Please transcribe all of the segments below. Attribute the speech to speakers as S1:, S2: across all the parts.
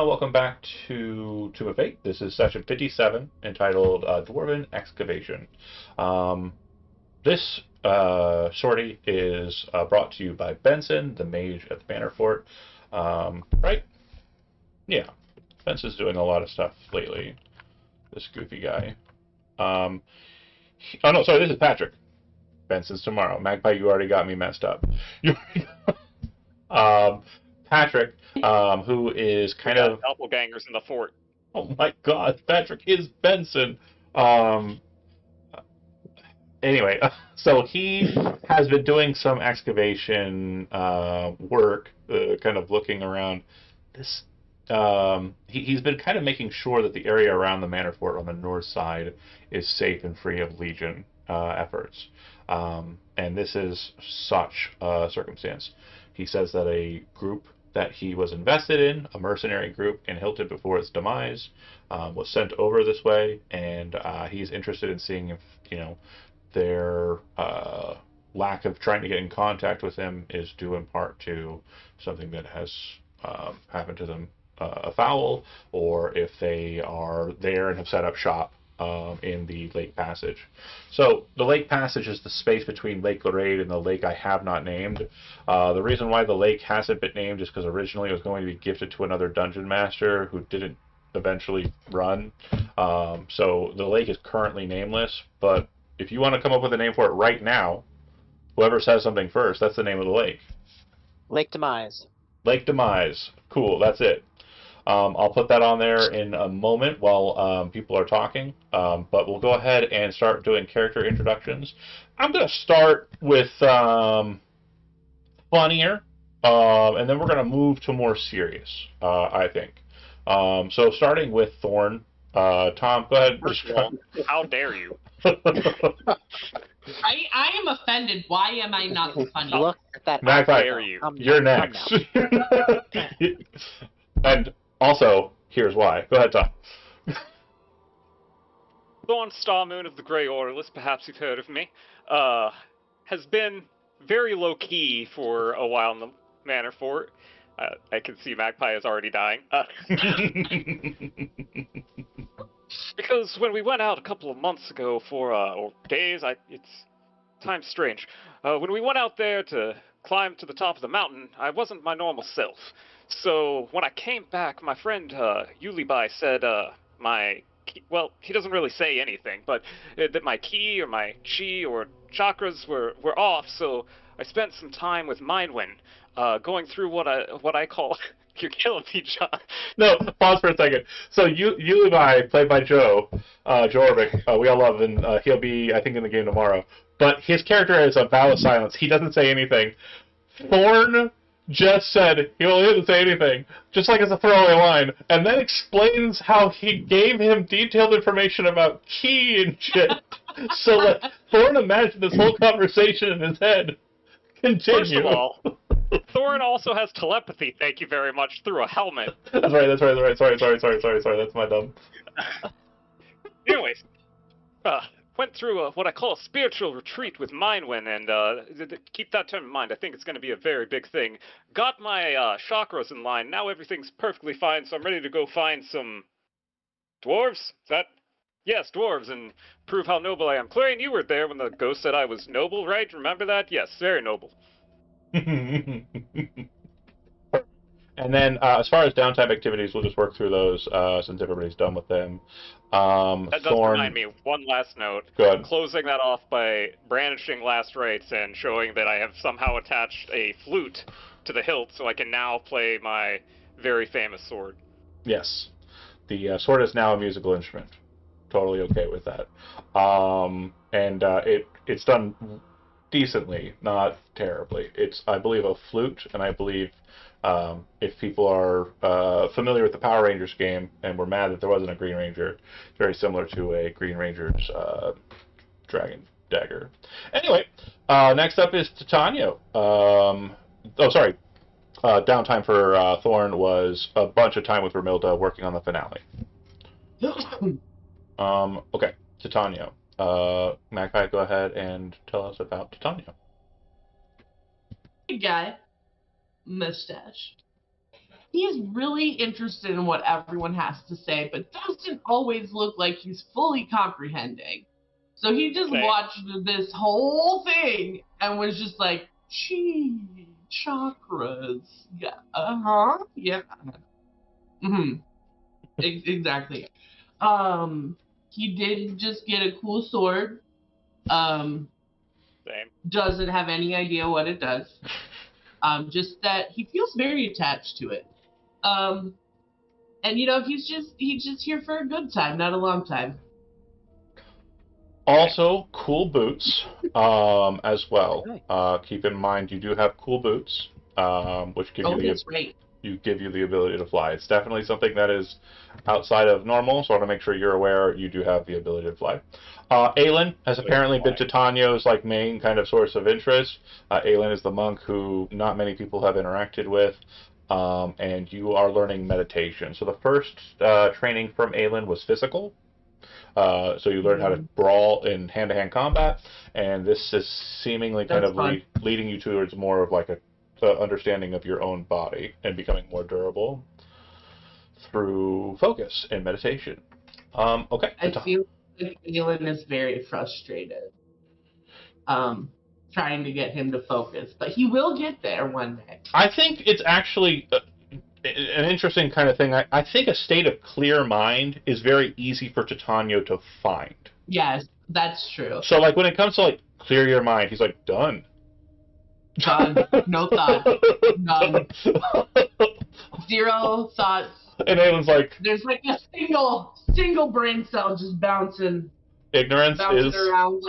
S1: Welcome back to Tomb of Fate. This is session 57, entitled Dwarven Excavation. This sortie is brought to you by Benson, the mage at the Banner Fort. Right? Yeah. Benson's doing a lot of stuff lately. This goofy guy. Oh no, sorry, this is Patrick. Benson's tomorrow. Magpie, you already got me messed up. Patrick, who is kind of
S2: doppelgangers in the fort.
S1: Oh my God, Patrick is Benson. Um, anyway, so he has been doing some excavation work, kind of looking around. He's been kind of making sure that the area around the Manor Fort on the north side is safe and free of Legion efforts. And this is such a circumstance. He says that a group that he was invested in, a mercenary group in Hilton before its demise, was sent over this way, and he's interested in seeing if, their lack of trying to get in contact with him is due in part to something that has happened to them afoul, or if they are there and have set up shop in the Lake Passage. So the Lake Passage is the space between Lake Lorraine and the lake I have not named. The reason why the lake hasn't been named is because originally it was going to be gifted to another dungeon master who didn't eventually run. So the lake is currently nameless, but if you want to come up with a name for it right now, whoever says something first, that's the name of the lake.
S3: Lake Demise.
S1: Lake Demise. Cool, that's it. I'll put that on there in a moment while people are talking, but we'll go ahead and start doing character introductions. I'm going to start with funnier, and then we're going to move to more serious, I think. So starting with Thorn, Tom, go ahead.
S2: First of all, how dare you?
S4: I am offended. Why am I not funny?
S3: Look at that.
S1: Magpie,
S2: dare you?
S1: You're next. And also, here's why. Go ahead, Tom.
S2: Thorn Starmoon of the Grey Orderless, perhaps you've heard of me, has been very low-key for a while in the Manor Fort. I can see Magpie is already dying. Because when we went out a couple of months ago for, or days, it's time's strange. When we went out there to climb to the top of the mountain, I wasn't my normal self. So when I came back, my friend Yulibai said well, he doesn't really say anything, but that my ki or my chi or chakras were off. So I spent some time with Mindwind, going through what I call you're killing me, John.
S1: No, pause for a second. So Yulibai, played by Joe Orbick, we all love, and he'll be, I think, in the game tomorrow. But his character is a vow of silence. He doesn't say anything. Thorn just said he didn't say anything, just like as a throwaway line, and then explains how he gave him detailed information about ki and shit. So let Thorn imagine this whole conversation in his head. Continue.
S2: First of all, Thorn also has telepathy, thank you very much, through a helmet.
S1: That's right. Sorry. That's my dumb.
S2: Anyways, went through what I call a spiritual retreat with Mindwind, and keep that term in mind. I think it's going to be a very big thing. Got my chakras in line. Now everything's perfectly fine, so I'm ready to go find some dwarves. Is that? Yes, dwarves, and prove how noble I am. Clarion, you were there when the ghost said I was noble, right? Remember that? Yes, very noble.
S1: And then, as far as downtime activities, we'll just work through those since everybody's done with them.
S2: That does remind me, one last note.
S1: Good.
S2: Closing that off by brandishing last rites and showing that I have somehow attached a flute to the hilt, so I can now play my very famous sword.
S1: Yes. The sword is now a musical instrument. Totally okay with that. It's done decently, not terribly. It's, I believe, a flute, and I believe if people are familiar with the Power Rangers game and were mad that there wasn't a Green Ranger, it's very similar to a Green Ranger's dragon dagger. Anyway, next up is Titania. Downtime for Thorn was a bunch of time with Romilda working on the finale. Okay, Titania. Magpie, go ahead and tell us about Titania.
S4: Guy. Mustache. he's really interested in what everyone has to say, but doesn't always look like he's fully comprehending. So he just
S2: Okay.
S4: watched this whole thing and was just like, chi, chakras. Yeah, yeah. Mm-hmm. Exactly. He did just get a cool sword.
S2: Same.
S4: Doesn't have any idea what it does. Just that he feels very attached to it. And he's just here for a good time, not a long time.
S1: Also, cool boots as well. Keep in mind you do have cool boots, which give you
S4: That's right.
S1: give you the ability to fly. It's definitely something that is outside of normal, so I want to make sure you're aware you do have the ability to fly. Aelin has apparently been Titania's main kind of source of interest. Aelin is the monk who not many people have interacted with, and you are learning meditation. So the first training from Aelin was physical. So you learn how to brawl in hand-to-hand combat, and this is seemingly kind of leading you towards more of a understanding of your own body and becoming more durable through focus and meditation. Okay.
S4: I feel like Aelin is very frustrated. Trying to get him to focus, but he will get there one day.
S1: I think it's actually an interesting kind of thing. I think a state of clear mind is very easy for Titania to find.
S4: Yes, that's true.
S1: So when it comes to clear your mind, he's done.
S4: Done. No thought. None. Zero thoughts.
S1: And Aelin's
S4: there's a single brain cell just bouncing.
S1: Ignorance is
S4: around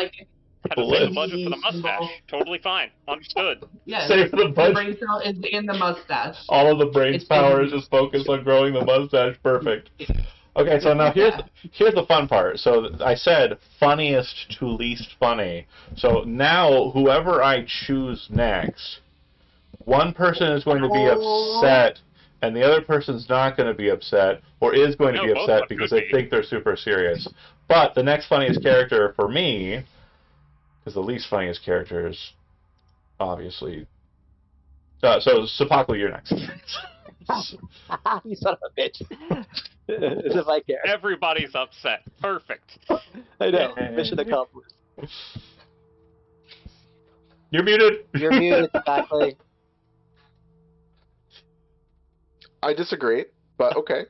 S2: had to save the budget for the mustache. Totally fine. Understood.
S4: Yeah,
S1: save the budget.
S4: brain cell is in the mustache.
S1: All of the brain's power is just focused on growing the mustache. Perfect. Okay, so now here's the fun part. So I said funniest to least funny. So now whoever I choose next, one person is going to be upset, and the other person's not going to be upset, or is going to be upset because they think they're super serious. But the next funniest character for me, because the least funniest character is obviously. So Sapaku, you're next.
S3: You son of a bitch. As if I care.
S2: Everybody's upset. Perfect.
S3: I know. Mission accomplished.
S1: You're muted.
S3: You're muted, exactly.
S5: I disagree, but okay.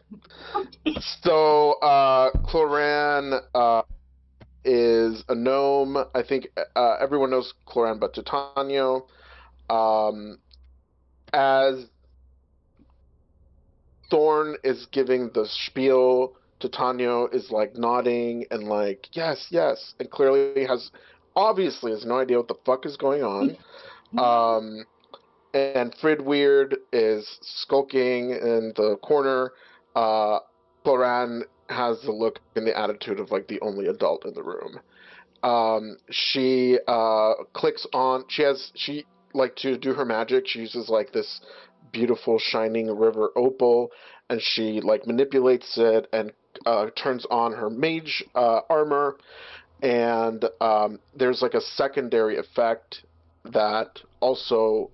S5: So, Cloran is a gnome. I think everyone knows Cloran but Titania. As Thorn is giving the spiel, Titania is nodding and yes, yes, and clearly obviously has no idea what the fuck is going on. And Fridweird is skulking in the corner. Cloran has the look and the attitude of the only adult in the room. She clicks on. She to do her magic. She uses this beautiful shining river opal, and she manipulates it and turns on her mage armor. And there's a secondary effect that also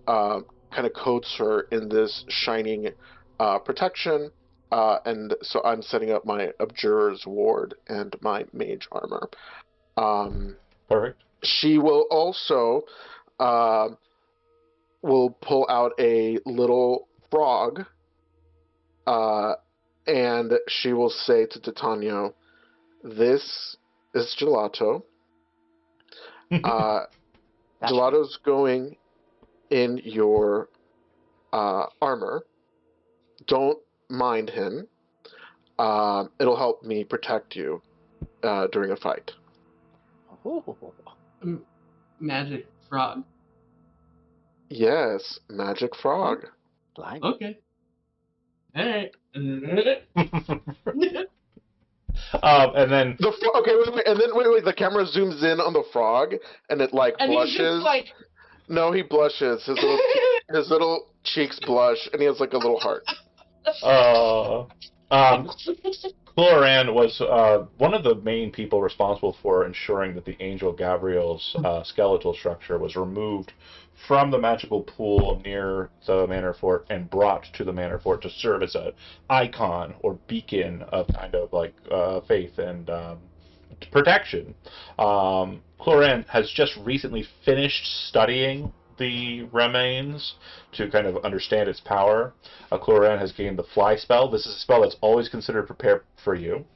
S5: kind of coats her in this shining protection. And so I'm setting up my Abjurer's Ward and my mage armor.
S1: Perfect.
S5: She will also will pull out a little frog, and she will say to Titania, "This is gelato. Gelato's going in your armor. Don't mind him. It'll help me protect you during a fight."
S3: Ooh.
S4: Magic frog.
S5: Yes, magic frog.
S3: Blind.
S4: Okay. All right.
S1: And then
S5: Okay, wait, and then wait. The camera zooms in on the frog, and it
S4: And
S5: blushes.
S4: he's just
S5: No, he blushes. His little cheeks blush, and he has a little heart.
S1: Cloran was one of the main people responsible for ensuring that the Angel Gabriel's skeletal structure was removed from the magical pool near the Manor Fort and brought to the Manor Fort to serve as an icon or beacon of kind of like faith and protection. Cloran has just recently finished studying the remains to kind of understand its power. Cloran has gained the Fly spell. This is a spell that's always considered prepared for you.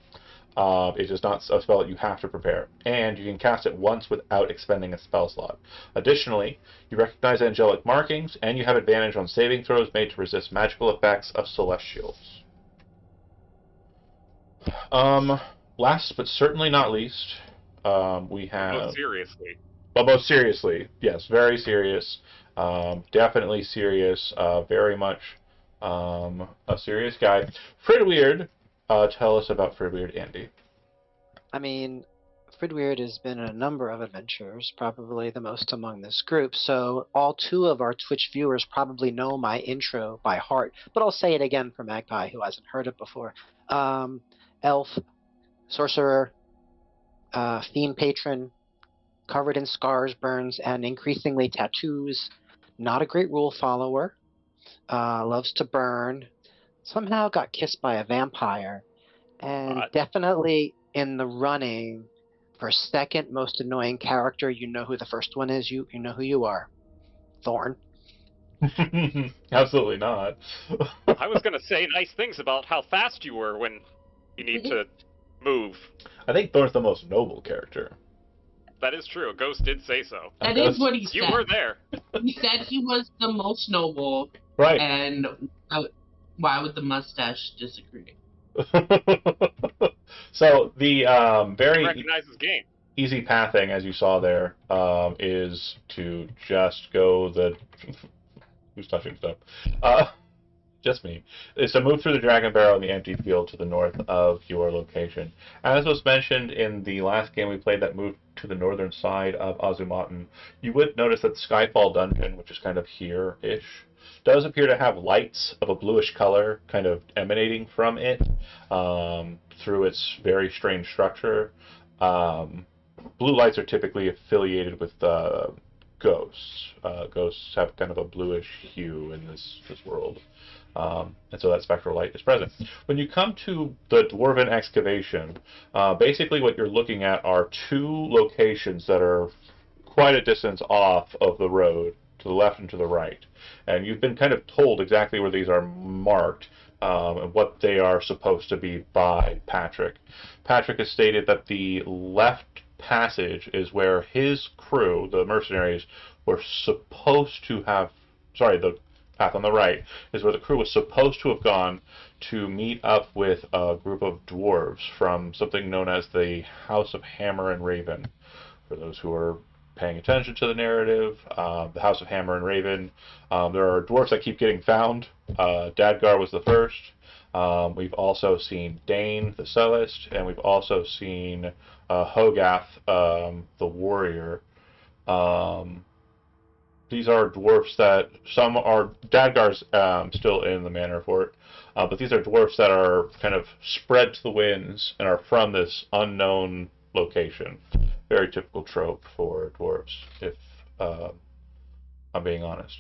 S1: It is not a spell that you have to prepare, and you can cast it once without expending a spell slot. Additionally, you recognize angelic markings, and you have advantage on saving throws made to resist magical effects of celestials. Last but certainly not least, we have...
S2: Oh, seriously.
S1: But most seriously, yes, very serious. Definitely serious. Very much a serious guy. Fridweird, tell us about Fridweird, Andy.
S3: I mean, Fridweird has been in a number of adventures, probably the most among this group, so all two of our Twitch viewers probably know my intro by heart, but I'll say it again for Magpie, who hasn't heard it before. Elf, sorcerer, theme patron, covered in scars, burns, and increasingly tattoos, not a great rule follower, loves to burn, somehow got kissed by a vampire, and definitely in the running for second most annoying character. You know who the first one is, you know who you are. Thorn.
S1: Absolutely not.
S2: I was going to say nice things about how fast you were when you need to move.
S1: I think Thorn's the most noble character.
S2: That is true. A ghost did say so.
S4: That is what he said.
S2: You were there.
S4: He said he was the most noble.
S1: Right.
S4: And why would the mustache disagree?
S1: So the very
S2: recognizes game.
S1: Easy pathing, as you saw there, is to just go the... Who's touching stuff? Just me. Is to move through the Dragon Barrow in the empty field to the north of your location. As was mentioned in the last game we played that moved to the northern side of Azumaten, you would notice that the Skyfall Dungeon, which is kind of here-ish, does appear to have lights of a bluish color kind of emanating from it through its very strange structure. Blue lights are typically affiliated with ghosts. Ghosts have kind of a bluish hue in this world. And so that spectral light is present. When you come to the Dwarven excavation, basically what you're looking at are two locations that are quite a distance off of the road, to the left and to the right. And you've been kind of told exactly where these are marked and what they are supposed to be by Patrick. Patrick has stated that the left passage is where his crew, the mercenaries, were supposed to have... Sorry, the path on the right is where the crew was supposed to have gone to meet up with a group of dwarves from something known as the House of Hammer and Raven. For those who are paying attention to the narrative, the House of Hammer and Raven, there are dwarves that keep getting found. Dadgar was the first. We've also seen Dane the Cellist, and we've also seen Hogath the Warrior. These are dwarfs that some are... Dadgar's still in the Manor Fort, but these are dwarfs that are kind of spread to the winds and are from this unknown location. Very typical trope for dwarves, if I'm being honest.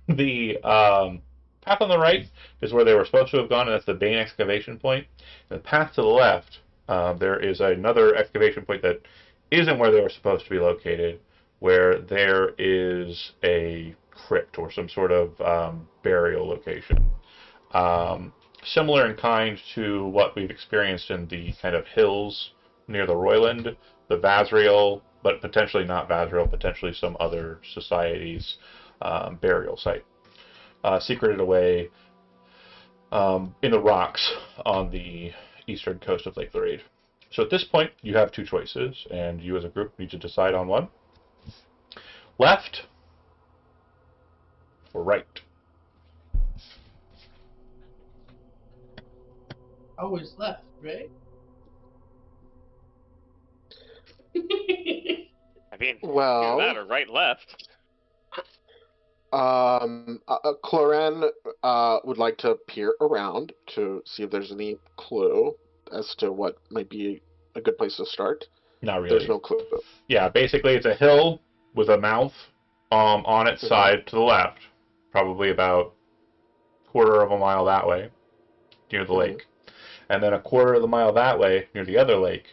S1: The path on the right is where they were supposed to have gone, and that's the Bane excavation point. And the path to the left, there is another excavation point that isn't where they were supposed to be located, where there is a crypt or some sort of burial location. Similar in kind to what we've experienced in the kind of hills near the Royland, the Vazriel, but potentially not Vazriel, potentially some other society's burial site. Secreted away in the rocks on the eastern coast of Lake Lareed. So at this point, you have two choices, and you as a group need to decide on one. Left or right?
S4: Always left, right?
S2: I mean,
S5: Well,
S2: either that or right, left.
S5: Cloran would like to peer around to see if there's any clue as to what might be a good place to start.
S1: Not
S5: There's
S1: really.
S5: no clue.
S1: Yeah, basically it's a hill with a mouth on its side to the left, probably about quarter of a mile that way, near the lake. And then a quarter of the mile that way, near the other lake,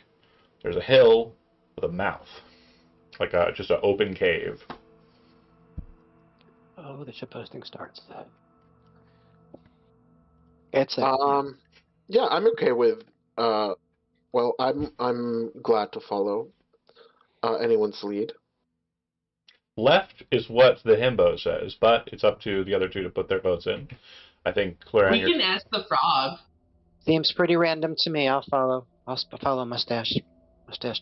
S1: there's a hill with a mouth, like just an open cave.
S3: Oh, the ship posting starts. It's a
S5: Yeah, I'm okay with. Well, I'm glad to follow anyone's lead.
S1: Left is what the himbo says, but it's up to the other two to put their votes in. I think Claire,
S4: We can ask the frog.
S3: seems pretty random to me. I'll follow. Follow mustache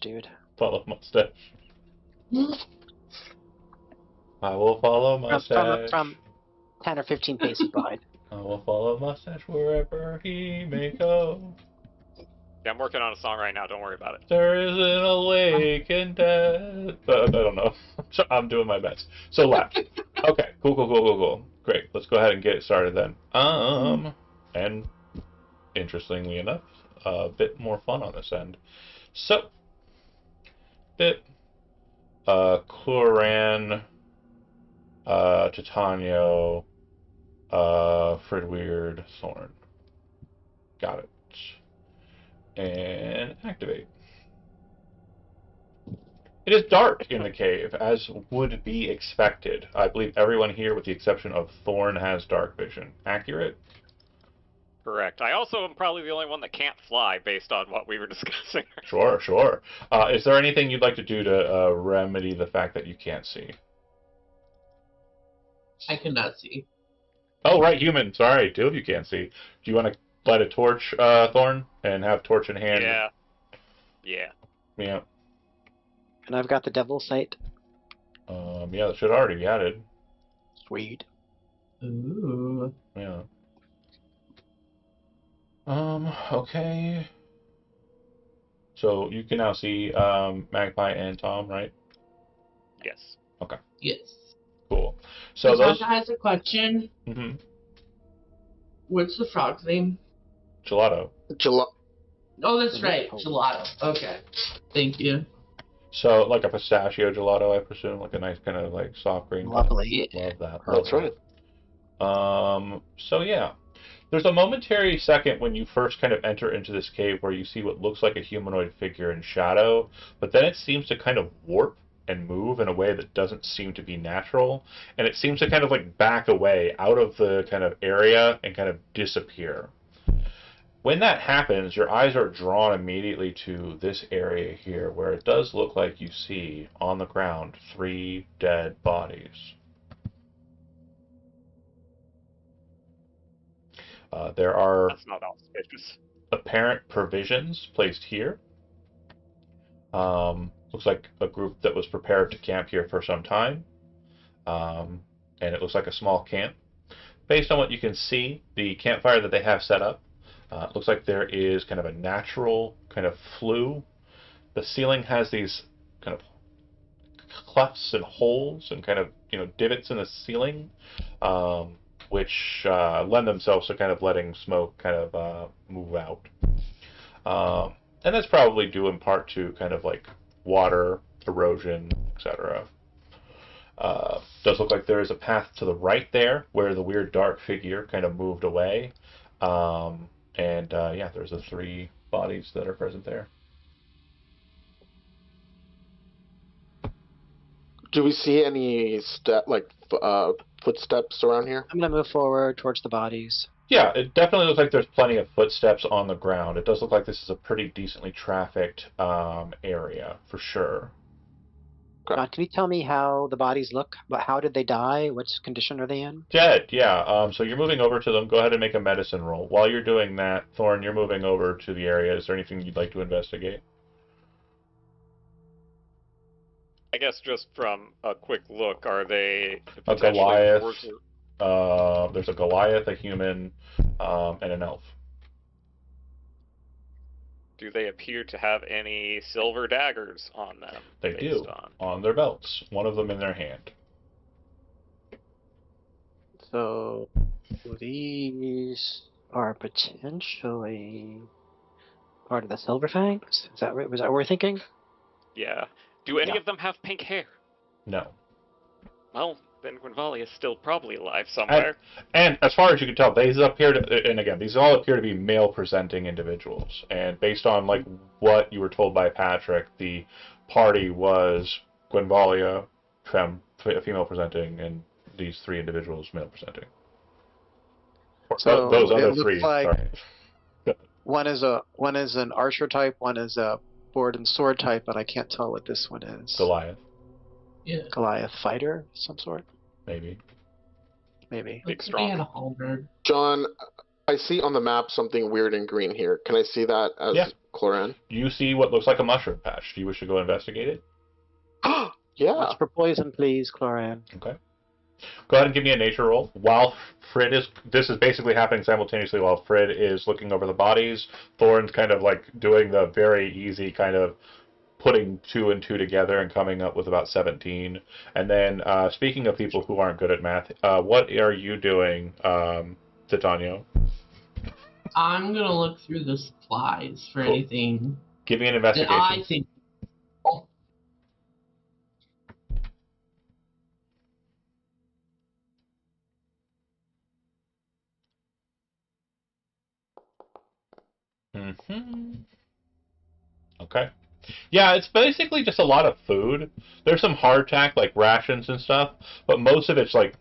S3: dude.
S1: follow mustache. I will follow mustache.
S3: From 10 or 15 paces behind.
S1: I will follow mustache wherever he may go.
S2: Yeah, I'm working on a song right now. Don't worry about it.
S1: There isn't a lake in death. I don't know. I'm doing my best. So left. Okay. Cool. Great. Let's go ahead and get it started then. And interestingly enough, a bit more fun on this end. So, Cloran, Titanio, Fridweird, Thorn. Got it. And activate. It is dark in the cave, as would be expected. I believe everyone here, with the exception of Thorn, has dark vision. Accurate?
S2: Correct. I also am probably the only one that can't fly, based on what we were discussing.
S1: Sure. Is there anything you'd like to do to remedy the fact that you can't see?
S4: I cannot see.
S1: Oh, right, human. Sorry, two of you can't see. Do you want to light a torch, Thorn, and have torch in hand?
S2: Yeah.
S3: And I've got the devil sight.
S1: Yeah, that should already be added.
S3: Sweet.
S4: Ooh.
S1: Yeah. Okay. So you can now see Magpie and Tom, right?
S2: Yes.
S1: Okay.
S4: Yes.
S1: Cool. So
S4: Natasha has a question.
S1: Mm-hmm.
S4: What's the frog's name?
S1: Gelato.
S4: Oh, that's right. Gelato. Okay. Thank you.
S1: So, like a pistachio gelato, I presume, like a nice kind of like soft green.
S3: Lovely.
S1: Love that.
S5: That's right.
S1: So yeah, there's a momentary second when you first kind of enter into this cave where you see what looks like a humanoid figure in shadow, but then it seems to kind of warp and move in a way that doesn't seem to be natural, and it seems to kind of like back away out of the kind of area and kind of disappear. When that happens, your eyes are drawn immediately to this area here, where it does look like you see, on the ground, 3 dead bodies. There are
S2: That's not auspicious.
S1: apparent provisions placed here. Looks like a group that was prepared to camp here for some time. And it looks like a small camp. Based on what you can see, the campfire that they have set up, it looks like there is kind of a natural kind of flue. The ceiling has these kind of clefts and holes and kind of divots in the ceiling, which lend themselves to kind of letting smoke kind of move out. And that's probably due in part to kind of like water, erosion, etc. Does look like there is a path to the right there where the weird dark figure kind of moved away. Yeah, there's the 3 bodies that are present there.
S5: Do we see any footsteps around here?
S3: I'm going to move forward towards the bodies.
S1: Yeah, it definitely looks like there's plenty of footsteps on the ground. It does look like this is a pretty decently trafficked area, for sure.
S3: Can you tell me how the bodies look? How did they die? What condition are they in?
S1: Dead, yeah. So you're moving over to them. Go ahead and make a medicine roll. While you're doing that, Thorn, you're moving over to the area. Is there anything you'd like to investigate?
S2: I guess just from a quick look, are they
S1: A Goliath. There's a Goliath, a human, and an elf.
S2: Do they appear to have any silver daggers on them?
S1: They do, on their belts. One of them in their hand.
S3: So these are potentially part of the Silver Fangs? Is that right? Was that what we're thinking?
S2: Yeah. Do any
S3: Yeah.
S2: of them have pink hair?
S1: No.
S2: Well, then Grinvalia is still probably alive
S1: And,
S2: somewhere.
S1: and as far as you can tell, these appear to, and again, these all appear to be male-presenting individuals. And based on like what you were told by Patrick, the party was Gwenvalia, female-presenting, and these three individuals male-presenting.
S3: So
S1: Those
S3: it
S1: other
S3: looks
S1: three.
S3: like
S1: Sorry.
S3: one is an archer type, one is a board and sword type, but I can't tell what this one is.
S1: Goliath,
S4: Yeah.
S3: Goliath fighter of some sort,
S1: maybe.
S3: maybe.
S2: Big,
S4: Looks like
S2: strong.
S4: They had a halberd.
S5: John, I see on the map something weird in green here. Can I see that as
S1: Yeah.
S5: Cloran?
S1: You see what looks like a mushroom patch. Do you wish to go investigate it?
S5: Yeah.
S3: Watch for poison, please, Cloran.
S1: Okay. Go ahead and give me a nature roll. While Frid is, this is basically happening simultaneously while Frid is looking over the bodies. Thorn's kind of like doing the very easy kind of putting 2 and 2 together and coming up with about 17. And then, speaking of people who aren't good at math, what are you doing, Titania?
S4: I'm gonna look through the supplies for
S1: Cool.
S4: anything
S1: Give me an
S4: that
S1: investigation.
S4: I think. Oh,
S1: Mm-hmm. Okay. Yeah, it's basically just a lot of food. There's some hardtack, like rations and stuff, but most of it's like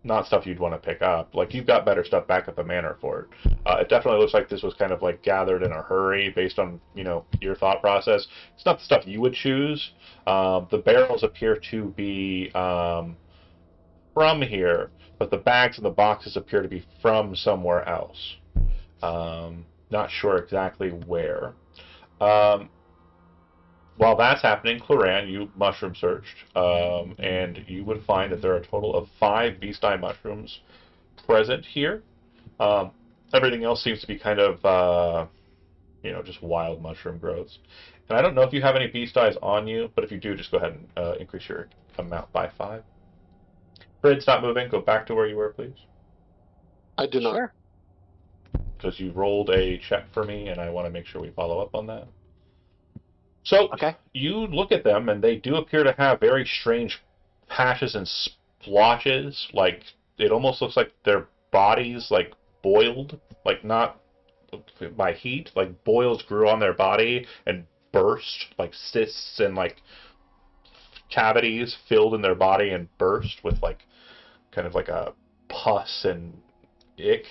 S1: not stuff you'd want to pick up. Like, you've got better stuff back at the manor fort. It definitely looks like this was kind of like gathered in a hurry based on, you know, your thought process. It's not the stuff you would choose. The barrels appear to be from here, but the bags and the boxes appear to be from somewhere else. Not sure exactly where. While that's happening, Cloran, you mushroom searched, and you would find that there are a total of 5 beast eye mushrooms present here. Everything else seems to be kind of, you know, just wild mushroom growths. And I don't know if you have any beast eyes on you, but if you do, just go ahead and increase your amount by 5. Fred, stop moving. Go back to where you were, please.
S5: I do not.
S3: Sure.
S1: Because you rolled a check for me, and I want to make sure we follow up on that. So,
S3: Okay.
S1: you look at them, and they do appear to have very strange patches and splotches. Like, it almost looks like their bodies, like, boiled. Like, not by heat. Like, boils grew on their body and burst. Like, cysts and, like, cavities filled in their body and burst with, like, kind of like a pus and ick.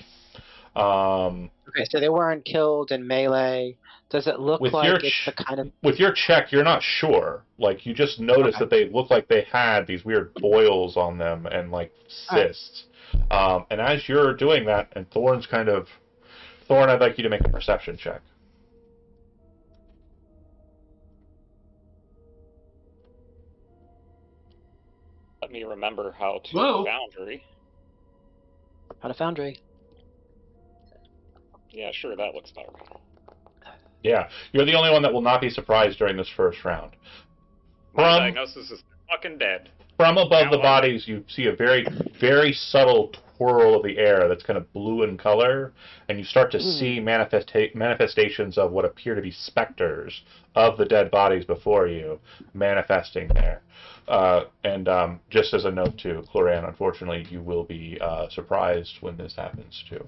S3: Okay, so they weren't killed in melee. Does it look
S1: With
S3: like
S1: your
S3: it's the kind of...
S1: with your check, you're not sure. Like, you just notice
S3: Okay.
S1: that they look like they had these weird boils on them and like cysts. And as you're doing that, and Thorn, I'd like you to make a perception check.
S2: Let me remember how to
S4: Whoa.
S2: Foundry.
S3: How to Foundry.
S2: Yeah, sure, that looks about right.
S1: Yeah, you're the only one that will not be surprised during this first round.
S2: My
S1: From-
S2: diagnosis is fucking dead.
S1: From above
S2: Now
S1: the
S2: what?
S1: bodies, you see a very, very subtle twirl of the air that's kind of blue in color, and you start to see manifestations of what appear to be specters of the dead bodies before you manifesting there. And just as a note to Cloran, unfortunately, you will be surprised when this happens too.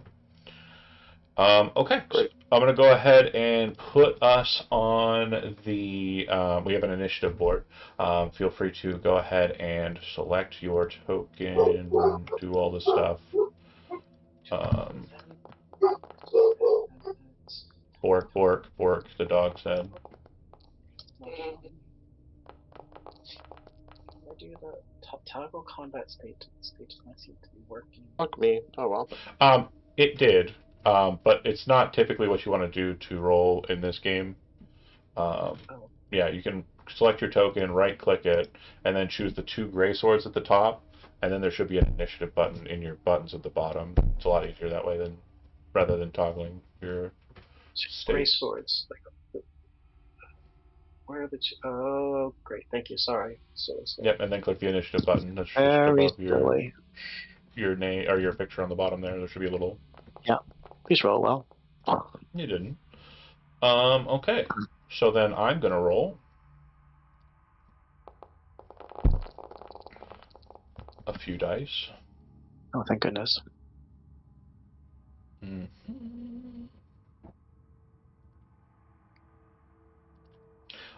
S1: Okay,
S5: Great.
S1: I'm going to go ahead and put us on the, we have an initiative board. Feel free to go ahead and select your token, do all this stuff. Bork, bork, bork, the dog said.
S3: I do the toggle combat state does not seem to be working.
S5: Fuck me. Oh well.
S1: It did, but it's not typically what you want to do to roll in this game. Yeah, you can select your token, right-click it, and then choose the 2 gray swords at the top, and then there should be an initiative button in your buttons at the bottom. It's a lot easier that way rather than toggling your
S3: Gray
S1: states.
S3: swords. Where are the... Oh, great. Thank you. Sorry. So
S1: Yep, and then click the initiative button. That's just
S3: very
S1: above your...
S3: slowly.
S1: your name or your picture on the bottom there. There should be a little.
S3: Yeah. Please roll well.
S1: You didn't. Okay. So then I'm gonna roll a few dice.
S3: Oh, thank goodness.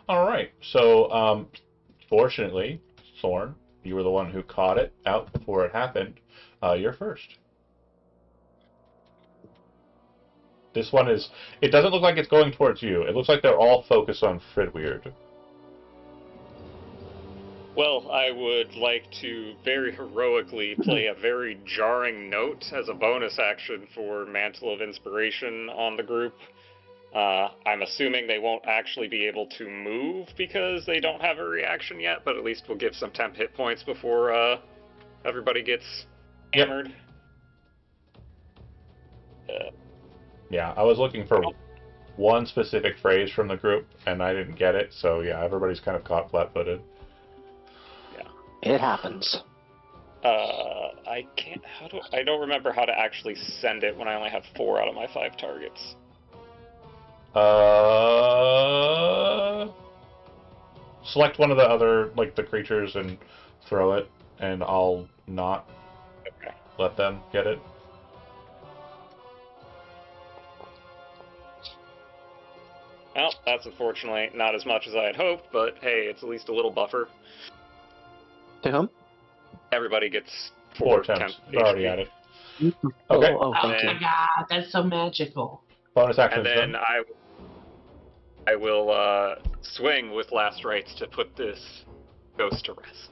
S1: All right. So, fortunately, Thorn, you were the one who caught it out before it happened. You're first. This one is. It doesn't look like it's going towards you. It looks like they're all focused on Fridweird.
S2: Well, I would like to very heroically play a very jarring note as a bonus action for Mantle of Inspiration on the group. I'm assuming they won't actually be able to move because they don't have a reaction yet, but at least we'll give some temp hit points before everybody gets hammered.
S1: Yeah, I was looking for one specific phrase from the group, and I didn't get it, so yeah, everybody's kind of caught flat-footed.
S3: It happens.
S2: I can't. I don't remember how to actually send it when I only have 4 out of my 5 targets.
S1: Select one of the other, like, the creatures and throw it, and I'll not let them get it.
S2: Well, that's unfortunately not as much as I had hoped, but hey, it's at least a little buffer.
S3: To whom?
S2: Everybody gets
S1: 4
S2: temp
S1: attempts. They're already
S2: HP.
S1: at it.
S3: Okay.
S1: Okay.
S3: Oh, thank you.
S4: my god, that's so magical.
S1: Bonus action.
S2: And then I will swing with Last Rites to put this ghost to rest.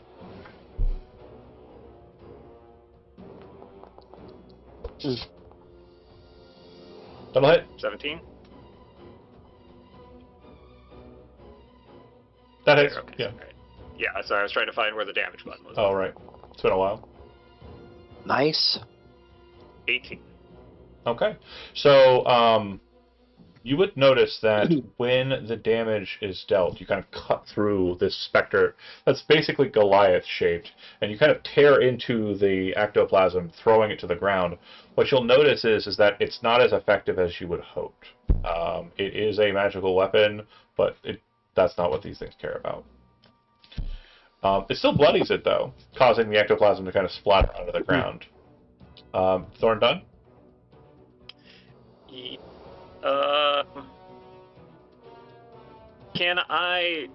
S1: Double hit.
S2: 17?
S1: That hits.
S2: Okay,
S1: Yeah.
S2: sorry. Yeah, sorry, I was trying to find where the damage button was.
S1: Oh, right. It's been a while.
S3: Nice.
S2: 18.
S1: Okay. So, you would notice that when the damage is dealt, you kind of cut through this specter that's basically Goliath-shaped, and you kind of tear into the ectoplasm, throwing it to the ground. What you'll notice is that it's not as effective as you would hoped. It is a magical weapon, but that's not what these things care about. It still bloodies it, though, causing the ectoplasm to kind of splatter onto the ground. Thorn done?
S2: Can I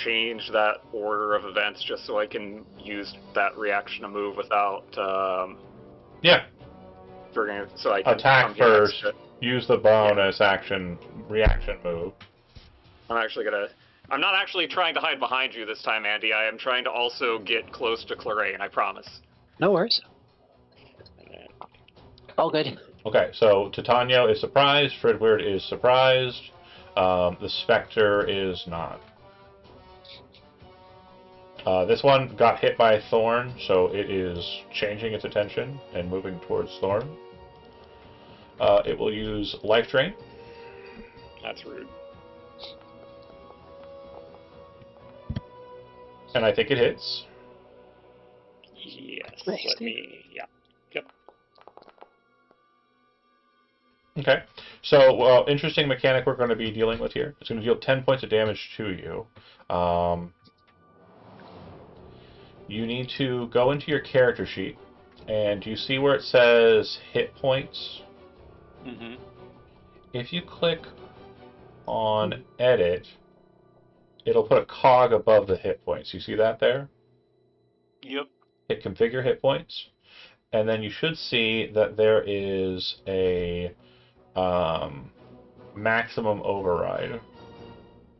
S2: change that order of events just so I can use that reaction to move without,
S1: Yeah.
S2: so I can
S1: Attack
S2: come here
S1: first,
S2: next
S1: use the bonus action, reaction move.
S2: I'm not actually trying to hide behind you this time, Andy. I am trying to also get close to Clarae, I promise.
S3: No worries. All good.
S1: Okay, so Titania is surprised, Fridweird is surprised, the Spectre is not. This one got hit by a thorn, so it is changing its attention and moving towards Thorn. It will use Life Drain.
S2: That's rude.
S1: And I think it hits.
S2: Yes,
S3: Nice,
S2: let
S3: dude.
S2: me... Yeah. Yep.
S1: Okay, so interesting mechanic we're going to be dealing with here. It's going to deal 10 points of damage to you. You need to go into your character sheet, and you see where it says hit points?
S2: Mm-hmm.
S1: If you click on edit, it'll put a cog above the hit points. You see that there?
S2: Yep.
S1: Hit configure hit points, and then you should see that there is a maximum override.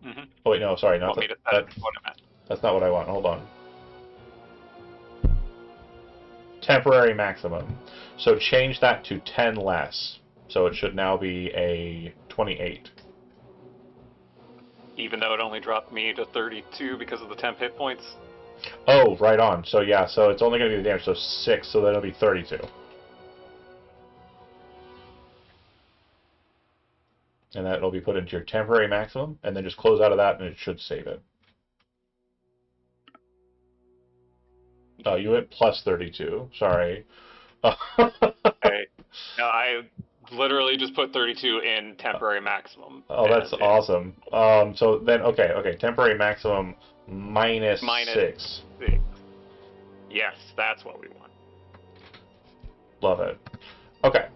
S2: Mm-hmm.
S1: Oh wait, no, sorry, not
S2: Want me to
S1: that.
S2: what am I?
S1: That's not what I want. Hold on. Temporary maximum. So change that to 10 less. So it should now be a 28.
S2: Even though it only dropped me to 32 because of the temp hit points.
S1: Oh, right on. So yeah, so it's only going to be the damage, so 6, so that'll be 32. And that'll be put into your temporary maximum, and then just close out of that, and it should save it. Oh, you went plus 32. Sorry.
S2: Okay. No, I literally just put 32 in temporary maximum.
S1: Oh, that's
S2: and
S1: awesome. So then, okay, temporary maximum minus
S2: minus
S1: 6.
S2: 6. Yes, that's what we want.
S1: Love it. Okay,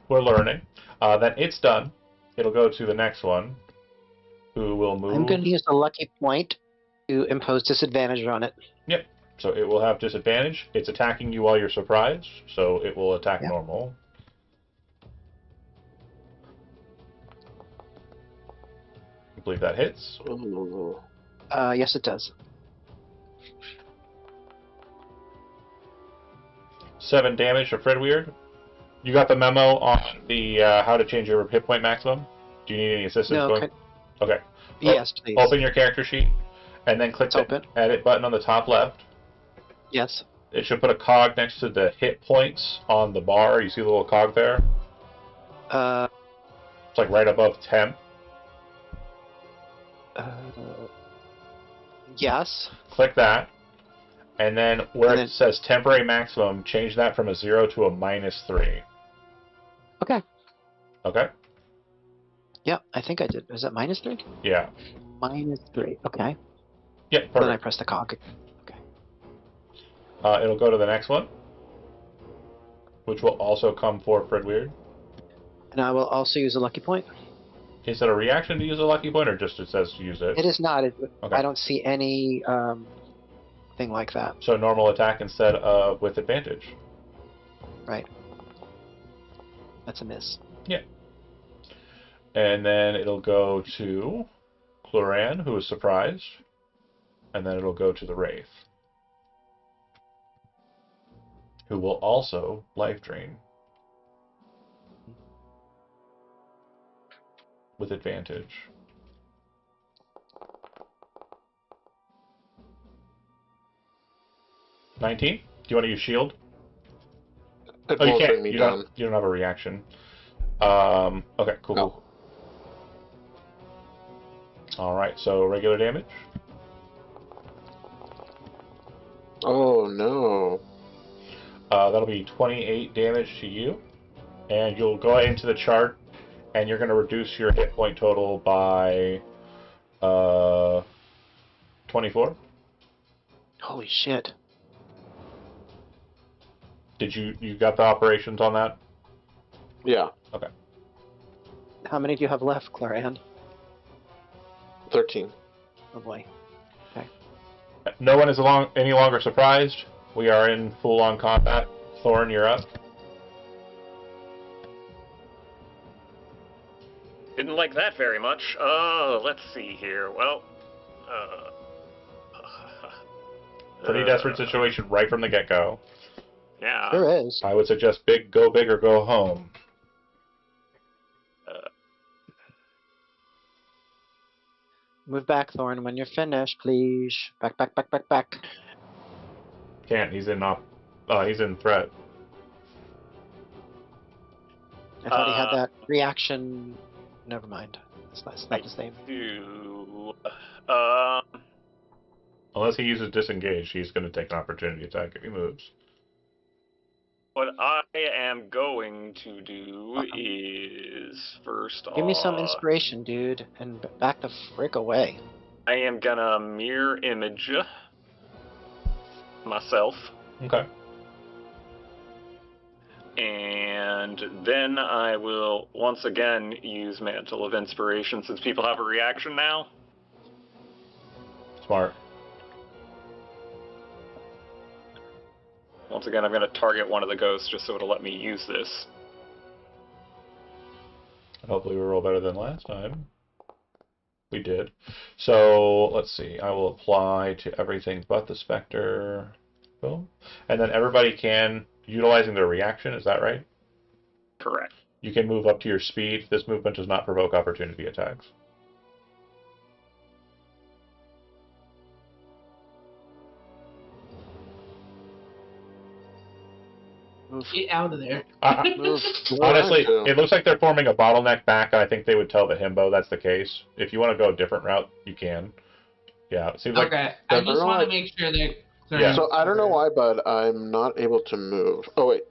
S1: we're learning. Then it's done. It'll go to the next one, who will move.
S3: I'm going to use the lucky point to impose disadvantage on it.
S1: Yep. So it will have disadvantage. It's attacking you while you're surprised, so it will attack
S3: Yeah.
S1: normal. I believe that hits.
S5: Ooh.
S3: Yes, it does.
S1: 7 damage to Fred Weird. You got the memo on the how to change your hit point maximum? Do you need any assistance
S3: No,
S1: going? Okay.
S3: Yes, please.
S1: Open your character sheet, and then click
S3: It's
S1: the
S3: open.
S1: edit button on the top left.
S3: Yes.
S1: It should put a cog next to the hit points on the bar. You see the little cog there?
S3: Uh,
S1: It's like right above temp.
S3: yes.
S1: Click that. And then where
S3: And
S1: it
S3: then-
S1: says temporary maximum, change that from a 0 to a -3.
S3: Okay.
S1: Okay?
S3: Yeah, I think I did. Is that -3?
S1: Yeah.
S3: -3. Okay.
S1: Yeah,
S3: Then I
S1: perfect.
S3: press the cog. Okay.
S1: It'll go to the next one, which will also come for Fred Weird.
S3: And I will also use a lucky point.
S1: Is it a reaction to use a lucky point, or just it says to use it?
S3: It is not.
S1: Okay.
S3: I don't see any thing like that.
S1: So normal attack instead of with advantage.
S3: Right. That's a miss.
S1: Yeah. And then it'll go to Cloran, who is surprised. And then it'll go to the Wraith, who will also life drain with advantage. $19? Do you want to use shield?
S5: It
S1: Oh, you
S5: won't
S1: can't.
S5: bring me
S1: You
S5: down.
S1: don't have a reaction. Okay, cool.
S5: No.
S1: All right, so regular damage.
S5: Oh no.
S1: That'll be 28 damage to you, and you'll go into the chart, and you're going to reduce your hit point total by 24.
S3: Holy shit.
S1: Did you got the operations on that?
S5: Yeah.
S1: Okay.
S3: How many do you have left, Claran?
S5: 13.
S3: Oh boy.
S1: No one is any longer surprised. We are in full-on combat. Thorn, you're up.
S2: Didn't like that very much. Let's see here. Well,
S1: Pretty desperate situation right from the get-go.
S2: Yeah.
S3: There is.
S1: I would suggest go big or go home.
S3: Move back, Thorn, when you're finished, please. Back, back, back, back, back.
S1: Can't. He's in he's in threat.
S3: I thought he had that reaction. Never mind. It's not the same.
S1: Unless he uses disengage, he's going to take an opportunity attack if he moves.
S2: What I am going to do is first
S3: Give me some
S2: off,
S3: inspiration, dude, and back the frick away.
S2: I am gonna mirror image myself,
S1: Okay.
S2: and then I will once again use Mantle of Inspiration since people have a reaction now.
S1: Smart.
S2: Once again, I'm going to target one of the ghosts just so it'll let me use this.
S1: Hopefully we roll better than last time. We did. So, let's see. I will apply to everything but the Spectre. Boom. And then everybody can, utilizing their reaction, is that right?
S2: Correct.
S1: You can move up to your speed. This movement does not provoke opportunity attacks.
S4: Get out of there.
S3: Move.
S1: Honestly,
S5: Yeah.
S1: it looks like they're forming a bottleneck back, and I think they would tell the himbo that's the case. If you want to go a different route, you can. Yeah, it seems like...
S4: Okay, I just want to make sure that.
S1: Yeah.
S5: So I don't know why, but I'm not able to move. Oh wait,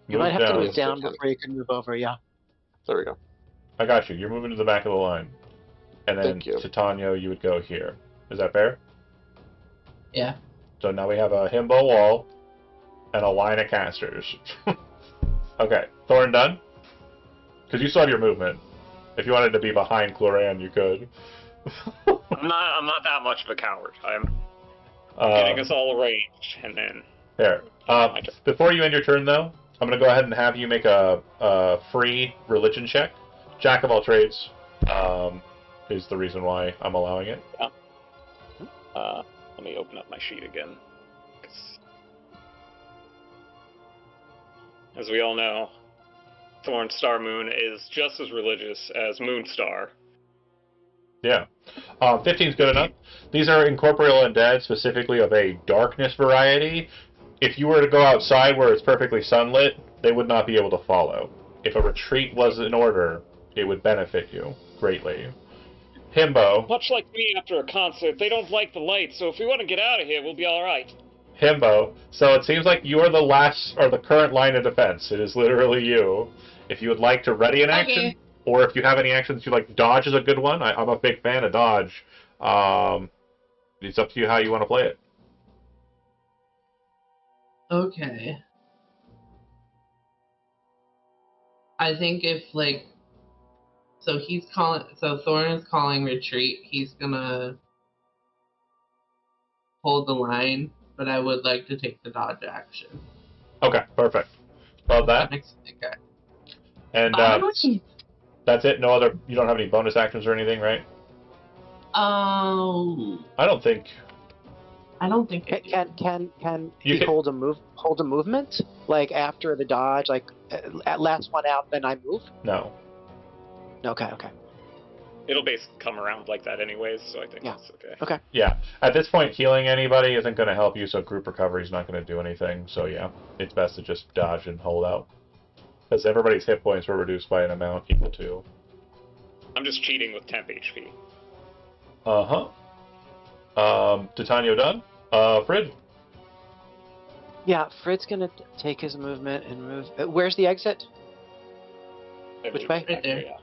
S3: You
S1: Move
S3: might have
S1: down.
S3: to move
S5: Yes, I
S3: down
S5: can.
S3: before you can move over, yeah.
S5: There we go.
S1: I got you. You're moving to the back of the line. And then
S5: Thank you.
S1: Titania, you would go here. Is that fair?
S4: Yeah.
S1: So now we have a himbo wall and a line of casters. Okay, Thorn done? Because you still have your movement. If you wanted to be behind Cloran, you could.
S2: I'm not that much of a coward. I'm getting us all arranged, and then
S1: Here. Before you end your turn, though, I'm going to go ahead and have you make a free religion check. Jack of all trades is the reason why I'm allowing it.
S2: let me open up my sheet again. 'Cause as we all know, Thorn Star Moon is just as religious as Moonstar.
S1: Yeah. 15 is good enough. These are incorporeal undead, specifically of a darkness variety. If you were to go outside where it's perfectly sunlit, they would not be able to follow. If a retreat was in order, it would benefit you greatly. Himbo.
S2: Much like me after a concert, they don't like the light, so if we want to get out of here, we'll be alright.
S1: Himbo. So it seems like you are the last, or the current line of defense. It is literally you. If you would like to ready an action,
S4: Okay.
S1: or if you have any actions you like, dodge is a good one. I'm a big fan of dodge. It's up to you how you want to play it.
S4: Okay. I think if so Thorn is calling retreat. He's gonna hold the line, but I would like to take the dodge action.
S1: Okay, perfect. Love that.
S4: Okay.
S1: And that's it. No other. You don't have any bonus actions or anything, right? I don't think.
S4: I don't think I do.
S3: Can
S1: You
S3: he
S1: can-
S3: hold a movement? Like after the dodge, like at last one out, then I move?
S1: No.
S3: Okay.
S2: It'll basically come around like that anyways, so I think
S3: Yeah.
S2: it's okay.
S3: Okay.
S1: Yeah. At this point, healing anybody isn't going to help you, so group recovery is not going to do anything. So yeah, it's best to just dodge and hold out, because everybody's hit points were reduced by an amount equal to.
S2: I'm just cheating with temp HP.
S1: Titania done. Frid.
S3: Yeah, Frid's gonna take his movement and move. Where's the exit? Which way?
S2: Right
S4: there.
S2: Yeah.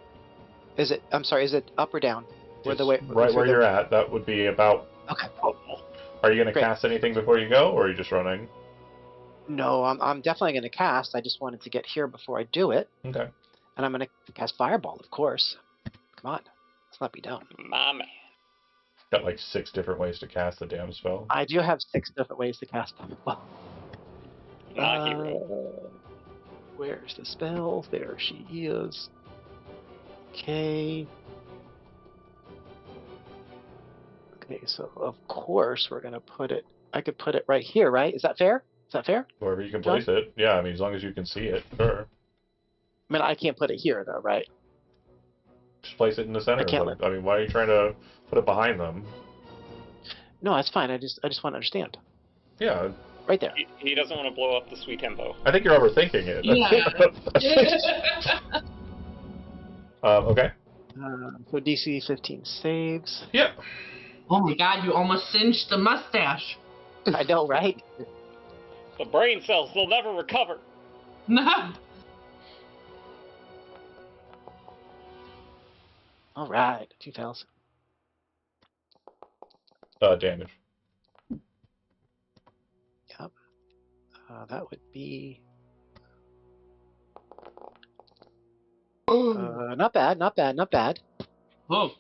S3: Is it? I'm sorry. Is it up or down? Where the way?
S1: Right where you're at. That would be about.
S3: Okay.
S1: Are you going to
S3: Great.
S1: cast anything before you go, or are you just running?
S3: No, I'm definitely gonna cast. I just wanted to get here before I do it,
S1: Okay.
S3: and I'm gonna cast Fireball, of course. Come on, let's not be dumb.
S2: My man.
S1: Got like 6 different ways to cast the damn spell.
S3: I do have 6 different ways to cast Fireball.
S2: My hero.
S3: Where's the spell? There she is. Okay. Okay, so of course we're gonna put it. I could put it right here, right? Is that fair? Is that fair?
S1: Wherever you can
S3: John?
S1: place it. Yeah, I mean, as long as you can see it, sure.
S3: I mean, I can't put it here though, right?
S1: Just place it in the center.
S3: I can't
S1: I mean, why are you trying to put it behind them?
S3: No, that's fine. I just want to understand.
S1: Yeah,
S3: Right there.
S2: He doesn't want to blow up the sweet himbo.
S1: I think you're overthinking it.
S4: Yeah.
S1: Okay.
S3: So DC 15 saves.
S1: Yeah.
S4: Oh my god, you almost singed the mustache.
S3: I know, right?
S2: The brain cells, they'll never recover.
S3: All right, 2,000.
S1: Damage.
S3: Yep. That would be. Not bad, not bad, not bad.
S4: Oh.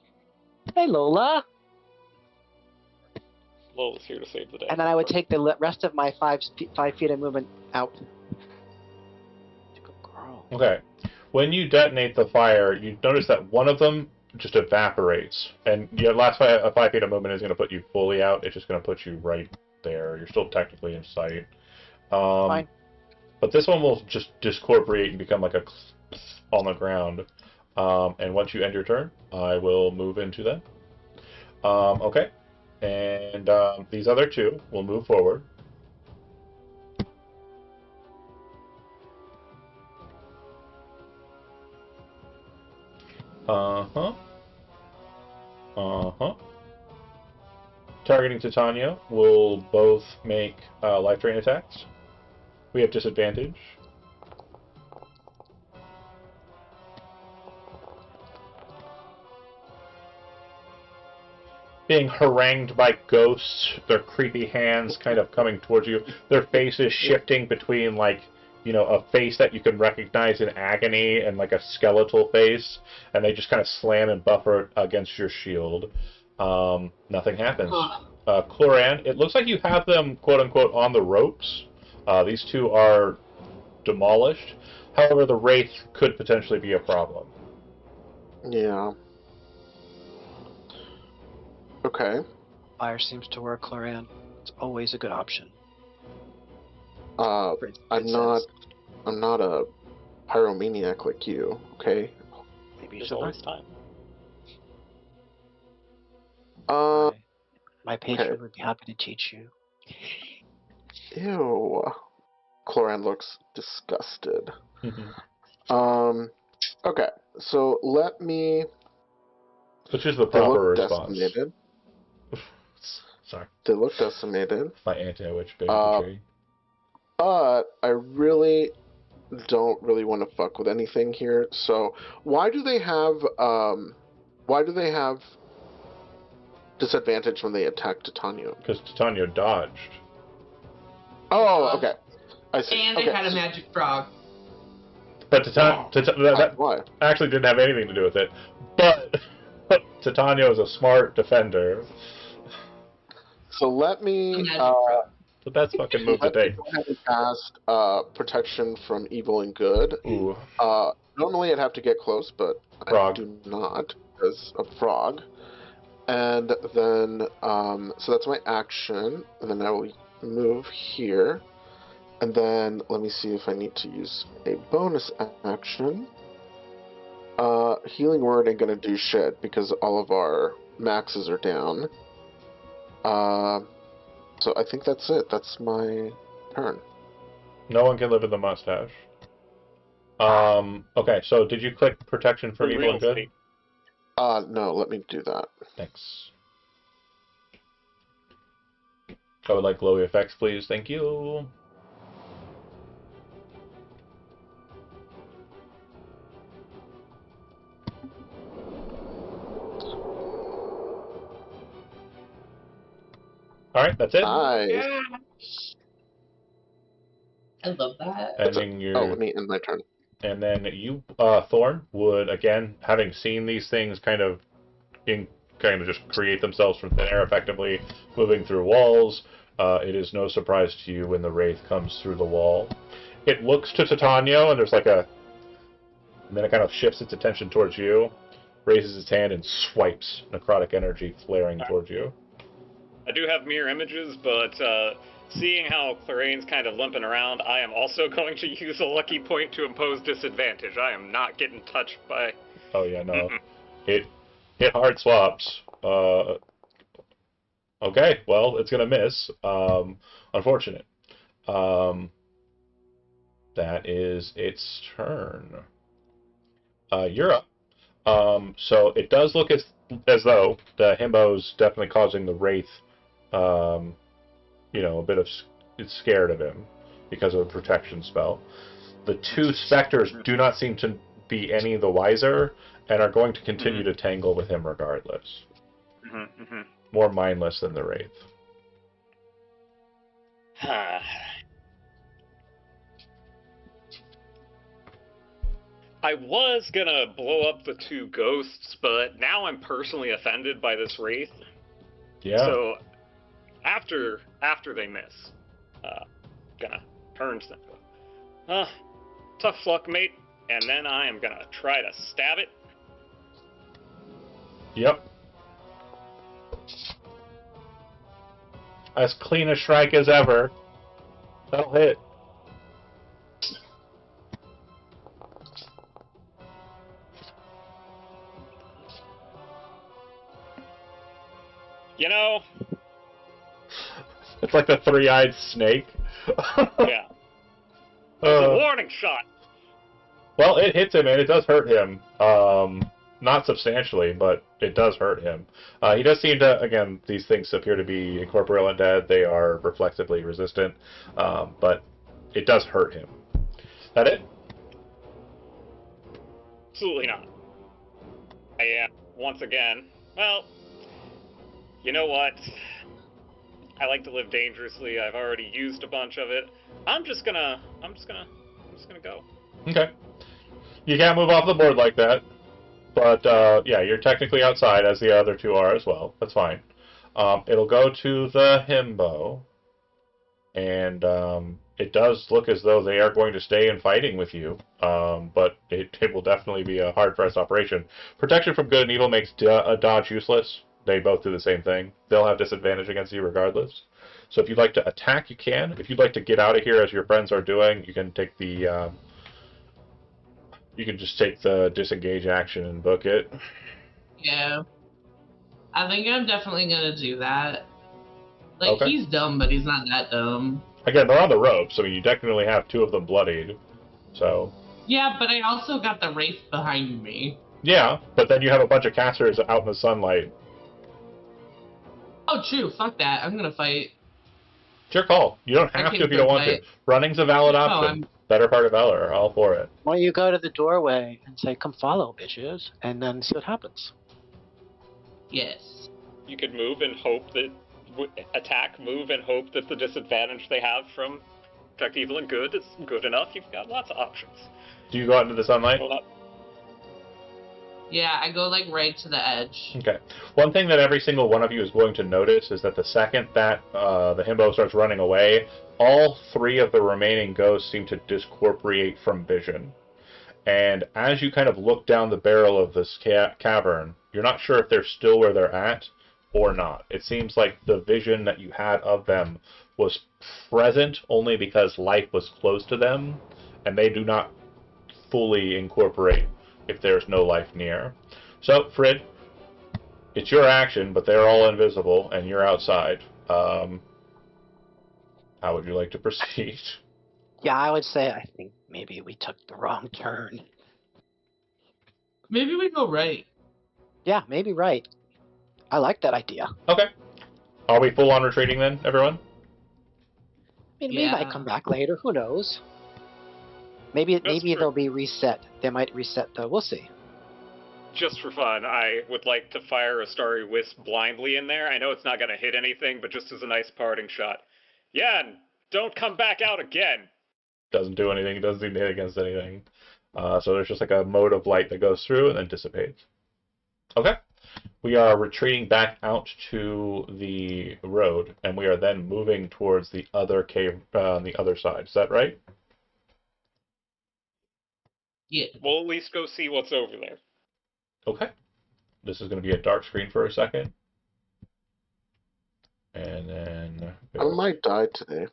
S3: Hey, Lola.
S2: Lola's here to save the day.
S3: And then I would take the rest of my 5 feet of movement out. Good girl.
S1: Okay. When you detonate the fire, you notice that one of them just evaporates, and your last 5 feet of movement is going to put you fully out. It's just going to put you right there. You're still technically in sight.
S3: Fine.
S1: But this one will just discorporate and become like a on the ground. And once you end your turn, I will move into them. Okay. And these other 2 will move forward. Targeting Titania will both make life drain attacks. We have disadvantage. being harangued by ghosts, their creepy hands kind of coming towards you, their faces shifting between, like, you know, a face that you can recognize in agony and, like, a skeletal face, and they just kind of slam and buffer against your shield. Nothing happens. Cloran, it looks like you have them, quote-unquote, on the ropes. These two are demolished. However, the Wraith could potentially be a problem.
S5: Yeah. Okay.
S3: Fire seems to work, Cloran. It's always a good option.
S5: I'm not a pyromaniac like you, okay?
S3: Maybe you
S2: There's
S3: should learn.
S2: always time.
S3: My patron
S5: Okay.
S3: would be happy to teach you.
S5: Ew. Cloran looks disgusted. Okay, so let me...
S1: Which is the
S5: They
S1: proper
S5: look
S1: response.
S5: decimated.
S1: Sorry.
S5: They look decimated.
S1: My anti-witch bigotry.
S5: But I really don't really want to fuck with anything here. So why do they have disadvantage when they attack Titania?
S1: Because Titania dodged.
S5: Oh, okay. I see.
S4: And they
S5: Okay.
S4: had a magic frog.
S1: But that
S5: Why?
S1: actually didn't have anything to do with it. But Titania is a smart defender.
S5: So let me
S4: A magic frog.
S1: The best fucking move to
S5: let me
S1: take.
S5: go ahead and cast protection from evil and good.
S1: Ooh.
S5: Normally I'd have to get close, but
S1: Frog.
S5: I do not because of frog. And then so that's my action. And then I will move here. And then let me see if I need to use a bonus action. Healing word ain't gonna do shit because all of our maxes are down. So I think that's it. That's my turn.
S1: No one can live in the mustache. Okay, so did you click protection from evil and good?
S5: No, let me do that.
S1: Thanks. I would like glowy effects, please. Thank you. Alright, that's it.
S5: Nice.
S4: Yeah. I love that.
S1: Ending your...
S5: let me end my turn.
S1: And then you, Thorn, would, again, having seen these things kind of just create themselves from thin air, effectively moving through walls, it is no surprise to you when the Wraith comes through the wall. It looks to Titania, and there's like a... And then it kind of shifts its attention towards you, raises its hand, and swipes necrotic energy flaring towards you.
S2: I do have mirror images, but seeing how Clorane's kind of limping around, I am also going to use a lucky point to impose disadvantage. I am not getting touched by...
S1: Oh yeah, no. It hard swaps. Okay, well, it's gonna miss. Unfortunate. That is its turn. You're up. So it does look as though the himbo's definitely causing the Wraith, a bit of... It's scared of him because of the protection spell. The two specters do not seem to be any the wiser and are going to continue to tangle with him regardless. More mindless than the Wraith.
S2: I was gonna blow up the two ghosts, but now I'm personally offended by this Wraith.
S1: Yeah.
S2: So, after they miss, gonna turn them. Tough luck, mate. And then I am gonna try to stab it.
S1: Yep. As clean a strike as ever. That'll hit.
S2: You know,
S1: It's like the three-eyed snake.
S2: yeah. That's a warning shot.
S1: Well, it hits him, and it does hurt him. Not substantially, but it does hurt him. He does seem to, again, these things appear to be incorporeal undead. They are reflexively resistant, but it does hurt him. That it?
S2: Absolutely not. I am, once again, well, You know what? I like to live dangerously. I've already used a bunch of it. I'm just gonna go.
S1: Okay. You can't move off the board like that. But, yeah, you're technically outside, as the other two are as well. That's fine. It'll go to the himbo. And it does look as though they are going to stay in fighting with you. But it will definitely be a hard-pressed operation. Protection from good and evil makes dodge useless. They both do the same thing. They'll have disadvantage against you regardless. So if you'd like to attack, you can. If you'd like to get out of here, as your friends are doing, you can take the... you can just take the disengage action and book it.
S4: Yeah. I think I'm definitely gonna do that. Like,
S1: Okay.
S4: he's dumb, but he's not that dumb.
S1: Again, they're on the ropes. I mean, you definitely have two of them bloodied. So...
S4: Yeah, but I also got the wraith behind me.
S1: Yeah, but then you have a bunch of casters out in the sunlight.
S4: Oh, true. Fuck that. I'm gonna fight.
S1: It's your call. You don't have to if you don't want to. Running's a valid option. Better part of Valor. All for it.
S3: Why don't you go to the doorway and say, "Come follow, bitches," and then see what happens.
S4: Yes.
S2: You could move and hope that attack, move and hope that the disadvantage they have from protect evil and good is good enough. You've got lots of options.
S1: Do you go out into the sunlight?
S2: Well,
S4: Yeah, I go like right to the edge.
S1: Okay. One thing that every single one of you is going to notice is that the second that the himbo starts running away, all three of the remaining ghosts seem to discorporate from vision. And as you kind of look down the barrel of this cavern, you're not sure if they're still where they're at or not. It seems like the vision that you had of them was present only because life was close to them, and they do not fully incorporate if there's no life near. So, Frid, it's your action, but they're all invisible, and you're outside. How would you like to proceed?
S3: Yeah, I would say I think maybe we took the wrong turn.
S4: Maybe we go right.
S3: Yeah, maybe right. I like that idea.
S1: Okay. Are we full on retreating then, everyone?
S3: I mean, we might come back later. Who knows? Maybe they'll be reset. They might reset though. We'll see.
S2: Just for fun, I would like to fire a Starry Wisp blindly in there. I know it's not going to hit anything, but just as a nice parting shot. Yeah, and don't come back out again.
S1: Doesn't do anything. Doesn't seem to hit against anything. So there's just like a mode of light that goes through and then dissipates. Okay. We are retreating back out to the road, and we are then moving towards the other cave on the other side. Is that right?
S4: Yeah.
S2: We'll at least go see what's over there.
S1: Okay. This is going to be a dark screen for a second. And then...
S5: I might die today.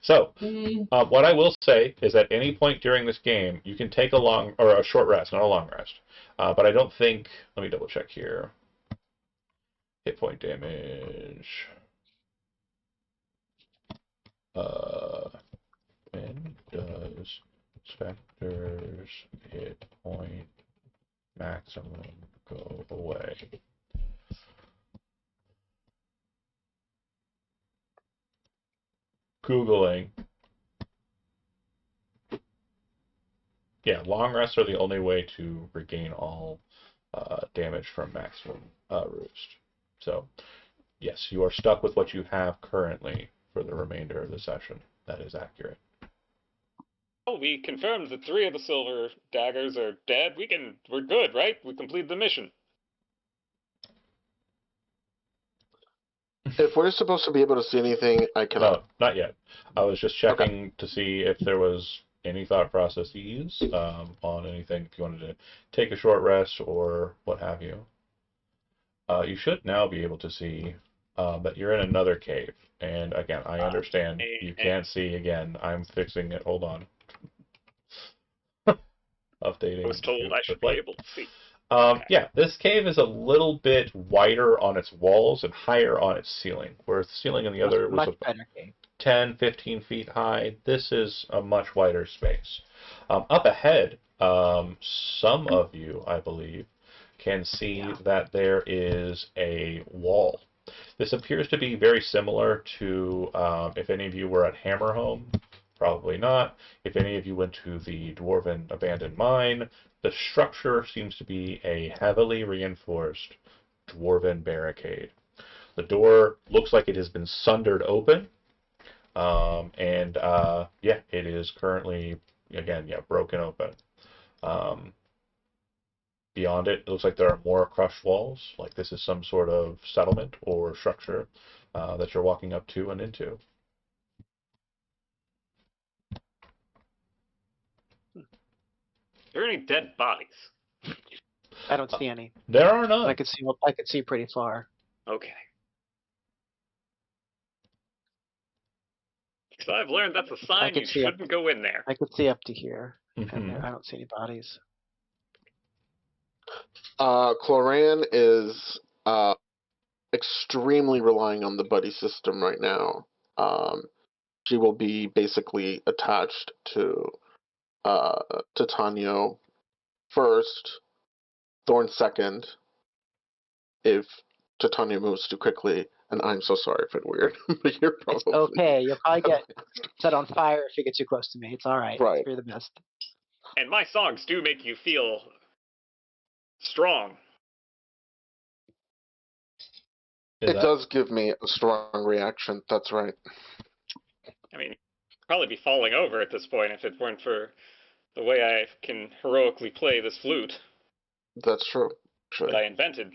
S1: So, what I will say is at any point during this game, you can take a short rest, not a long rest. But I don't think... Let me double check here. Hit point damage. When does Spectre's hit point maximum go away? Googling. Yeah, long rests are the only way to regain all damage from maximum roost. So, yes, you are stuck with what you have currently for the remainder of the session. That is accurate.
S2: Oh, we confirmed that 3 of the silver daggers are dead. We're good, right? We completed the mission.
S5: If we're supposed to be able to see anything, I cannot.
S1: No, not yet. I was just checking to see if there was any thought processes on anything, if you wanted to take a short rest or what have you. You should now be able to see that you're in another cave. And again, I understand you can't see again. I'm fixing it. Hold on. Updating.
S2: I was told I should be able to see.
S1: Yeah, this cave is a little bit wider on its walls and higher on its ceiling, whereas the ceiling in the other was
S3: much better cave.
S1: 10, 15 feet high. This is a much wider space. Up ahead, some of you, I believe, can see that there is a wall. This appears to be very similar to if any of you were at Hammerhome. Probably not. If any of you went to the Dwarven Abandoned Mine, the structure seems to be a heavily reinforced dwarven barricade. The door looks like it has been sundered open, and yeah, it is currently, again, yeah, broken open. Beyond it, it looks like there are more crushed walls, like this is some sort of settlement or structure that you're walking up to and into.
S2: Are there any dead bodies?
S3: I don't see any.
S1: There are none.
S3: I could see pretty far.
S2: Okay. Because I've learned that's a sign you shouldn't go in there.
S3: I could see up to here,
S1: Mm-hmm.
S3: and I don't see any bodies.
S5: Cloran is extremely relying on the buddy system right now. She will be basically attached to Titania first, Thorn second, if Titania moves too quickly. And I'm so sorry if it's weird, but you're probably...
S3: It's okay. You'll probably get set on fire if you get too close to me. It's all right.
S5: Right.
S3: You're the best.
S2: And my songs do make you feel strong.
S5: It does give me a strong reaction. That's right.
S2: I mean, I'd probably be falling over at this point if it weren't for the way I can heroically play this flute.
S5: That's true. Actually.
S2: That I invented.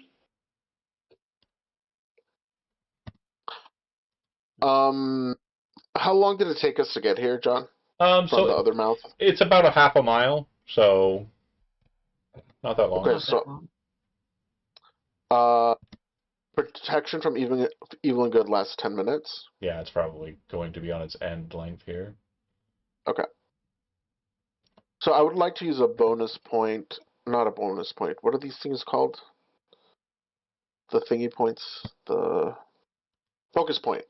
S5: How long did it take us to get here, John? From
S1: so
S5: the other mouth?
S1: It's about a half a mile, so not that long.
S5: Okay, so protection from evil and good lasts 10 minutes.
S1: Yeah, it's probably going to be on its end length here.
S5: Okay. So I would like to use a bonus point, not a bonus point. What are these things called? The thingy points, the focus point.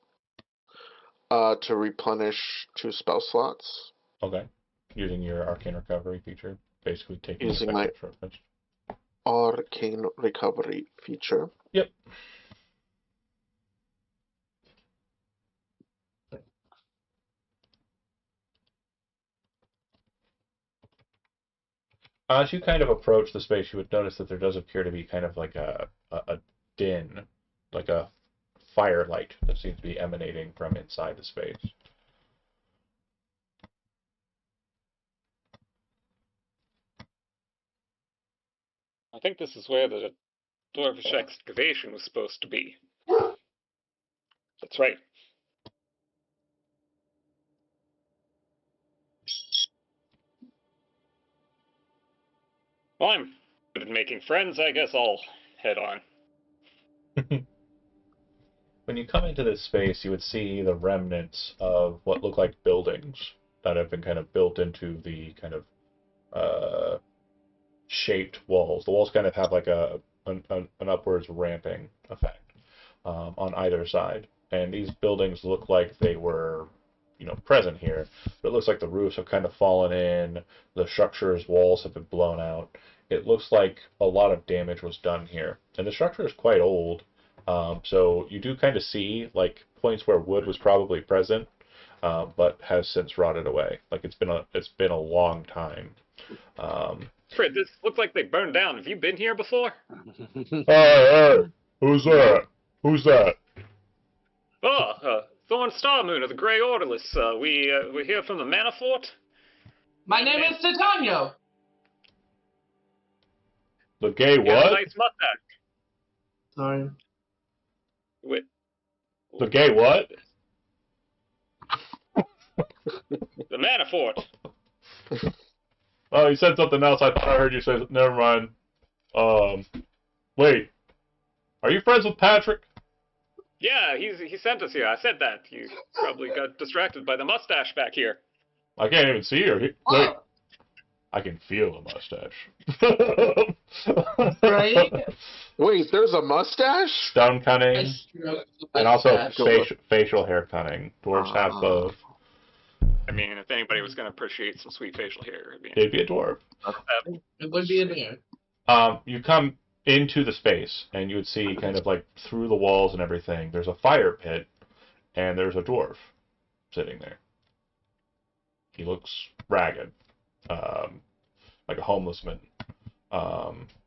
S5: To replenish 2 spell slots.
S1: Okay. Using your arcane recovery feature, basically taking
S5: using my arcane recovery feature.
S1: Yep. As you kind of approach the space, you would notice that there does appear to be kind of like a din, like a firelight that seems to be emanating from inside the space.
S2: I think this is where the dwarvish excavation was supposed to be. That's right. Well, I'm good at making friends. I guess I'll head on.
S1: When you come into this space, you would see the remnants of what look like buildings that have been kind of built into the kind of shaped walls. The walls kind of have like an upwards ramping effect on either side. And these buildings look like they were, present here. But it looks like the roofs have kind of fallen in. The structure's walls have been blown out. It looks like a lot of damage was done here. And the structure is quite old. So you do kind of see like points where wood was probably present, but has since rotted away. Like it's been a long time.
S2: Fred, this looks like they burned down. Have you been here before?
S1: Hey, who's that? Who's that?
S2: Oh, Thorn Starmoon of the Grey Orderless. We're here from the Mana Fort.
S4: My name is Titania.
S1: The gay
S2: Yeah,
S1: what?
S2: nice mustache.
S4: Sorry.
S2: Wait.
S1: The gay what?
S2: The Mana Fort.
S1: Oh, you said something else. I thought I heard you say. Never mind. Wait. Are you friends with Patrick?
S2: Yeah, he sent us here. I said that. You probably got distracted by the mustache back here.
S1: I can't even see her. Wait.
S4: Oh.
S1: I can feel a mustache.
S4: Right?
S5: Wait, there's a mustache?
S1: Stone cunning. And also
S4: mustache.
S1: facial hair cunning. Dwarves have both.
S2: I mean, if anybody was going to appreciate some sweet facial hair,
S1: It'd be a dwarf.
S4: It would be in there.
S1: You come into the space, and you would see kind of like through the walls and everything, there's a fire pit, and there's a dwarf sitting there. He looks ragged, like a homeless man.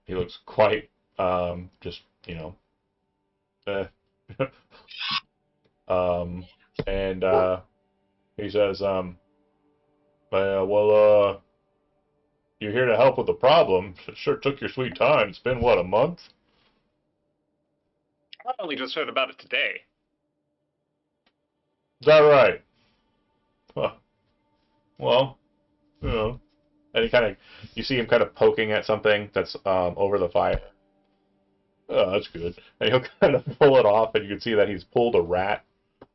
S1: He looks quite just, Eh. um, and he says, you're here to help with the problem. It sure took your sweet time. It's been, what, a month?
S2: I only just heard about it today.
S1: Is that right? Huh. Well, you know. And you see him kind of poking at something that's over the fire. Oh, that's good. And he'll kind of pull it off, and you can see that he's pulled a rat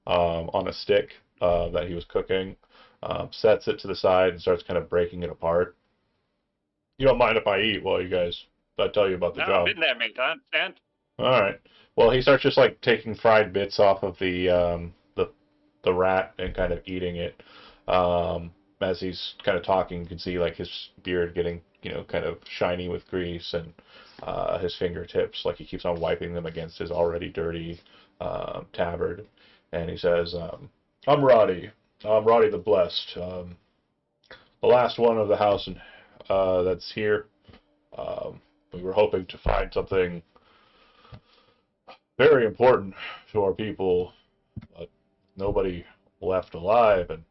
S1: on a stick that he was cooking, sets it to the side, and starts kind of breaking it apart. You don't mind if I eat while I tell you about the
S2: No,
S1: job?
S2: I've been there, mate. I understand.
S1: All right. Well, he starts just like taking fried bits off of the rat and kind of eating it. As he's kind of talking, you can see like his beard getting, kind of shiny with grease, and his fingertips, like he keeps on wiping them against his already dirty tabard. And he says, "I'm Roddy. I'm Roddy the Blessed. The last one of the house that's here. We were hoping to find something very important to our people, but nobody left alive. And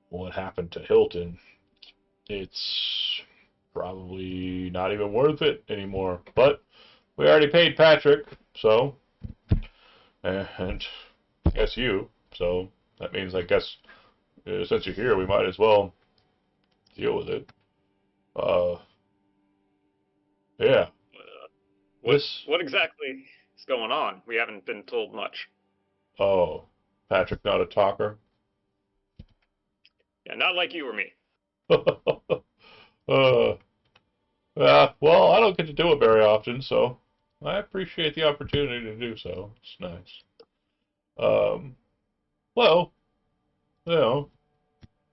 S1: what happened to Hilton, it's probably not even worth it anymore. But we already paid Patrick, so, and I guess you, so that means I guess since you're here, we might as well deal with it. Yeah.
S2: What exactly is going on? We haven't been told much.
S1: Oh, Patrick, not a talker.
S2: Yeah, not like you or me.
S1: uh, well, I don't get to do it very often, so I appreciate the opportunity to do so. It's nice. Well, you know,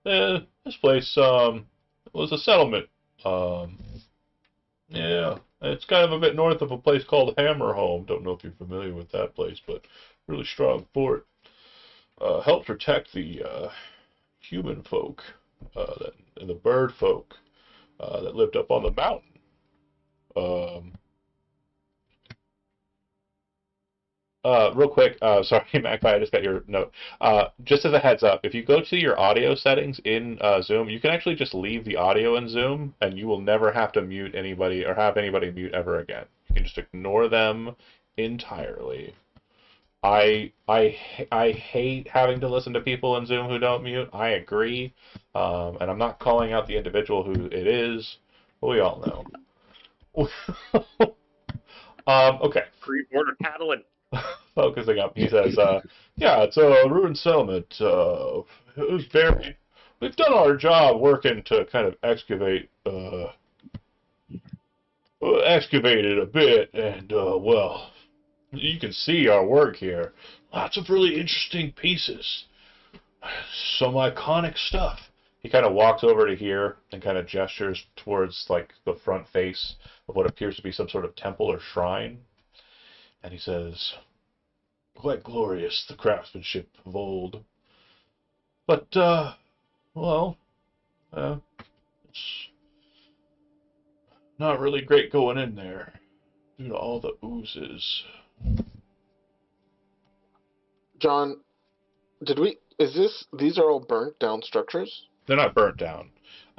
S1: this place, was a settlement. Um, yeah, it's kind of a bit north of a place called Hammerhome. Don't know if you're familiar with that place, but really strong fort. Helped protect the human folk, and the bird folk that lived up on the mountain. Um, Real quick, sorry, Magpie, I just got your note. Just as a heads up, if you go to your audio settings in Zoom, you can actually just leave the audio in Zoom, and you will never have to mute anybody or have anybody mute ever again. You can just ignore them entirely. I hate having to listen to people in Zoom who don't mute. I agree, and I'm not calling out the individual who it is, but we all know. Okay.
S2: Pre-order paddling.
S1: Focusing up, he says, yeah, it's a ruined settlement. It was very. We've done our job working to kind of excavate it a bit, and, well, you can see our work here. Lots of really interesting pieces. Some iconic stuff. He kind of walks over to here and kind of gestures towards, like, the front face of what appears to be some sort of temple or shrine. And he says, quite glorious, the craftsmanship of old. But, well, it's not really great going in there due to all the oozes.
S5: John, these are all burnt down structures?
S1: They're not burnt down.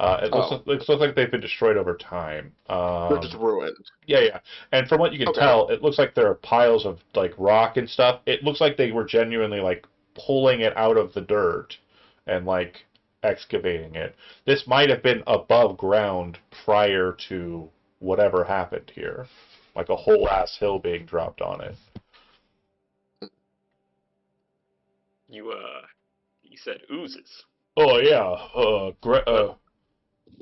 S1: It looks like they've been destroyed over time.
S5: They're just ruined.
S1: Yeah. And from what you can tell, it looks like there are piles of like rock and stuff. It looks like they were genuinely like pulling it out of the dirt and like excavating it. This might have been above ground prior to whatever happened here, like a whole ass hill being dropped on it.
S2: You said oozes.
S1: Oh yeah,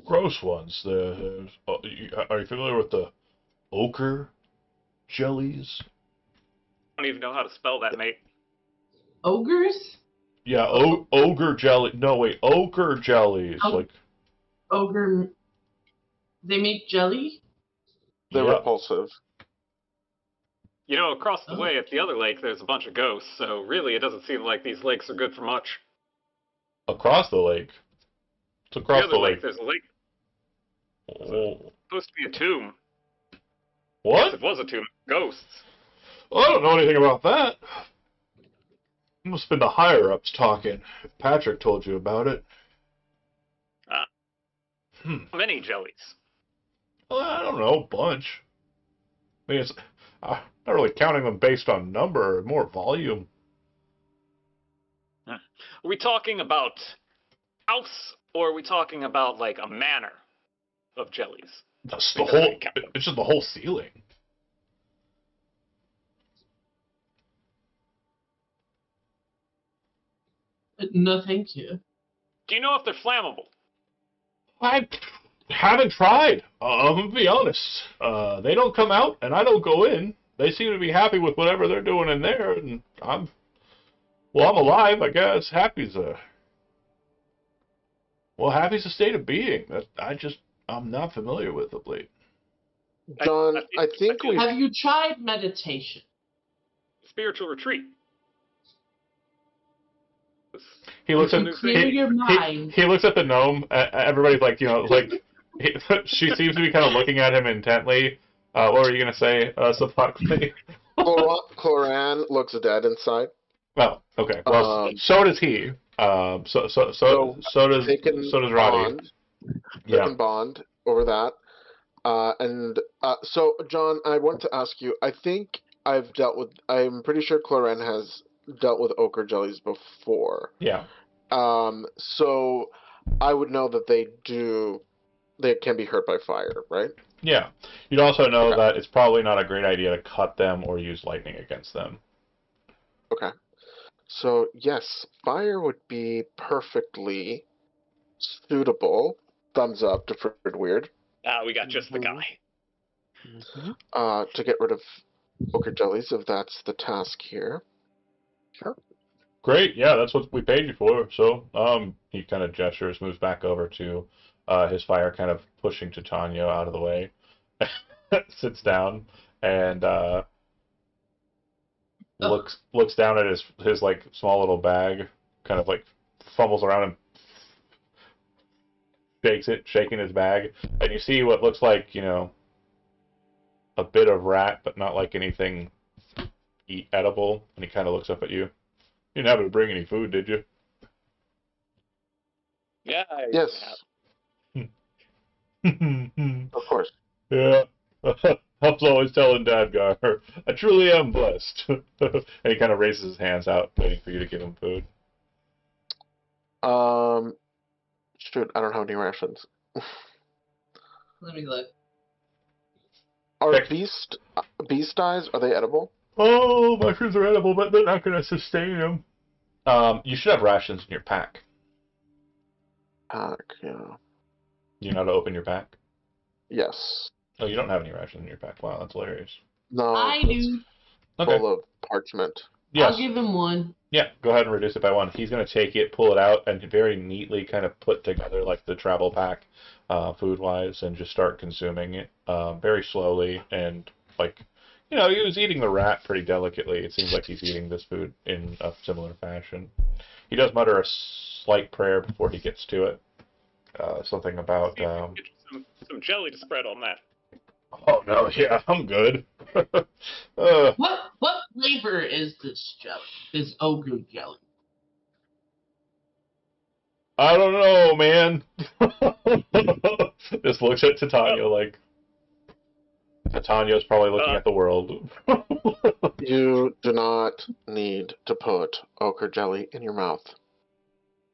S1: gross ones. Are you familiar with the ochre jellies?
S2: I don't even know how to spell that, mate.
S4: Ogres?
S1: Yeah, ogre jelly. No, wait, ochre jellies. Like
S4: ogre. They make jelly?
S5: They're repulsive.
S2: You know, across the way at the other lake, there's a bunch of ghosts, so really it doesn't seem like these lakes are good for much.
S1: Across the lake? It's across the lake.
S2: There's a lake.
S1: Oh.
S2: It's supposed to be a tomb.
S1: What?
S2: Yes, it was a tomb. Ghosts.
S1: Well, I don't know anything about that. It must have been the higher-ups talking, if Patrick told you about it.
S2: How many jellies?
S1: Well, I don't know, a bunch. I mean, it's not really counting them based on number, more volume.
S2: Are we talking about house, or are we talking about like a manor of jellies?
S1: That's the
S2: Because
S1: whole.
S2: we count them.
S1: It's just the whole ceiling.
S4: No, thank you.
S2: Do you know if they're flammable?
S1: I haven't tried. I'm gonna be honest. They don't come out, and I don't go in. They seem to be happy with whatever they're doing in there, and I'm alive, I guess. Happy's a state of being that I'm not familiar with of late.
S5: John, I think we.
S4: Have you tried meditation?
S2: Spiritual retreat.
S1: He looks at
S4: Clear your mind.
S1: he looks at the gnome. Everybody's like, she seems to be kind of looking at him intently. What were you gonna say, Sophocles?
S5: Cloran looks dead inside.
S1: Well, okay. Well, so does he. So does Roddy.
S5: Bond. They
S1: Yeah.
S5: can bond over that. So, John, I want to ask you. I think I'm pretty sure Cloran has dealt with ochre jellies before.
S1: Yeah.
S5: So I would know that they can be hurt by fire, right?
S1: Yeah. You'd also know
S5: Okay.
S1: that it's probably not a great idea to cut them or use lightning against them.
S5: Okay. So, yes, fire would be perfectly suitable. Thumbs up to Fred Weird.
S2: We got just the guy.
S5: To get rid of ochre jellies, if that's the task here.
S3: Sure.
S1: Great. Yeah, that's what we paid you for. So, he kind of gestures, moves back over to his fire, kind of pushing Titania out of the way, sits down, and looks down at his like small little bag, kind of like fumbles around and shaking his bag, and you see what looks like, a bit of rat, but not like anything edible. And he kind of looks up at you. You didn't happen to bring any food, did you?
S2: Yeah.
S5: Yes, of course.
S1: Yeah. I was always telling Dadgar, I truly am blessed. And he kind of raises his hands out, waiting for you to give him food.
S5: Shoot, I don't have any rations.
S4: Let me look.
S5: Are beast eyes, are they edible?
S1: Oh, mushrooms are edible, but they're not going to sustain him. You should have rations in your pack.
S5: Pack, yeah.
S1: You know how to open your pack?
S5: Yes.
S1: Oh, you don't have any rations in your pack. Wow, that's hilarious.
S5: No.
S4: I do.
S1: Okay.
S5: Full of parchment.
S1: Yes.
S4: I'll give him one.
S1: Yeah, go ahead and reduce it by one. He's going to take it, pull it out, and very neatly kind of put together like the travel pack, food-wise, and just start consuming it very slowly. And he was eating the rat pretty delicately. It seems like he's eating this food in a similar fashion. He does mutter a slight prayer before he gets to it. Something about...
S2: See if we can get some jelly to spread on that.
S1: Oh, no, yeah, I'm good.
S4: What flavor is this jelly? This ogre jelly?
S1: I don't know, man. Just looks at Titania like... Titania's probably looking at the world.
S5: You do not need to put ochre jelly in your mouth.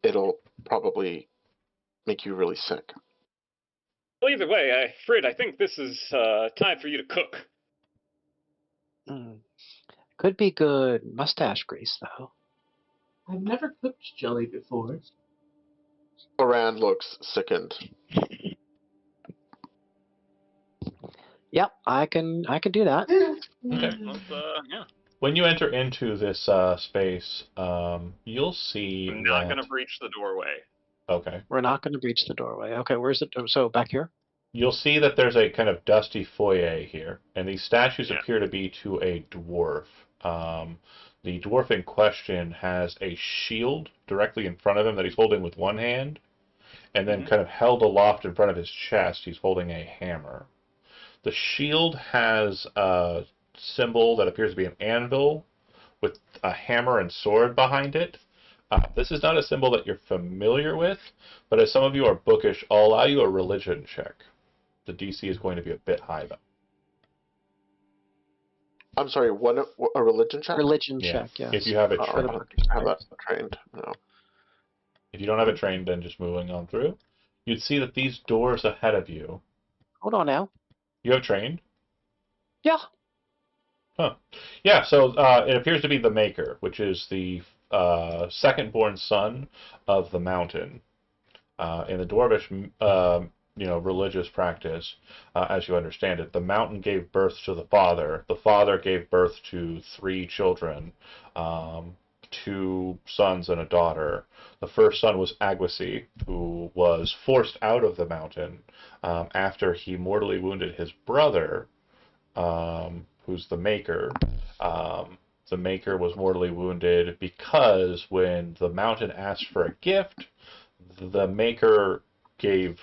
S5: It'll probably make you really sick.
S2: Well, either way, Frid, I think this is time for you to cook.
S3: Could be good mustache grease, though.
S4: I've never cooked jelly before.
S5: Oran looks sickened.
S3: Yep, I can do that.
S1: Okay.
S2: Let's, yeah.
S1: When you enter into this space, you'll see
S2: I'm not
S1: that...
S2: going to breach the doorway.
S1: Okay.
S3: We're not going to breach the doorway. Okay, where's it? So back here?
S1: You'll see that there's a kind of dusty foyer here, and these statues
S2: Yeah.
S1: appear to be to a dwarf. The dwarf in question has a shield directly in front of him that he's holding with one hand, and then kind of held aloft in front of his chest, he's holding a hammer. The shield has symbol that appears to be an anvil with a hammer and sword behind it. This is not a symbol that you're familiar with, but as some of you are bookish, I'll allow you a religion check. The DC is going to be a bit high, though.
S5: I'm sorry, what a religion check?
S3: Religion check, yes.
S1: If you have it
S5: Oh,
S1: trained.
S5: I have that trained. No.
S1: If you don't have it trained, then just moving on through. You'd see that these doors ahead of you.
S3: Hold on now.
S1: You have trained?
S3: Yeah.
S1: Huh. Yeah, so it appears to be the Maker, which is the second-born son of the mountain. In the Dwarvish, religious practice, as you understand it, the mountain gave birth to the father. The father gave birth to 3 children, 2 sons and a daughter. The first son was Aguasi, who was forced out of the mountain after he mortally wounded his brother, who's the Maker. The Maker was mortally wounded because when the mountain asked for a gift, the Maker gave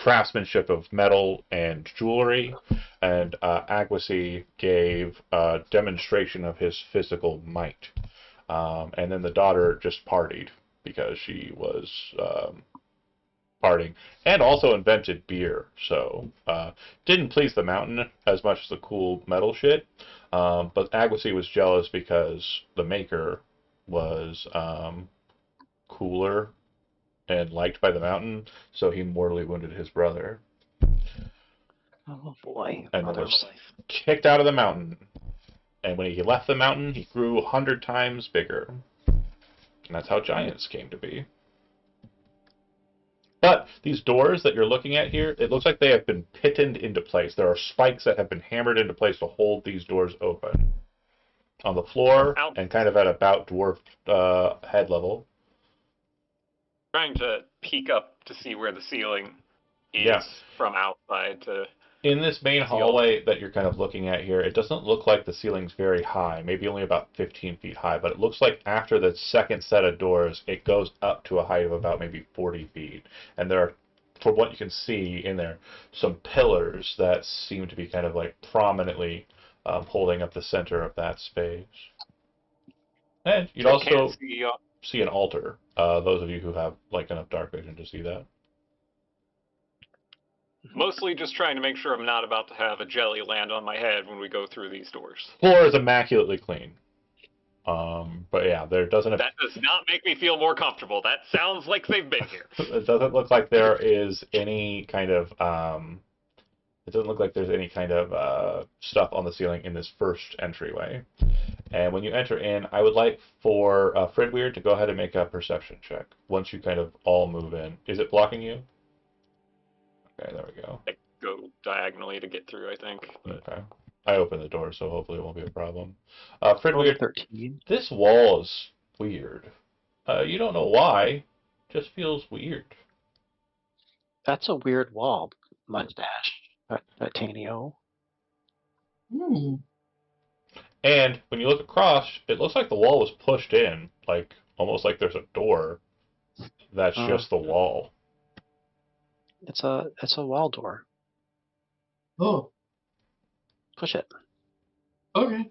S1: craftsmanship of metal and jewelry, and Aguasi gave a demonstration of his physical might. And then the daughter just partied because she was partying, and also invented beer. So didn't please the mountain as much as the cool metal shit. But Aguasi was jealous because the Maker was cooler and liked by the mountain, so he mortally wounded his brother.
S3: Oh boy.
S1: And then
S3: Brothers.
S1: was kicked out of the mountain. And when he left the mountain, he grew 100 times bigger. And that's how giants came to be. But these doors that you're looking at here, it looks like they have been pittoned into place. There are spikes that have been hammered into place to hold these doors open. On the floor, and kind of at about dwarf head level.
S2: Trying to peek up to see where the ceiling is from outside to...
S1: In this main hallway that you're kind of looking at here, it doesn't look like the ceiling's very high, maybe only about 15 feet high, but it looks like after the second set of doors, it goes up to a height of about maybe 40 feet. And there are, from what you can see in there, some pillars that seem to be kind of like prominently holding up the center of that space. And you'd also see an altar, those of you who have like enough dark vision to see that.
S2: Mostly just trying to make sure I'm not about to have a jelly land on my head when we go through these doors.
S1: Floor is immaculately clean. But yeah, there doesn't...
S2: That does not make me feel more comfortable. That sounds like they've been here.
S1: It doesn't look like there is any kind of... it doesn't look like there's any kind of stuff on the ceiling in this first entryway. And when you enter in, I would like for Fridweird to go ahead and make a perception check once you kind of all move in. Is it blocking you? Okay, there we go.
S2: I go diagonally to get through, I think.
S1: Okay. I opened the door, so hopefully it won't be a problem. Fridweird,
S3: 13.
S1: this wall is weird. You don't know why. It just feels weird.
S3: That's a weird wall, Mustache. Tanio.
S1: And when you look across, it looks like the wall was pushed in, like almost like there's a door that's just the wall.
S3: It's a wall door.
S4: Oh.
S3: Push it.
S4: Okay.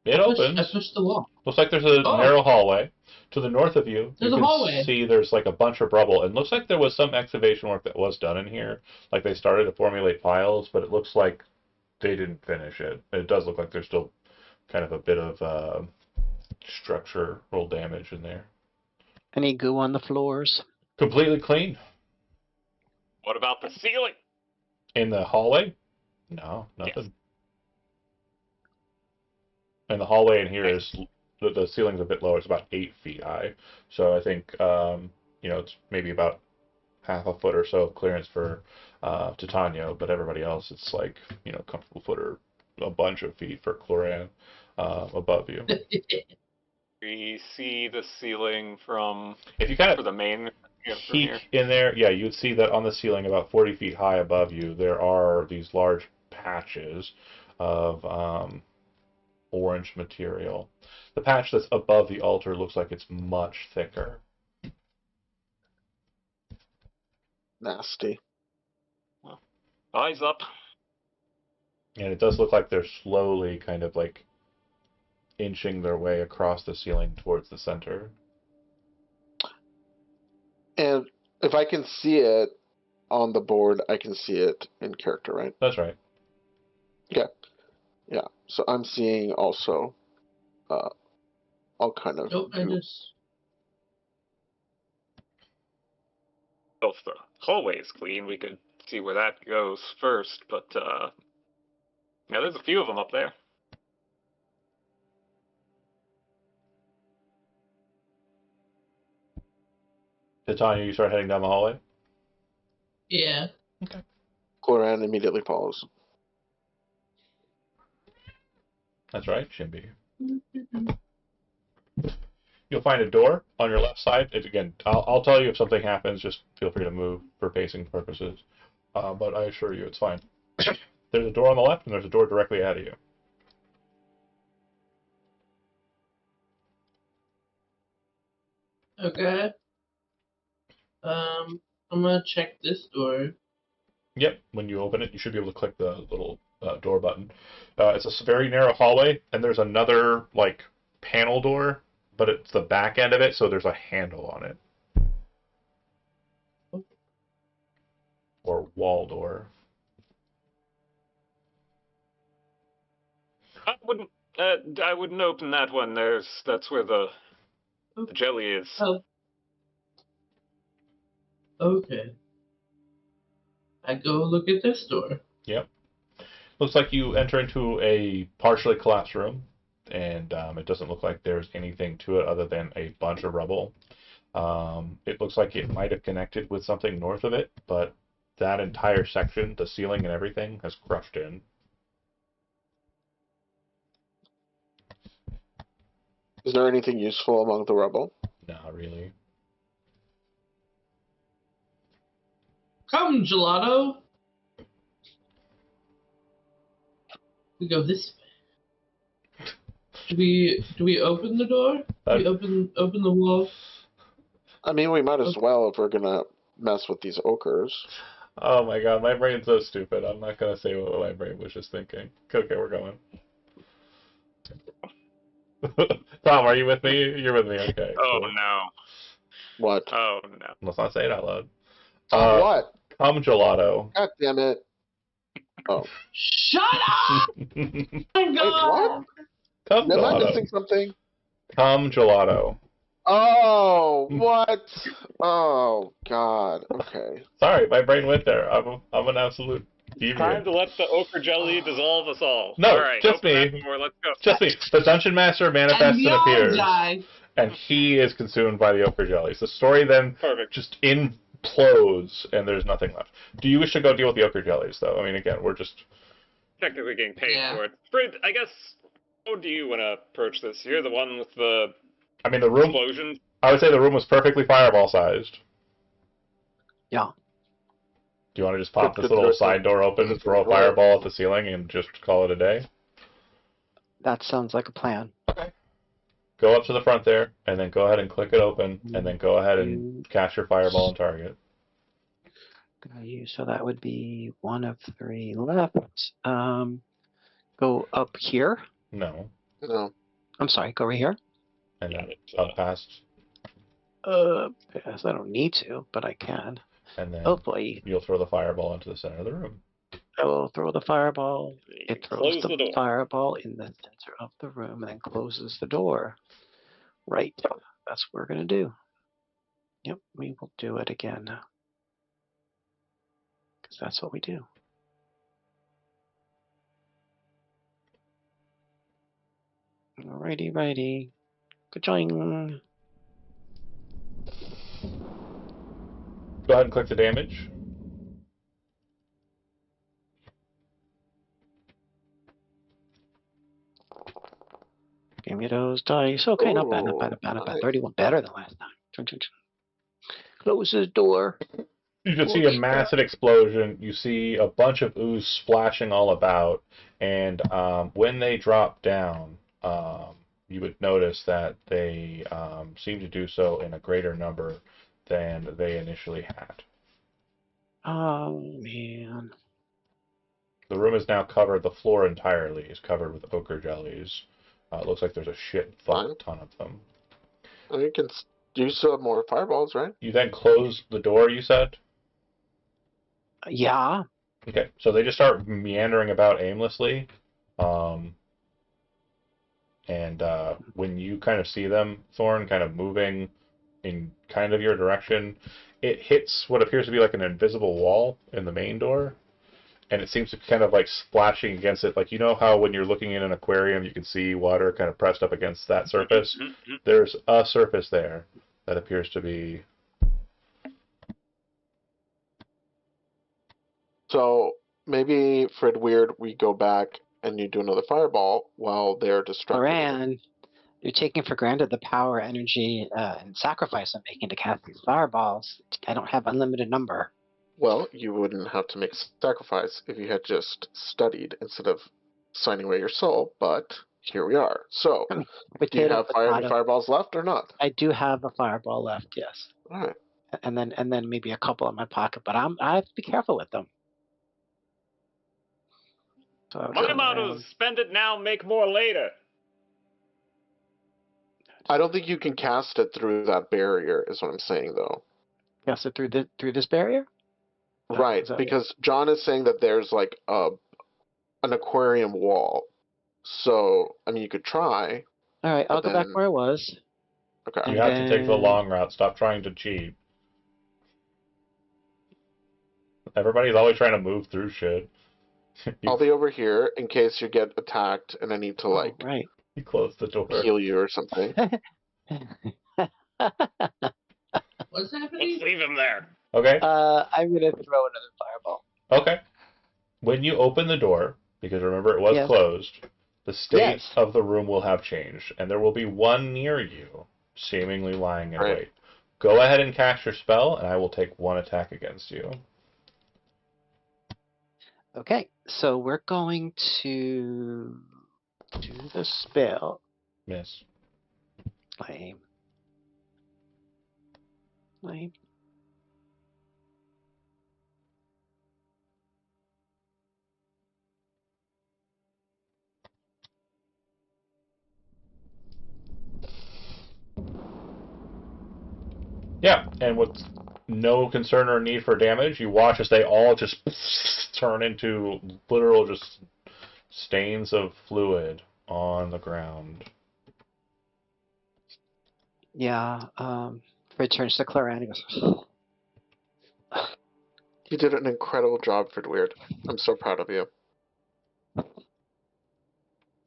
S1: It opens.
S4: I pushed the wall.
S1: Looks like there's a narrow hallway. To the north of you,
S4: There's
S1: you
S4: a
S1: can
S4: hallway.
S1: see there's like a bunch of rubble. And looks like there was some excavation work that was done in here. Like they started to formulate piles, but it looks like they didn't finish it. It does look like there's still kind of a bit of structural damage in there.
S3: Any goo on the floors?
S1: Completely clean.
S2: What about the ceiling?
S1: In the hallway? No, nothing.
S2: Yes.
S1: And the hallway in here is, the ceiling's a bit lower. It's about 8 feet high. So I think, it's maybe about half a foot or so of clearance for Titania, but everybody else, it's like, comfortable foot or a bunch of feet for Cloran above you.
S2: We see the ceiling from...
S1: If you kind
S2: for
S1: of
S2: the main...
S1: peek in there, yeah, you'd see that on the ceiling about 40 feet high above you, there are these large patches of orange material. The patch that's above the altar looks like it's much thicker.
S5: Nasty.
S2: Eyes up.
S1: And it does look like they're slowly kind of like inching their way across the ceiling towards the center.
S5: And if I can see it on the board, I can see it in character, right?
S1: That's right.
S5: Yeah. Yeah. So I'm seeing also all kind of
S4: Nope, I
S5: goo.
S4: just.
S2: Well, if the hallway is clean, we could see where that goes first, but, yeah, there's a few of them up there.
S1: Titania, you start heading down the hallway?
S4: Yeah.
S1: Okay.
S5: Cloran immediately follows.
S1: That's right, Shimby. You'll find a door on your left side. Again, I'll tell you if something happens. Just feel free to move for pacing purposes. But I assure you, it's fine. There's a door on the left, and there's a door directly ahead of you.
S4: Okay. I'm gonna check this door.
S1: Yep. When you open it, you should be able to click the little door button. It's a very narrow hallway, and there's another like panel door, but it's the back end of it, so there's a handle on it. Or wall door.
S2: I wouldn't open that one. That's where the jelly is.
S4: Oh. Okay. I go look at this door.
S1: Yep. Looks like you enter into a partially collapsed room, and it doesn't look like there's anything to it other than a bunch of rubble. It looks like it might have connected with something north of it, but that entire section, the ceiling and everything, has crushed in.
S5: Is there anything useful among the rubble?
S1: Not really.
S4: Come, gelato. We go this way. Do we open the door? Do we open the wall?
S5: I mean, we might as well if we're gonna mess with these ochres.
S1: Oh my god, my brain's so stupid. I'm not gonna say what my brain was just thinking. Okay, we're going. Tom, are you with me? You're with me, okay.
S2: Oh,
S1: Cool.
S2: no.
S5: What?
S2: Oh, no.
S1: Let's not say it out loud.
S5: What?
S1: Come gelato.
S5: God damn it. Oh.
S4: Shut up! My God!
S5: What?
S1: Come
S5: Am I
S1: gelato.
S5: missing something?
S1: Come gelato.
S5: Oh, what? Oh, God. Okay.
S1: Sorry, my brain went there. I'm an absolute deviant.
S2: Time to let the ochre jelly dissolve us all.
S1: No,
S2: all right,
S1: just
S2: open
S1: me.
S2: that door, let's go.
S1: Just me. The Dungeon Master manifests
S4: And we
S1: and
S4: all
S1: appears,
S4: die.
S1: and he is consumed by the ochre jellies. The story then
S2: Perfect.
S1: just implodes, and there's nothing left. Do you wish to go deal with the ochre jellies, though? I mean, again, we're just...
S2: Technically getting paid
S4: Yeah.
S2: for it. Frid, I guess, how do you want to approach this? You're the one with the
S1: I mean, the room...
S2: explosion.
S1: I would say the room was perfectly fireball-sized.
S3: Yeah.
S1: Do you want to just pop
S5: Good
S1: this little
S5: choice.
S1: side door open, throw a fireball at the ceiling, and just call it a day?
S3: That sounds like a plan.
S1: Go up to the front there, and then go ahead and click it open, and then go ahead and cast your fireball and target.
S3: So that would be one of 3 left. Go up here.
S1: No.
S5: No.
S3: I'm sorry, go right here.
S1: And then up past,
S3: Yes, I don't need to, but I can.
S1: and then
S3: Oh boy.
S1: you'll throw the fireball into the center of the room.
S3: I will throw the fireball. It throws
S2: Close the door.
S3: fireball in the center of the room and then closes the door. Right. That's what we're going to do. Yep, we will do it again. Because that's what we do. Alrighty, righty. Good join.
S1: Go ahead and click the damage.
S3: Give me those dice. Okay, not bad, not bad, not bad, not bad. 31 better than last time. Chun, chun, chun. Close his door.
S1: You can see a massive explosion. You see a bunch of ooze splashing all about, and when they drop down, you would notice that they seem to do so in a greater number than they initially had.
S3: Oh, man.
S1: The room is now covered. The floor entirely is covered with ochre jellies. It looks like there's a shit
S5: Fine.
S1: ton of them.
S5: You can. You still have more fireballs, right?
S1: You then close the door, you said?
S3: Yeah.
S1: Okay, so they just start meandering about aimlessly. And when you kind of see them, Thorn, kind of moving in kind of your direction, it hits what appears to be like an invisible wall in the main door. And it seems to be kind of like splashing against it. Like, you know how when you're looking in an aquarium, you can see water kind of pressed up against that surface? There's a surface there that appears to be...
S5: So maybe, Fred Weird, we go back and you do another fireball while they're distracted.
S3: Moran, you're taking for granted the power, energy, and sacrifice I'm making to cast these fireballs. I don't have unlimited number.
S5: Well, you wouldn't have to make a sacrifice if you had just studied instead of signing away your soul, but here we are. So, do you have any fireballs left or not?
S3: I do have a fireball left, yes.
S5: All right.
S3: And then maybe a couple in my pocket, but I have to be careful with them. So
S2: my motto is spend it now, make more later.
S5: I don't think you can cast it through that barrier, is what I'm saying, though.
S3: Cast it through this barrier?
S5: Right, because John is saying that there's like an aquarium wall. So, I mean, you could try.
S3: All right, I'll go back where I was.
S5: Okay.
S1: You have to take the long route. Stop trying to cheat. Everybody's always trying to move through shit.
S5: I'll be over here in case you get attacked and I need to, like,
S3: right.
S1: You close the door.
S5: Heal you or something.
S4: What's happening?
S2: Let's leave him there.
S1: Okay.
S3: I'm going to throw another fireball.
S1: Okay. When you open the door, because remember it was closed, the state of the room will have changed, and there will be one near you, seemingly lying in wait. Go ahead and cast your spell, and I will take one attack against you.
S3: Okay, so we're going to do the spell.
S1: Miss.
S3: Lame.
S1: Yeah, and with no concern or need for damage, you watch as they all just turn into literal just stains of fluid on the ground.
S3: Yeah, Fred turns to Clara and he goes,
S5: You did an incredible job, Fred Weird. I'm so proud of you.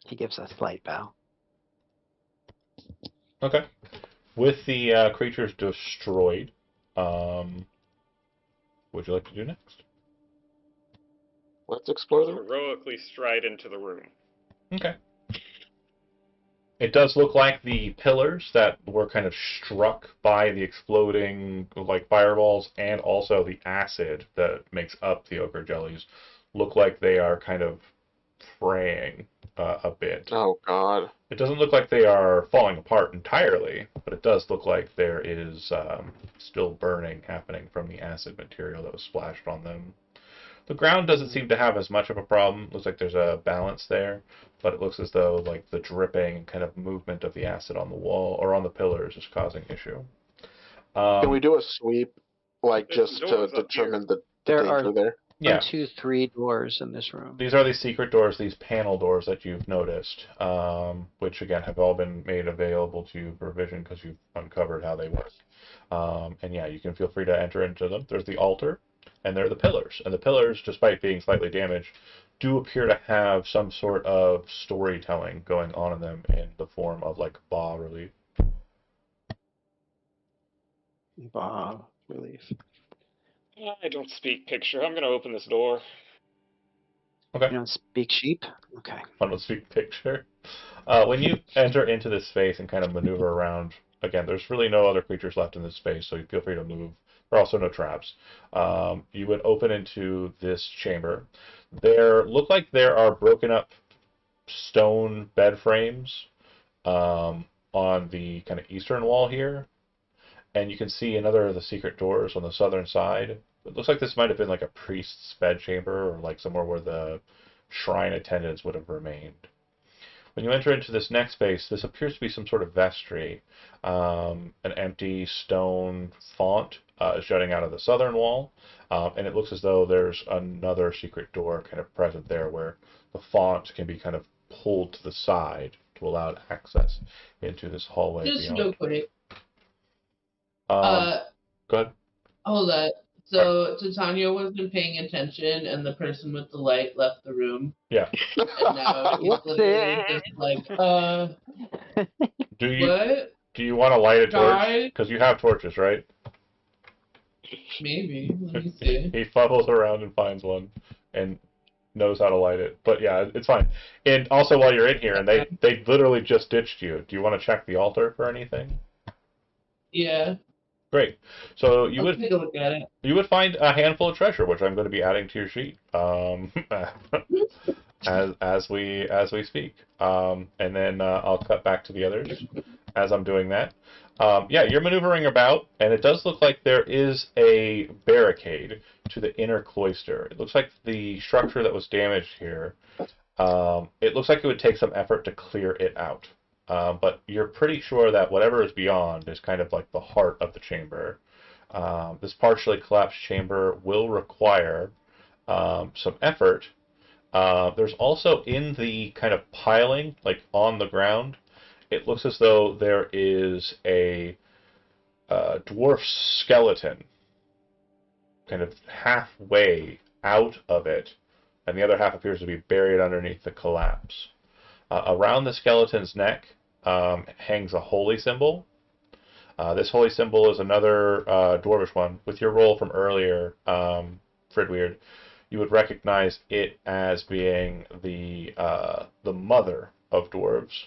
S3: He gives a slight bow.
S1: Okay. With the creatures destroyed, what would you like to do next?
S5: Let's explore them.
S2: Heroically stride into the room.
S1: Okay. It does look like the pillars that were kind of struck by the exploding like fireballs and also the acid that makes up the ochre jellies look like they are kind of fraying a bit.
S5: Oh, God.
S1: It doesn't look like they are falling apart entirely, but it does look like there is still burning happening from the acid material that was splashed on them. The ground doesn't seem to have as much of a problem. Looks like there's a balance there, but it looks as though like the dripping kind of movement of the acid on the wall or on the pillars is causing issue.
S5: Can we do a sweep, like just to determine the danger there?
S1: Yeah.
S3: 1, 2, 3 doors in this room.
S1: These are these secret doors, these panel doors that you've noticed, which again have all been made available to you for vision because you've uncovered how they work. And yeah, you can feel free to enter into them. There's the altar, and there are the pillars. And the pillars, despite being slightly damaged, do appear to have some sort of storytelling going on in them in the form of like bas relief.
S3: Bas relief.
S2: I don't speak picture. I'm going to open this door.
S1: Okay.
S3: You don't speak sheep? Okay.
S1: I don't speak picture. When you enter into this space and kind of maneuver around, again, there's really no other creatures left in this space, so you feel free to move. There are also no traps. You would open into this chamber. Look like there are broken up stone bed frames on the kind of eastern wall here. And you can see another of the secret doors on the southern side. It looks like this might have been like a priest's bedchamber or like somewhere where the shrine attendants would have remained. When you enter into this next space, this appears to be some sort of vestry. An empty stone font is jutting out of the southern wall, and it looks as though there's another secret door kind of present there where the font can be kind of pulled to the side to allow access into this hallway
S4: Just
S1: beyond.
S4: real quick.
S1: Go ahead.
S4: Hold on. So Titania wasn't paying attention, and the person with the light left the room.
S1: Yeah.
S4: And now he's literally just like,
S1: Do you
S4: what?
S1: do you want to light a torch?
S4: Guys?
S1: Because you have torches, right?
S4: Maybe. Let me see.
S1: He fumbles around and finds one and knows how to light it. But yeah, it's fine. And also while you're in here, and they literally just ditched you. Do you want to check the altar for anything?
S4: Yeah.
S1: Great. So
S4: I'll take a look at it.
S1: you would find a handful of treasure, which I'm going to be adding to your sheet as we speak. And then I'll cut back to the others as I'm doing that. Yeah, you're maneuvering about, and it does look like there is a barricade to the inner cloister. It looks like the structure that was damaged here, it looks like it would take some effort to clear it out. But you're pretty sure that whatever is beyond is kind of like the heart of the chamber. This partially collapsed chamber will require some effort. There's also in the kind of piling, like on the ground, it looks as though there is a dwarf skeleton kind of halfway out of it, and the other half appears to be buried underneath the collapse. Around the skeleton's neck hangs a holy symbol. This holy symbol is another dwarvish one. With your roll from earlier, Fridweird, you would recognize it as being the mother of dwarves,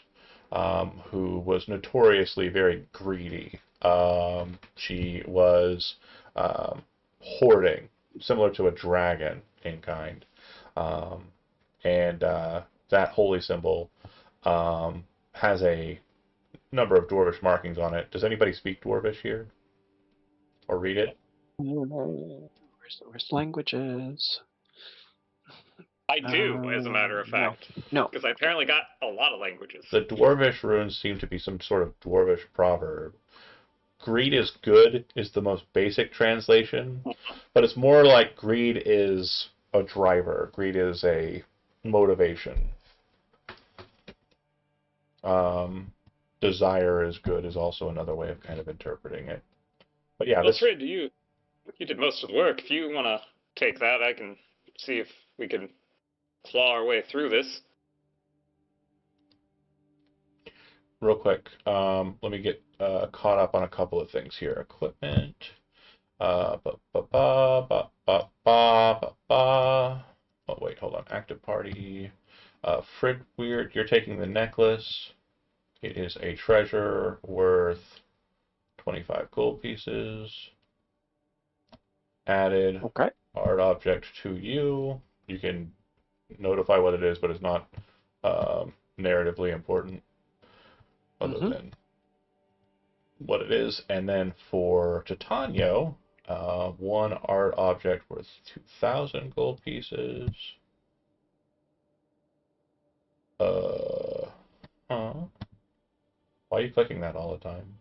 S1: who was notoriously very greedy. She was hoarding, similar to a dragon in kind, and that holy symbol has a number of dwarvish markings on it. Does anybody speak dwarvish here? Or read it?
S3: Where's languages?
S2: I do, as a matter of fact.
S3: No.
S2: Because I apparently got a lot of languages.
S1: The dwarvish runes seem to be some sort of dwarvish proverb. Greed is good is the most basic translation, but it's more like greed is a driver. Greed is a motivation. Desire is good is also another way of kind of interpreting it. But yeah,
S2: Well, Fred, you did most of the work. If you want to take that, I can see if we can claw our way through this.
S1: real quick, let me get caught up on a couple of things here. Equipment. Oh, wait, hold on. Active party. Fridweird, you're taking the necklace. It is a treasure worth 25 gold pieces. Added.
S3: Okay.
S1: Art object to you. You can notify what it is, but it's not narratively important other than what it is. And then for Titania, one art object worth 2,000 gold pieces. Why are you clicking that all the time?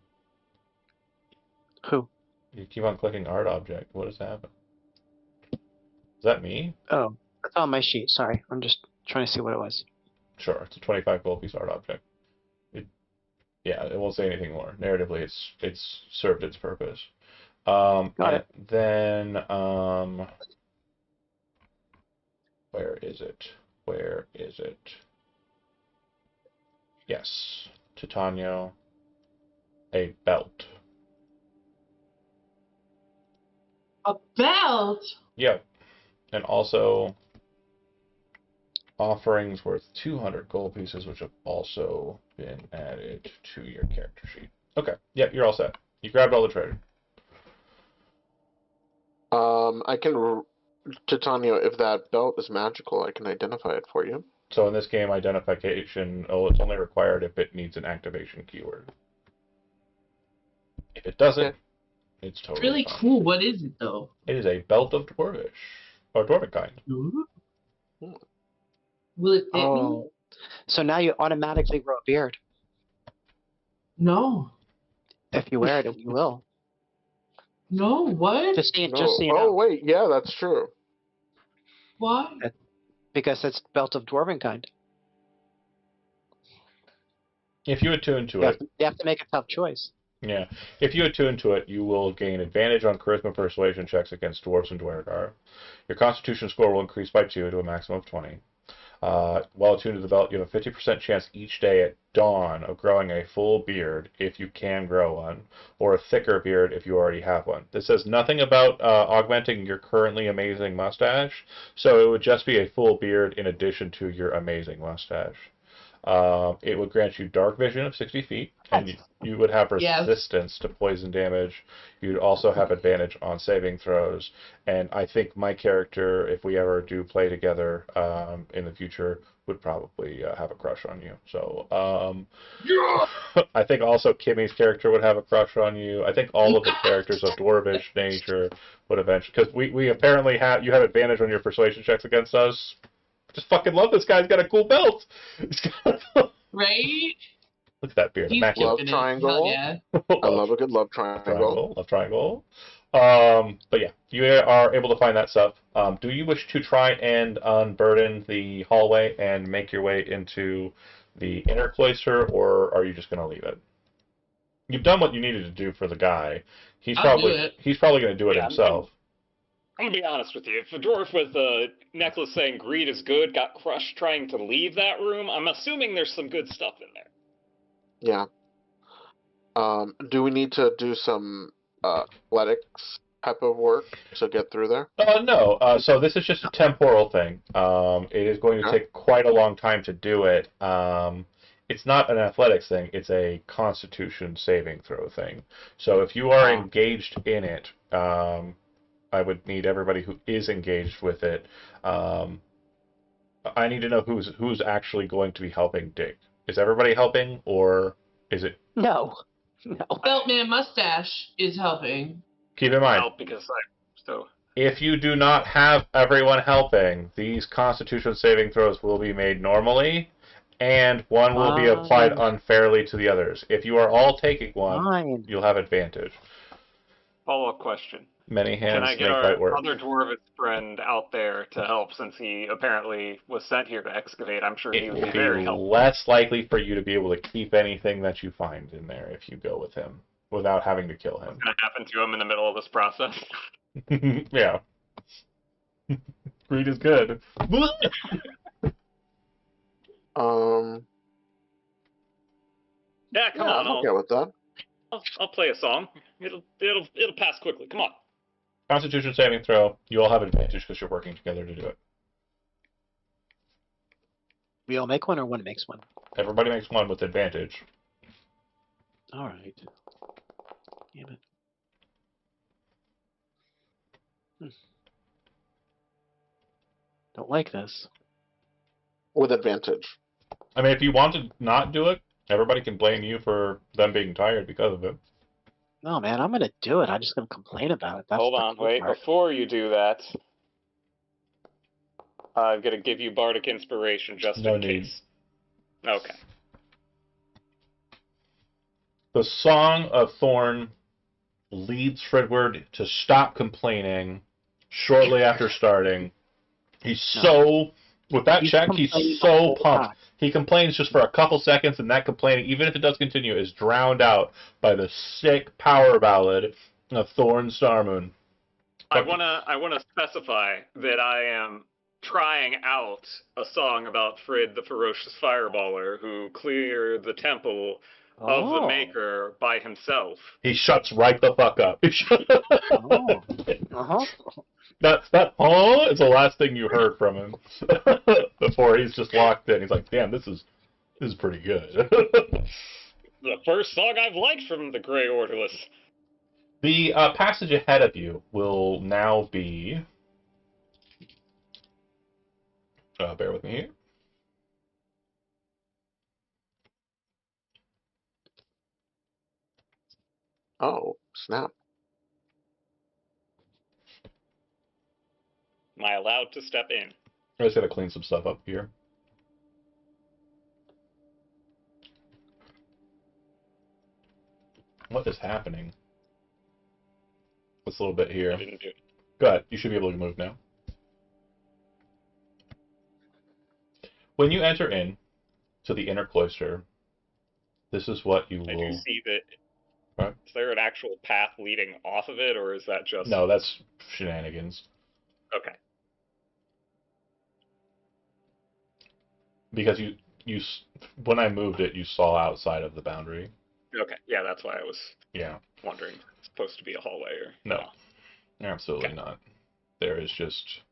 S3: Who?
S1: You keep on clicking art object. What has happened? Is that me?
S3: Oh, it's on my sheet. Sorry. I'm just trying to see what it was.
S1: Sure, it's a 25 gold piece art object. Yeah, it won't say anything more. Narratively, it's served its purpose.
S3: Got it.
S1: Then, where is it? Where is it? Yes, Titania, a belt.
S4: A belt?
S1: Yep, and also offerings worth 200 gold pieces, which have also been added to your character sheet. Okay, yep, you're all set. You grabbed all the treasure.
S5: I can, Titania, if that belt is magical, I can identify it for you.
S1: So in this game, identification, it's only required if it needs an activation keyword. If it doesn't, It's totally
S4: Really
S1: fine.
S4: cool. What is it though?
S1: It is a belt of dwarvish, or dwarven kind.
S4: Ooh. Will it fit me?
S3: Oh, so now you automatically grow a beard.
S4: No.
S3: If you wear it, you will.
S4: No. What?
S3: Just so
S5: No.
S3: you
S5: Oh
S3: know,
S5: wait, yeah, that's true.
S4: Why?
S3: because it's belt of dwarven kind.
S1: If you attune to
S3: You have,
S1: it,
S3: you have to make a tough choice.
S1: yeah. If you attune to it, you will gain advantage on charisma persuasion checks against dwarves and dwargar. Your constitution score will increase by 2 to a maximum of 20. While attuned to the belt, you have a 50% chance each day at dawn of growing a full beard if you can grow one, or a thicker beard if you already have one. This says nothing about augmenting your currently amazing mustache, so it would just be a full beard in addition to your amazing mustache. It would grant you dark vision of 60 feet, and you would have
S4: Yes.
S1: resistance to poison damage. You'd also have advantage on saving throws. And I think my character, if we ever do play together in the future, would probably have a crush on you. So I think also Kimmy's character would have a crush on you. I think all of the characters of dwarvish nature would eventually, because we apparently have you have advantage on your persuasion checks against us. Just fucking love this guy's got a cool belt.
S4: Right?
S1: Look at that beard,
S4: He's
S1: immaculate.
S5: Love
S4: keeping it.
S5: triangle.
S4: Hell yeah.
S5: I love a good love triangle.
S1: Love triangle. But yeah, you are able to find that stuff. Do you wish to try and unburden the hallway and make your way into the inner cloister, or are you just going to leave it? You've done what you needed to do for the guy. He's
S4: I'll do it.
S1: probably going to do it
S2: Yeah,
S1: himself.
S2: I'm gonna be honest with you. If a dwarf with a necklace saying greed is good got crushed trying to leave that room, I'm assuming there's some good stuff in there.
S5: Yeah. Do we need to do some athletics type of work to get through there?
S1: No. So this is just a temporal thing. It is going to take quite a long time to do it. It's not an athletics thing. It's a constitution saving throw thing. So if you are engaged in it, I would need everybody who is engaged with it. I need to know who's actually going to be helping Dick. Is everybody helping, or is it?
S3: No.
S4: Beltman Mustache is helping.
S1: Keep in mind,
S2: Help because
S1: if you do not have everyone helping, these Constitution saving throws will be made normally, and one will be applied unfairly to the others. If you are all taking one, you'll have advantage.
S2: Follow-up question.
S1: Many hands
S2: Can I get
S1: make
S2: our
S1: light work.
S2: other dwarven friend out there to help since he apparently was sent here to excavate? I'm sure he
S1: It
S2: would
S1: will
S2: be very
S1: be
S2: helpful.
S1: less likely for you to be able to keep anything that you find in there if you go with him without having to kill him.
S2: What's going to happen to him in the middle of this process?
S1: Yeah. Greed is good.
S2: Yeah, come
S5: yeah,
S2: on.
S5: I'm okay with that.
S2: I'll play a song. It'll pass quickly. Come on.
S1: Constitution saving throw. You all have advantage because you're working together to do it.
S3: We all make one, or one makes one?
S1: Everybody makes one with advantage.
S3: All right. Damn it. Don't like this.
S5: With advantage.
S1: I mean, if you want to not do it, everybody can blame you for them being tired because of it.
S3: No, man, I'm gonna do it. I'm just gonna complain about it. That's
S2: Hold
S3: the
S2: on,
S3: cool
S2: wait.
S3: part.
S2: Before you do that, I'm going to give you Bardic Inspiration just in case. Okay.
S1: The Song of Thorn leads Fredward to stop complaining shortly after starting. He's with that check, he's so pumped. He complains just for a couple seconds, and that complaining, even if it does continue, is drowned out by the sick power ballad of Thorn Starmoon.
S2: I wanna specify that I am trying out a song about Frid the Ferocious Fireballer who cleared the temple of the Maker by himself.
S1: He shuts right the fuck up. That is the last thing you heard from him before he's just locked in. He's like, damn, this is pretty good.
S2: The first song I've liked from the Grey Orderless.
S1: The passage ahead of you will now be... bear with me here.
S5: Oh, snap.
S2: Am I allowed to step in?
S1: I just gotta clean some stuff up here. What is happening? This little bit
S2: I
S1: here.
S2: didn't do it.
S1: Go ahead. You should be able to move now. When you enter in to the inner cloister, this is what you
S2: I do
S1: will...
S2: see that.
S1: Right.
S2: Is there an actual path leading off of it, or is that just...
S1: No, that's shenanigans.
S2: Okay.
S1: Because when I moved it, you saw outside of the boundary.
S2: Okay. Yeah, that's why I was
S1: Yeah.
S2: wondering. It's supposed to be a hallway or...
S1: No. Absolutely
S2: Okay.
S1: not. There is just...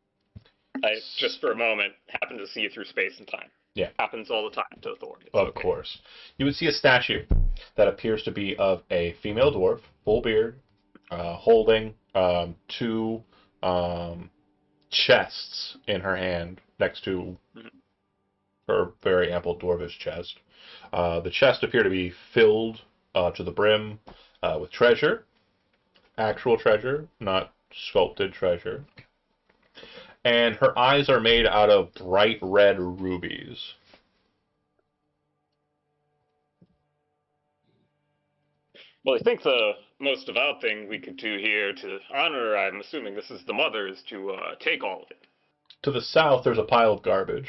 S2: I, just for a moment, happened to see you through space and time.
S1: Yeah.
S2: Happens all the time to authorities.
S1: Of course. You would see a statue that appears to be of a female dwarf, full beard, holding two chests in her hand next to her very ample dwarvish chest. The chests appear to be filled to the brim with treasure, actual treasure, not sculpted treasure. And her eyes are made out of bright red rubies.
S2: Well, I think the most devout thing we could do here to honor, I'm assuming this is the mother, is to take all of it.
S1: To the south, there's a pile of garbage.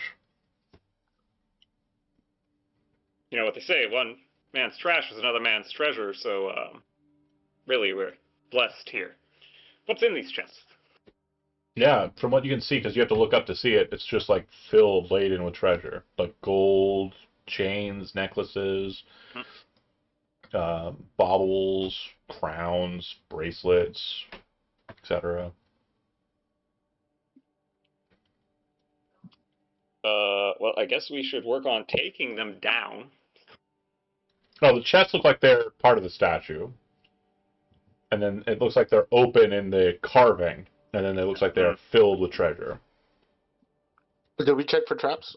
S2: You know what they say, one man's trash is another man's treasure, so really we're blessed here. What's in these chests?
S1: Yeah, from what you can see, because you have to look up to see it, it's just like filled, laden with treasure. Like gold, chains, necklaces, baubles, crowns, bracelets, etc.
S2: Well, I guess we should work on taking them down.
S1: Oh, the chests look like they're part of the statue. And then it looks like they're open in the carving. And then it looks like they're filled with treasure.
S5: Did we check for traps?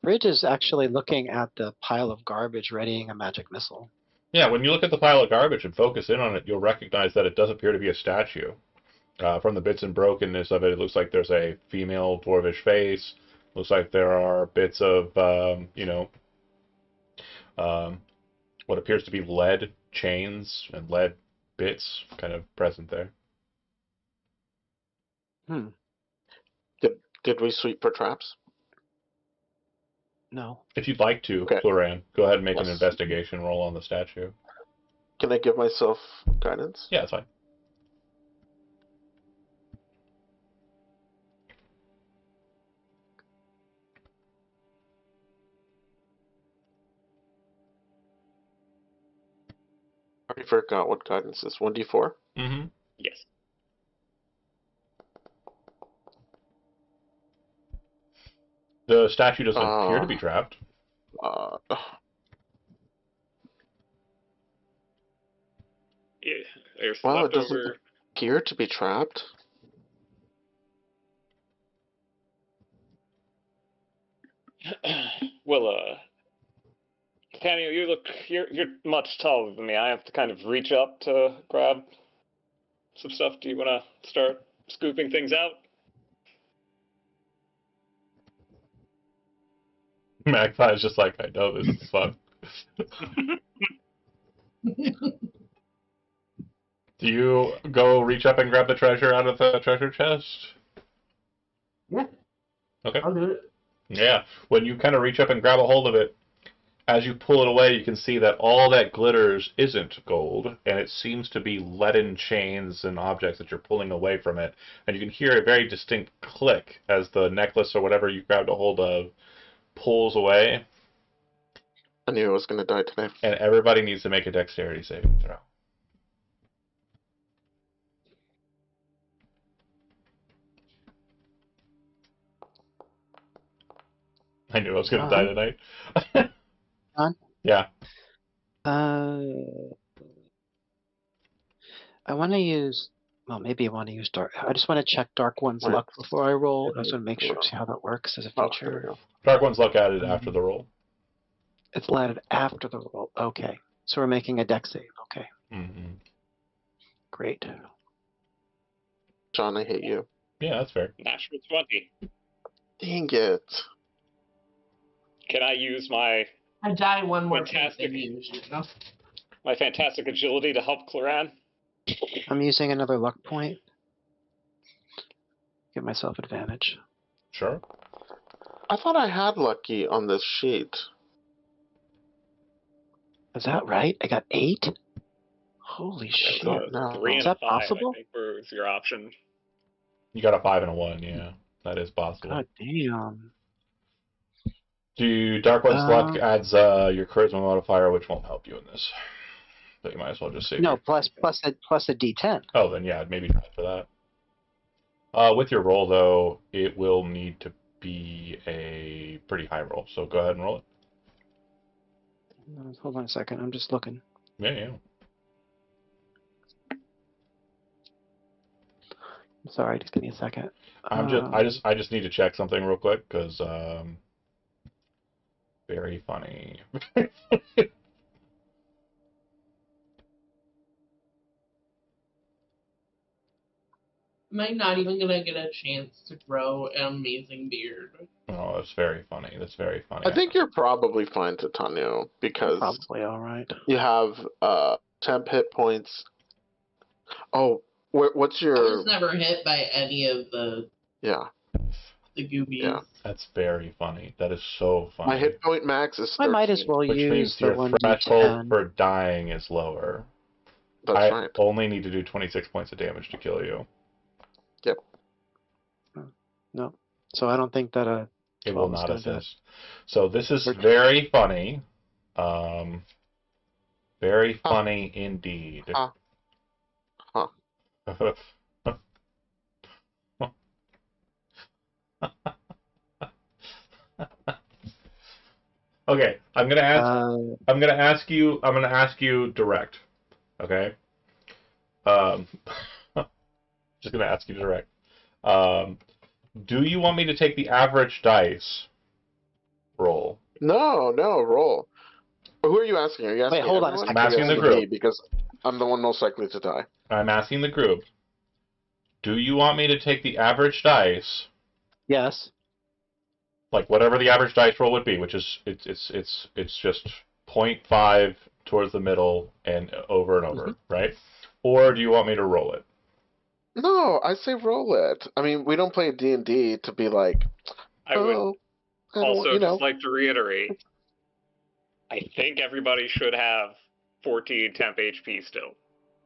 S3: Frid is actually looking at the pile of garbage readying a magic missile.
S1: Yeah, when you look at the pile of garbage and focus in on it, you'll recognize that it does appear to be a statue. From the bits and brokenness of it, it looks like there's a female dwarvish face. Looks like there are bits of, what appears to be lead chains and lead bits kind of present there.
S5: Did we sweep for traps?
S3: No.
S1: If you'd like to,
S5: Okay.
S1: Floran, go ahead and make an
S5: Yes.
S1: investigation roll on the statue.
S5: Can I give myself guidance?
S1: Yeah, that's fine.
S5: I forgot what guidance is. 1d4?
S1: Mm-hmm.
S2: Yes.
S1: The statue doesn't appear to be trapped.
S2: Yeah, there's
S5: Well, it
S2: leftover...
S5: doesn't appear to be trapped.
S2: Well, Nathaniel, you're much taller than me. I have to kind of reach up to grab some stuff. Do you want to start scooping things out?
S1: Magpie's just like, I know this is fun. Do you go reach up and grab the treasure out of the treasure chest?
S4: Yeah.
S1: Okay.
S4: I'll do it.
S1: Yeah. When you kind of reach up and grab a hold of it, as you pull it away, you can see that all that glitters isn't gold, and it seems to be leaden chains and objects that you're pulling away from it. And you can hear a very distinct click as the necklace or whatever you grabbed a hold of pulls away.
S5: I knew I was going to die today.
S1: And everybody needs to make a dexterity saving throw. I knew I was going to die tonight.
S3: On?
S1: Yeah.
S3: I want to use... Well, maybe I want to use Dark... I just want to check Dark One's
S5: Right.
S3: luck before I roll. I just want to make sure, see how that works as a
S5: Oh,
S3: feature.
S5: there we go.
S1: Dark One's luck added after the roll.
S3: It's added after the roll. Okay. So we're making a dex save. Okay.
S1: Mm-hmm.
S3: Great.
S5: John, I hate you.
S1: Yeah, that's fair.
S2: Natural 20.
S5: Dang it.
S2: Can I use my
S4: I die one more point
S2: Fantastic.
S4: than you, you know?
S2: my fantastic agility to help Cloran?
S3: I'm using another luck point. Give myself advantage.
S1: Sure.
S5: I thought I had lucky on this sheet.
S3: Is that right? I got 8? Holy shit.
S5: No.
S2: 3
S3: Is
S2: and a
S3: that
S2: 5,
S3: possible?
S2: I think, was your option.
S1: You got a 5 and a 1. Yeah, that is possible.
S3: God damn.
S1: Dark One's luck
S3: Um,
S1: adds your charisma modifier, which won't help you in this. But you might as well just save
S3: No,
S1: your...
S3: plus a D10.
S1: Oh, then yeah, maybe try for that. With your roll, though, it will need to be a pretty high roll. So go ahead and roll it.
S3: Hold on a second. I'm just looking.
S1: Yeah.
S3: I'm sorry. Just give me a second.
S1: I just need to check something real quick because very funny.
S4: Am I not even gonna get a chance to grow an amazing beard?
S1: Oh, that's very funny. That's very funny.
S5: I think you're probably fine, Titania, because
S3: Probably all right.
S5: you have temp hit points. Oh, what's
S4: I
S5: your...
S4: was never hit by any of the
S5: Yeah.
S4: goobies.
S5: Yeah.
S1: That's very funny. That is so funny.
S5: My hit point max is 13.
S3: I might as well
S1: Which
S3: use
S1: means
S3: the
S1: your
S3: 1d10.
S1: threshold for dying is lower.
S5: That's
S1: I
S5: right.
S1: only need to do 26 points of damage to kill you.
S5: Yep.
S3: No. So I don't think that
S1: It will
S3: 12 is
S1: not
S3: gonna do it.
S1: assist. So this is very funny. Very funny indeed.
S5: Huh.
S1: Okay, I'm gonna ask you direct. Okay. Just gonna ask you direct. Do you want me to take the average dice roll?
S5: No, roll. Who are you asking? Are you asking
S3: hold on a
S5: everyone?
S3: second.
S1: I'm asking the group.
S5: Me, because I'm the one most likely to die.
S1: I'm asking the group. Do you want me to take the average dice,
S3: Yes.
S1: like whatever the average dice roll would be, which is it's just 0.5 towards the middle and over and over, right? Or do you want me to roll it?
S5: No, I say roll it. I mean, we don't play D&D to be like,
S2: I would also
S5: you know.
S2: just like to reiterate, I think everybody should have 14 temp HP still.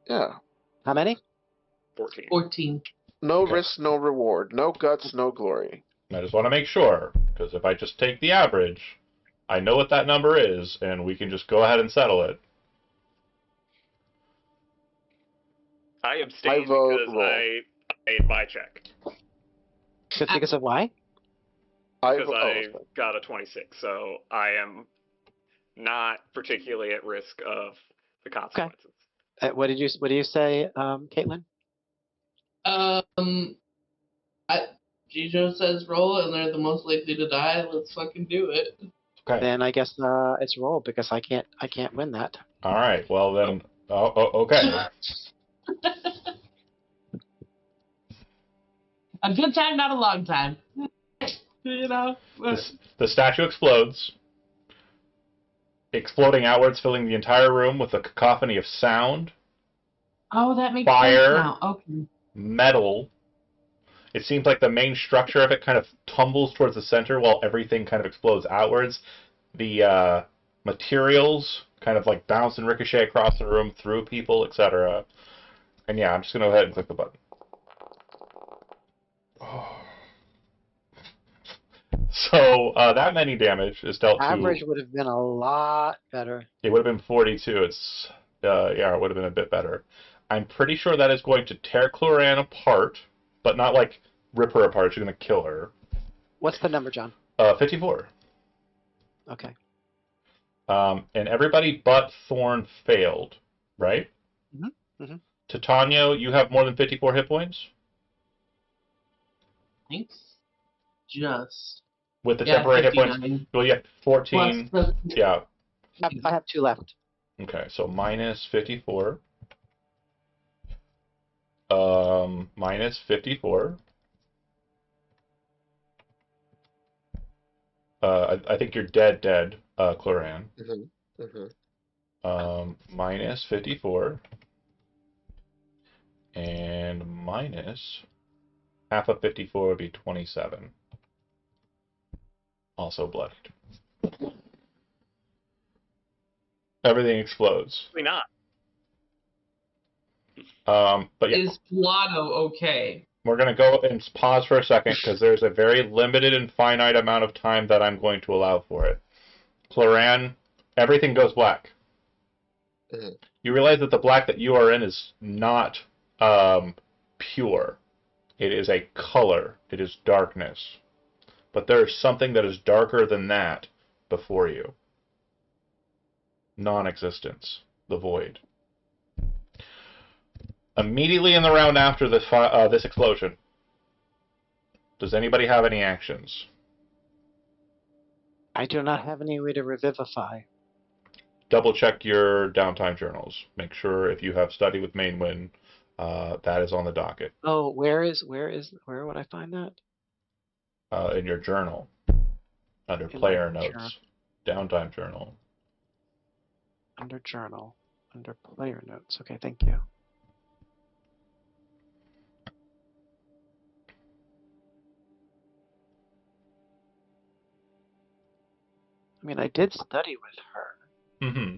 S5: Yeah.
S3: How many?
S2: 14.
S4: 14.
S5: No risk, no reward. No guts, no glory.
S1: I just want to make sure, because if I just take the average, I know what that number is, and we can just go ahead and settle it.
S2: I abstained
S5: vote
S2: because
S5: roll.
S2: I made my check.
S3: Because of why?
S2: Because I got a 26, so I am not particularly at risk of the consequences.
S3: What did you say, Caitlin?
S4: Jijo says roll, and they're the most likely to die. Let's fucking do it.
S1: Okay.
S3: Then I guess it's roll because I can't win that.
S1: All right. Well then. Okay.
S4: A good time, not a long time. You know.
S1: The statue explodes, exploding outwards, filling the entire room with a cacophony of sound,
S4: Oh, that makes
S1: fire,
S4: sense now. Okay.
S1: metal. It seems like the main structure of it kind of tumbles towards the center while everything kind of explodes outwards. The materials kind of like bounce and ricochet across the room through people, etc. And yeah, I'm just going to go ahead and click the button. So that many damage is dealt to...
S3: Average would have been a lot better.
S1: It would have been 42. It would have been a bit better. I'm pretty sure that is going to tear Cloran apart, but not like rip her apart. She's going to kill her.
S3: What's the number, John?
S1: 54.
S3: Okay.
S1: And everybody but Thorn failed, right?
S3: Mm-hmm.
S1: Titania, you have more than 54 hit points?
S4: Thanks. Just.
S1: With the temporary hit points? Well, yeah, 14. Yeah.
S3: I have 2 left.
S1: Okay, so minus 54. Minus 54. I think you're dead, Cloran. Minus 54. And minus half of 54 would be 27. Also bloodied. Everything explodes.
S2: Probably not.
S1: But yeah,
S4: Is Blotto okay?
S1: we're going to go and pause for a second because there's a very limited and finite amount of time that I'm going to allow for it. Cloran, everything goes black. You realize that the black that you are in is not pure. It is a color. It is darkness. But there is something that is darker than that before you. Non-existence. The void. Immediately in the round after this explosion, does anybody have any actions?
S3: I do not have any way to revivify.
S1: Double check your downtime journals. Make sure if you have study with Mainwind, that is on the docket.
S3: Oh, where would I find that?
S1: In your journal, under
S3: In
S1: player
S3: my
S1: notes, downtime journal.
S3: Under journal, under player notes. Okay, thank you. I mean, I did study with her.
S1: Mm-hmm.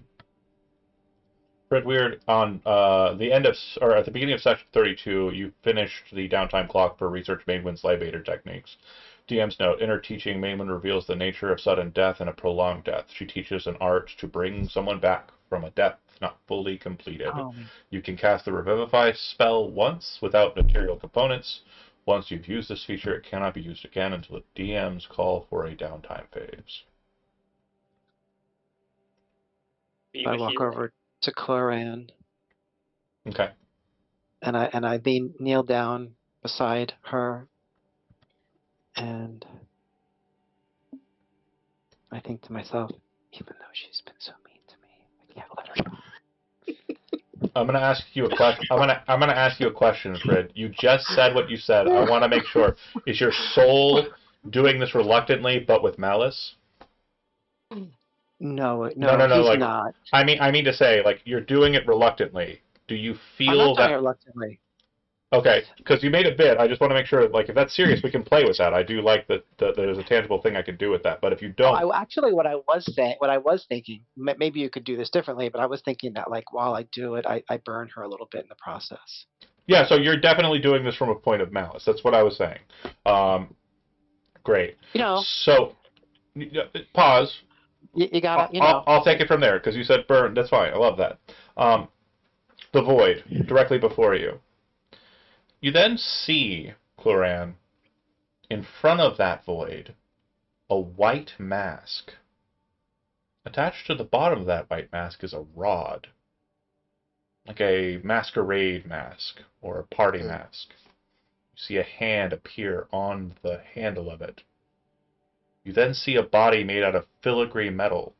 S1: Fred Weird, on the end of, or at the beginning of session 32, you finished the downtime clock for research Mainwind's libator techniques. DM's note: in her teaching, Mainwind reveals the nature of sudden death and a prolonged death. She teaches an art to bring someone back from a death not fully completed.
S3: Oh.
S1: You can cast the Revivify spell once without material components. Once you've used this feature, it cannot be used again until the DM's call for a downtime phase.
S3: I walk over to Cloran.
S1: Okay.
S3: And I kneel down beside her, and I think to myself, even though she's been so mean to me, I can't let her go.
S1: I'm gonna ask you a question. I'm gonna ask you a question, Fred. You just said what you said. I want to make sure: is your soul doing this reluctantly, but with malice?
S3: No,
S1: He's
S3: like, not.
S1: I mean to say, like, you're doing it reluctantly. Do you feel
S3: I'm not
S1: that?
S3: doing it reluctantly.
S1: Okay, because you made a bit. I just want to make sure, like, if that's serious, we can play with that. I do like that there's a tangible thing I can do with that. But if you don't,
S3: What I was thinking, maybe you could do this differently, but I was thinking that, like, while I do it, I burn her a little bit in the process.
S1: Yeah, so you're definitely doing this from a point of malice. That's what I was saying. Great. So, pause.
S3: You gotta,
S1: I'll take it from there, because you said burn. That's fine. I love that. The void, directly before you. You then see, Cloran, in front of that void, a white mask. Attached to the bottom of that white mask is a rod. Like a masquerade mask, or a party mask. You see a hand appear on the handle of it. You then see a body made out of filigree metal,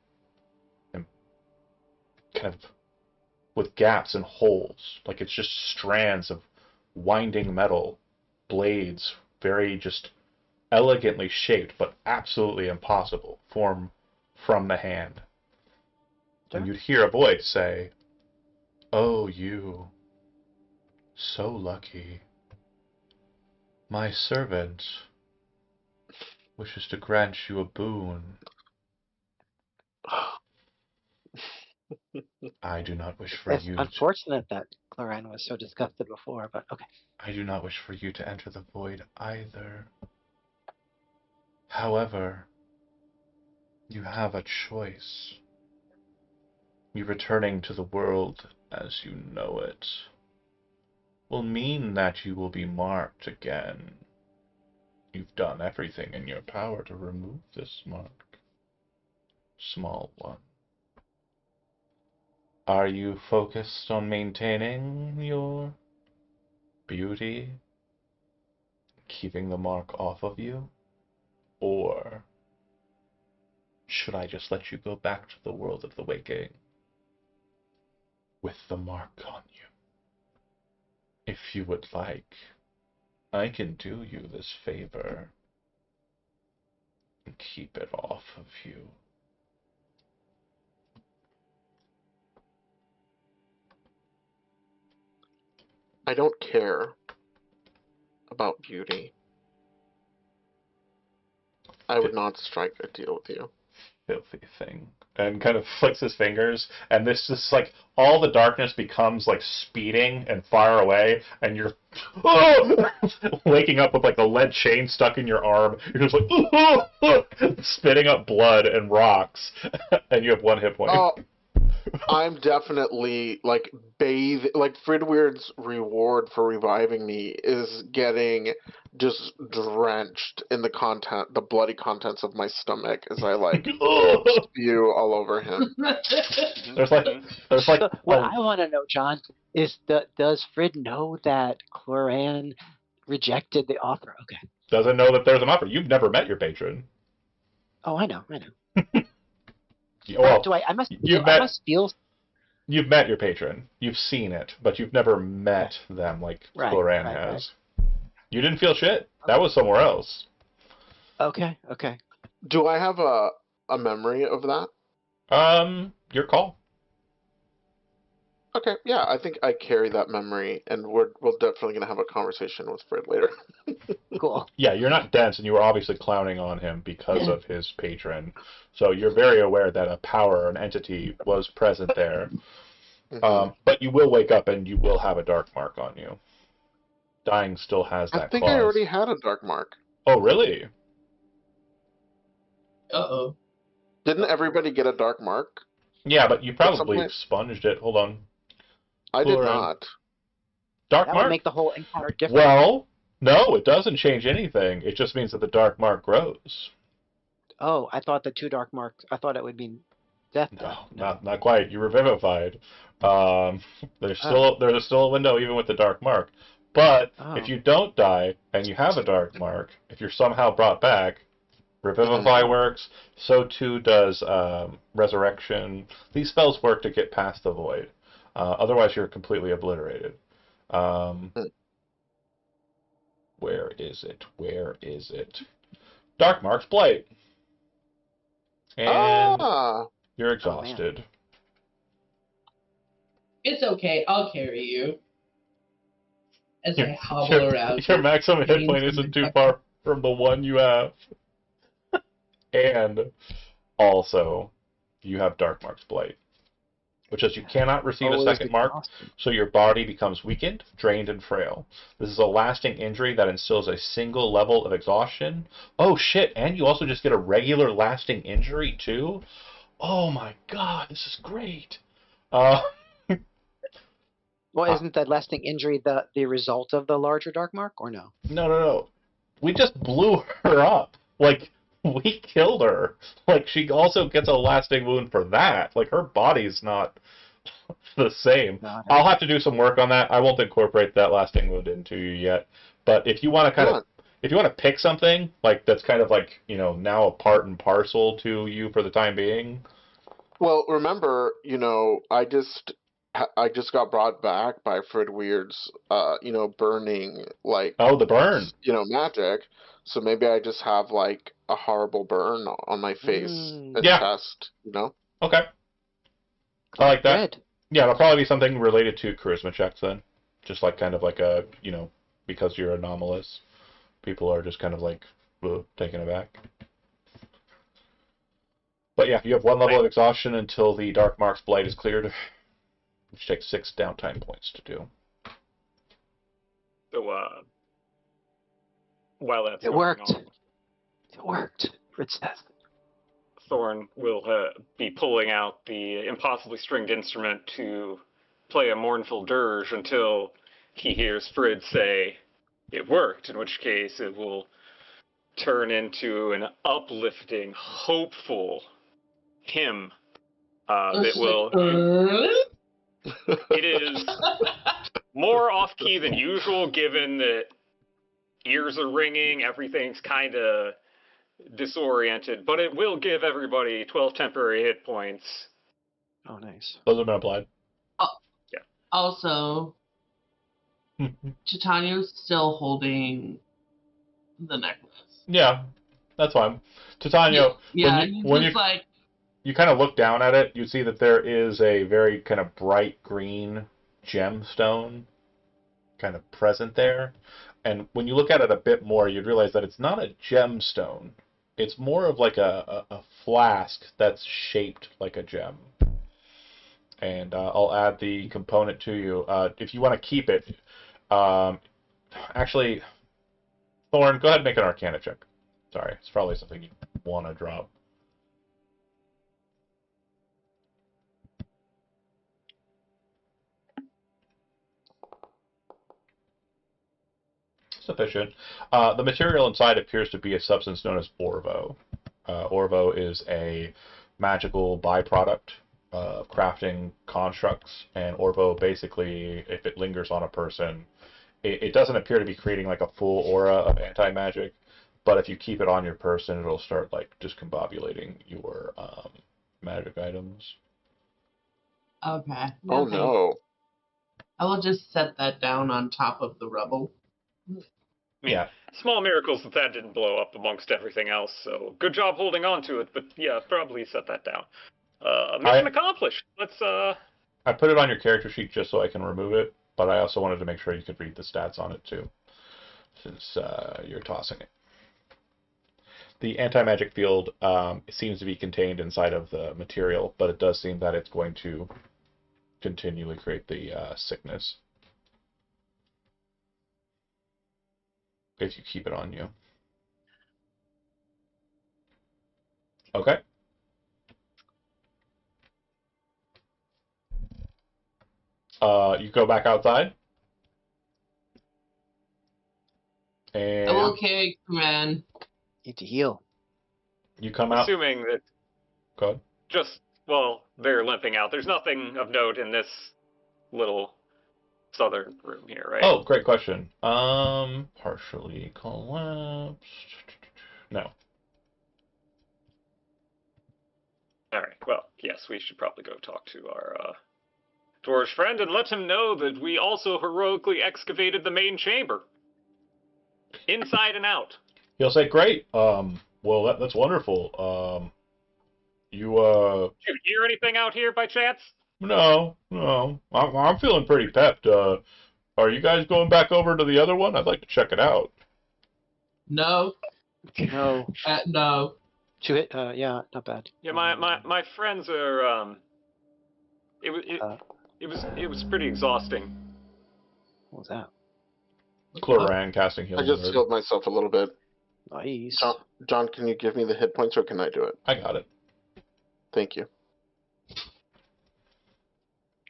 S1: and kind of with gaps and holes, like it's just strands of winding metal, blades, very just elegantly shaped, but absolutely impossible, form from the hand.
S3: Sure.
S1: And you'd hear a voice say, "Oh, you, so lucky. My servant wishes to grant you a boon. I do not wish for
S3: It's
S1: you
S3: unfortunate that Cloran was so disgusted before, but okay.
S1: I do not wish for you to enter the void either. However, you have a choice. You returning to the world as you know it will mean that you will be marked again. You've done everything in your power to remove this mark. Small one. Are you focused on maintaining your beauty, keeping the mark off of you? Or should I just let you go back to the world of the waking with the mark on you? If you would like, I can do you this favor and keep it off of you.
S5: I don't care about beauty. I would not strike a deal with you.
S1: Filthy thing. And kind of flicks his fingers, and this just like all the darkness becomes like speeding and far away, and you're waking up with like a lead chain stuck in your arm. You're just like spitting up blood and rocks, and you have 1 hit point.
S5: Oh, I'm definitely like like Fridweird's reward for reviving me is getting just drenched in the bloody contents of my stomach as I like spew all over him.
S1: There's like
S3: So what I want to know, John, is does Frid know that Cloran rejected the offer? Okay.
S1: doesn't know that there's an offer. You've never met your patron.
S3: Oh, I know.
S1: Well,
S3: I must feel.
S1: You've met your patron. You've seen it, but you've never met them like Cloran has. Right. You didn't feel shit. That was somewhere else.
S3: Okay.
S5: Do I have a memory of that?
S1: Your call.
S5: Okay, yeah, I think I carry that memory, and we're definitely going to have a conversation with Frid later.
S3: Cool.
S1: Yeah, you're not dense, and you were obviously clowning on him because of his patron. So you're very aware that a power, an entity, was present there. Mm-hmm. But you will wake up, and you will have a dark mark on you. Dying still has that
S5: I think
S1: clause.
S5: I already had a dark mark.
S1: Oh, really?
S4: Uh-oh.
S5: Didn't everybody get a dark mark?
S1: Yeah, but you probably expunged it. Hold on.
S5: I did not.
S1: Dark
S3: that
S1: mark?
S3: Would make the whole encounter different.
S1: Well, no, it doesn't change anything. It just means that the dark mark grows.
S3: Oh, I thought the 2 dark marks. I thought it would mean death.
S1: No, not quite. You revivified. There's still a window even with the dark mark. But if you don't die and you have a dark mark, if you're somehow brought back, Revivify works. So too does Resurrection. These spells work to get past the void. Otherwise, you're completely obliterated. Where is it? Dark Mark's Blight. And you're exhausted.
S4: It's okay. I'll carry you. As I hobble around.
S1: Your maximum hit point isn't too far from the one you have. And also, you have Dark Mark's Blight, which is you cannot receive a second mark, so your body becomes weakened, drained, and frail. This is a lasting injury that instills a single level of exhaustion. Oh shit, and you also just get a regular lasting injury too? Oh my god, this is great.
S3: Well, isn't that lasting injury the result of the larger dark mark, or no?
S1: No. We just blew her up. Like, we killed her. Like, she also gets a lasting wound for that. Like, her body's not the same. No. I'll have to do some work on that. I won't incorporate that lasting wound into you yet. But if you want to if you want to pick something, like, that's kind of like, now a part and parcel to you for the time being.
S5: Well, remember, I just got brought back by Fridweird's, burning, like...
S1: Oh, the burn!
S5: Magic. So maybe I just have, like, a horrible burn on my face and chest,
S1: Okay. I like that. Good. Yeah, it'll probably be something related to charisma checks then. Just like kind of like a, because you're anomalous, people are just kind of like, taken aback. But yeah, you have 1 level of exhaustion until the Dark Mark's Blight is cleared, which takes 6 downtime points to do.
S2: So, while that's
S3: It worked. It worked. Fritz says.
S2: Thorn will be pulling out the impossibly stringed instrument to play a mournful dirge until he hears Frid say, "It worked," in which case it will turn into an uplifting, hopeful hymn that will... It is more off-key than usual, given that ears are ringing, everything's kind of disoriented, but it will give everybody 12 temporary hit points.
S3: Oh, nice.
S1: Those have been applied.
S2: Yeah.
S4: Also, Titania's still holding the necklace.
S1: Yeah, that's fine. Titania,
S4: Yeah,
S1: when
S4: just like,
S1: you kind of look down at it, you see that there is a very kind of bright green gemstone kind of present there. And when you look at it a bit more, you'd realize that it's not a gemstone. It's more of like a flask that's shaped like a gem. And I'll add the component to you. If you want to keep it, actually, Thorn, go ahead and make an Arcana check. Sorry, it's probably something you want to drop. Sufficient. The material inside appears to be a substance known as Orvo. Orvo is a magical byproduct of crafting constructs, and Orvo basically, if it lingers on a person, it doesn't appear to be creating like a full aura of anti-magic, but if you keep it on your person, it'll start like discombobulating your magic items.
S4: okay.
S5: Oh
S4: thanks.
S5: no.
S4: I will just set that down on top of the rubble.
S1: Yeah.
S2: Small miracles that didn't blow up amongst everything else, so good job holding on to it, but yeah, probably set that down. Mission accomplished. Let's,
S1: I put it on your character sheet just so I can remove it, but I also wanted to make sure you could read the stats on it too, since you're tossing it. The anti-magic field seems to be contained inside of the material, but it does seem that it's going to continually create the sickness if you keep it on you. Okay. You go back outside. And
S4: I will carry command.
S3: Need to heal.
S1: you come out.
S2: assuming that
S1: Go ahead.
S2: just, well, they're limping out. There's nothing of note in this little southern room here, right?
S1: Oh, great question. Partially collapsed. No.
S2: All right. Well, yes, we should probably go talk to our dwarf friend and let him know that we also heroically excavated the main chamber, inside and out.
S1: He'll say, "Great. Well, that's wonderful. You
S2: Did you hear anything out here by chance?
S1: no. I'm feeling pretty pepped. Are you guys going back over to the other one? I'd like to check it out."
S4: No.
S3: No.
S4: No.
S3: Yeah, not bad.
S2: Yeah, my friends are. It was pretty exhausting.
S3: What was that?
S1: Cloran casting
S5: I
S1: healing
S5: just
S1: word.
S5: healed myself a little bit.
S3: Nice.
S5: John, can you give me the hit points or can I do it?
S1: I got it.
S5: Thank you.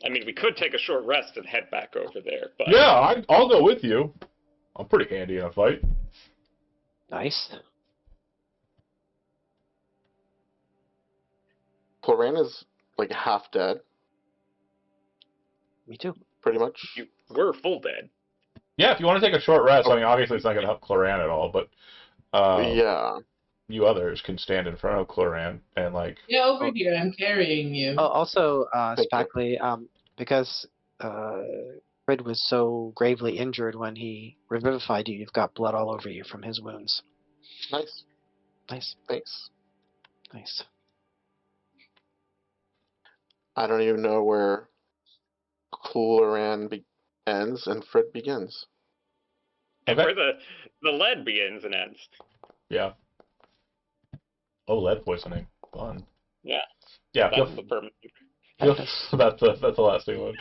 S2: I mean, we could take a short rest and head back over there, but
S1: Yeah, I'll go with you. I'm pretty handy in a fight.
S3: Nice.
S5: Cloran is like half dead,
S3: Me too.
S5: pretty much.
S2: you were full dead.
S1: Yeah, if you want to take a short rest, I mean, obviously it's not going to help Cloran at all, but
S5: Yeah.
S1: you others can stand in front of Cloran and like.
S4: Yeah, over here. I'm carrying you.
S3: Oh, also,
S5: Thank you.
S3: Spackley, because Fred was so gravely injured when he revivified you, you've got blood all over you from his wounds.
S5: Nice.
S3: Nice.
S5: Thanks.
S3: Nice.
S5: I don't even know where Cloran ends and Fred begins.
S1: Okay.
S2: Where the lead begins and ends.
S1: Yeah. Oh, lead poisoning. Fun.
S2: Yeah.
S1: Yeah.
S2: That's the permanent.
S1: That's the lasting one.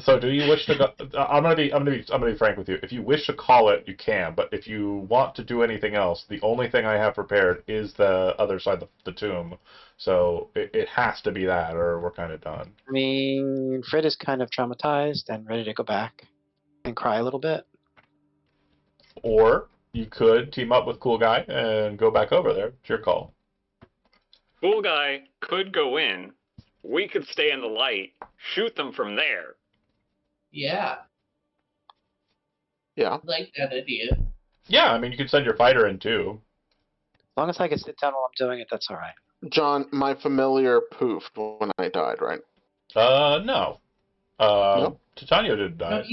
S1: So, do you wish to go? I'm gonna be frank with you. If you wish to call it, you can. But if you want to do anything else, the only thing I have prepared is the other side of the tomb. So it has to be that, or we're kind of done.
S3: I mean, Fred is kind of traumatized and ready to go back and cry a little bit.
S1: Or you could team up with Cool Guy and go back over there. It's your call.
S2: Cool guy could go in. We could stay in the light, shoot them from there.
S4: Yeah,
S5: Yeah.
S4: I like that idea.
S1: Yeah, I mean, you could send your fighter in too.
S3: As long as I can sit down while I'm doing it, that's all right.
S5: John, my familiar poofed when I died, right?
S1: No.
S5: Nope.
S1: Titania didn't
S4: No,
S1: die.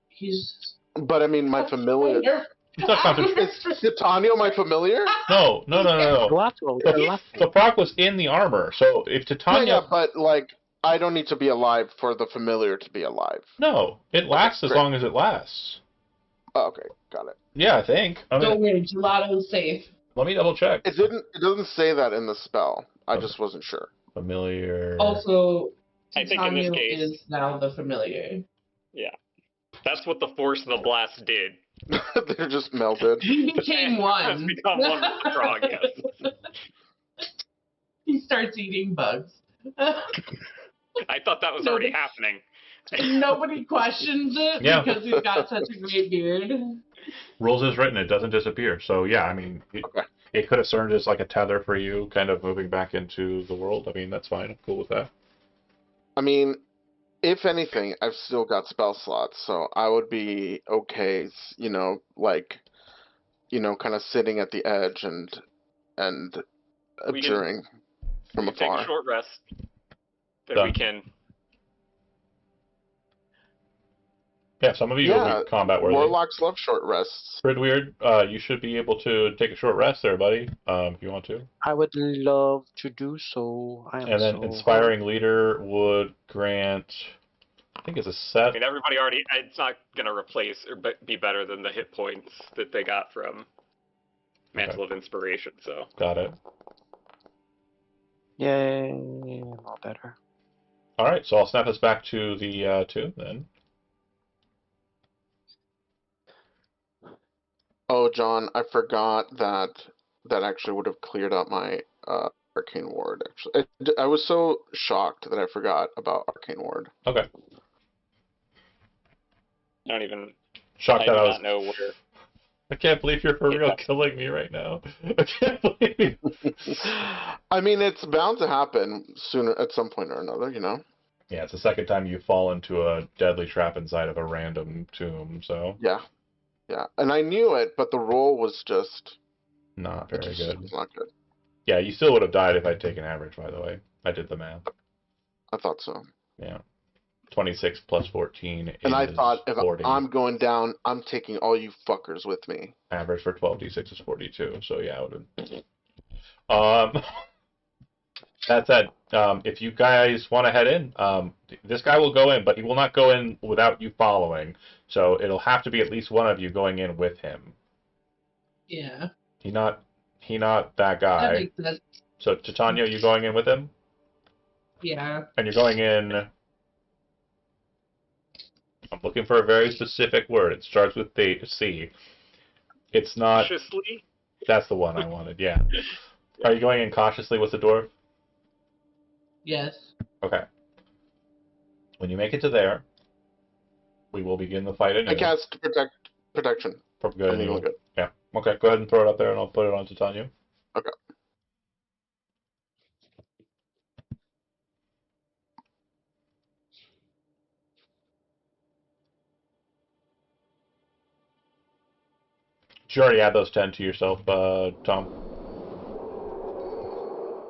S4: he's
S5: But I mean, my familiar.
S1: It's not concentration.
S5: Is Titania my familiar?
S1: No.
S3: Gelato,
S1: The,
S3: gelato.
S1: the proc was in the armor, so if Titania...
S5: Yeah, but like, I don't need to be alive for the familiar to be alive.
S1: No, it lasts as
S5: great.
S1: long as it lasts.
S5: Oh, okay, got it.
S1: Yeah, I think.
S4: Don't worry, Gelato's safe.
S1: Let me double check.
S5: It doesn't say that in the spell. I just wasn't sure.
S1: Familiar.
S4: Also,
S2: I think in this
S4: Titania
S2: case-
S4: is now the familiar.
S2: Yeah. That's what the force of the blast did.
S5: They're just melted.
S4: He became
S2: Has
S4: one.
S2: become one with the frog, yes.
S4: He starts eating bugs.
S2: I thought that was already happening.
S4: Nobody questions it
S1: Yeah.
S4: because he's got such a great beard.
S1: Rules as written, it doesn't disappear. So, yeah, I mean,
S5: Okay.
S1: it could have served as like a tether for you, kind of moving back into the world. I mean, that's fine. I'm cool with that.
S5: I mean, if anything, I've still got spell slots, so I would be okay, like, kind of sitting at the edge and
S2: We can-
S5: abjuring from
S2: We take a
S5: afar.
S2: short rest. Then
S1: Done.
S2: we can.
S1: Yeah, some of you will be combat worthy.
S5: Warlocks love short rests.
S1: Pretty weird. You should be able to take a short rest there, buddy, if you want to.
S3: I would love to do so. I am
S1: And then
S3: so
S1: Inspiring Leader would grant, I think it's a set.
S2: I mean, everybody already. It's not going to replace or be better than the hit points that they got from Mantle of Inspiration, so.
S1: Got it.
S3: Yay, all better.
S1: All right, so I'll snap us back to the 2 then.
S5: Oh, John, I forgot that actually would have cleared up my Arcane Ward, actually. I was so shocked that I forgot about Arcane Ward.
S1: Okay.
S2: I don't even.
S1: Shocked that I
S2: do
S1: was.
S2: not know where.
S1: I can't believe you're for real killing me right now. I can't believe.
S5: I mean, it's bound to happen sooner at some point or another,
S1: Yeah, it's the second time you fall into a deadly trap inside of a random tomb, so.
S5: Yeah. And I knew it, but the roll was just
S1: Not very good.
S5: It's not good.
S1: Yeah, you still would have died if I'd taken average, by the way. I did the math.
S5: I thought so.
S1: Yeah. 26 plus 14 is
S5: And I thought, if
S1: 40.
S5: I'm going down, I'm taking all you fuckers with me.
S1: Average for 12d6 is 42, so yeah, I would have. That said, if you guys want to head in, this guy will go in, but he will not go in without you following. So it'll have to be at least one of you going in with him.
S4: Yeah.
S1: He not that
S4: That
S1: guy.
S4: makes sense.
S1: So Titania, you going in with him?
S4: Yeah.
S1: And you're going in. I'm looking for a very specific word. It starts with C. It's not.
S2: Cautiously?
S1: That's the one I wanted. Yeah. Are you going in cautiously with the dwarf?
S4: Yes.
S1: Okay. When you make it to there, we will begin the fight anew.
S5: I cast protection.
S1: Good.
S5: I think we're good.
S1: Yeah. Okay. Go ahead and throw it up there, and I'll put it on Titania.
S5: Okay.
S1: Did you already add those 10 to yourself, Tom?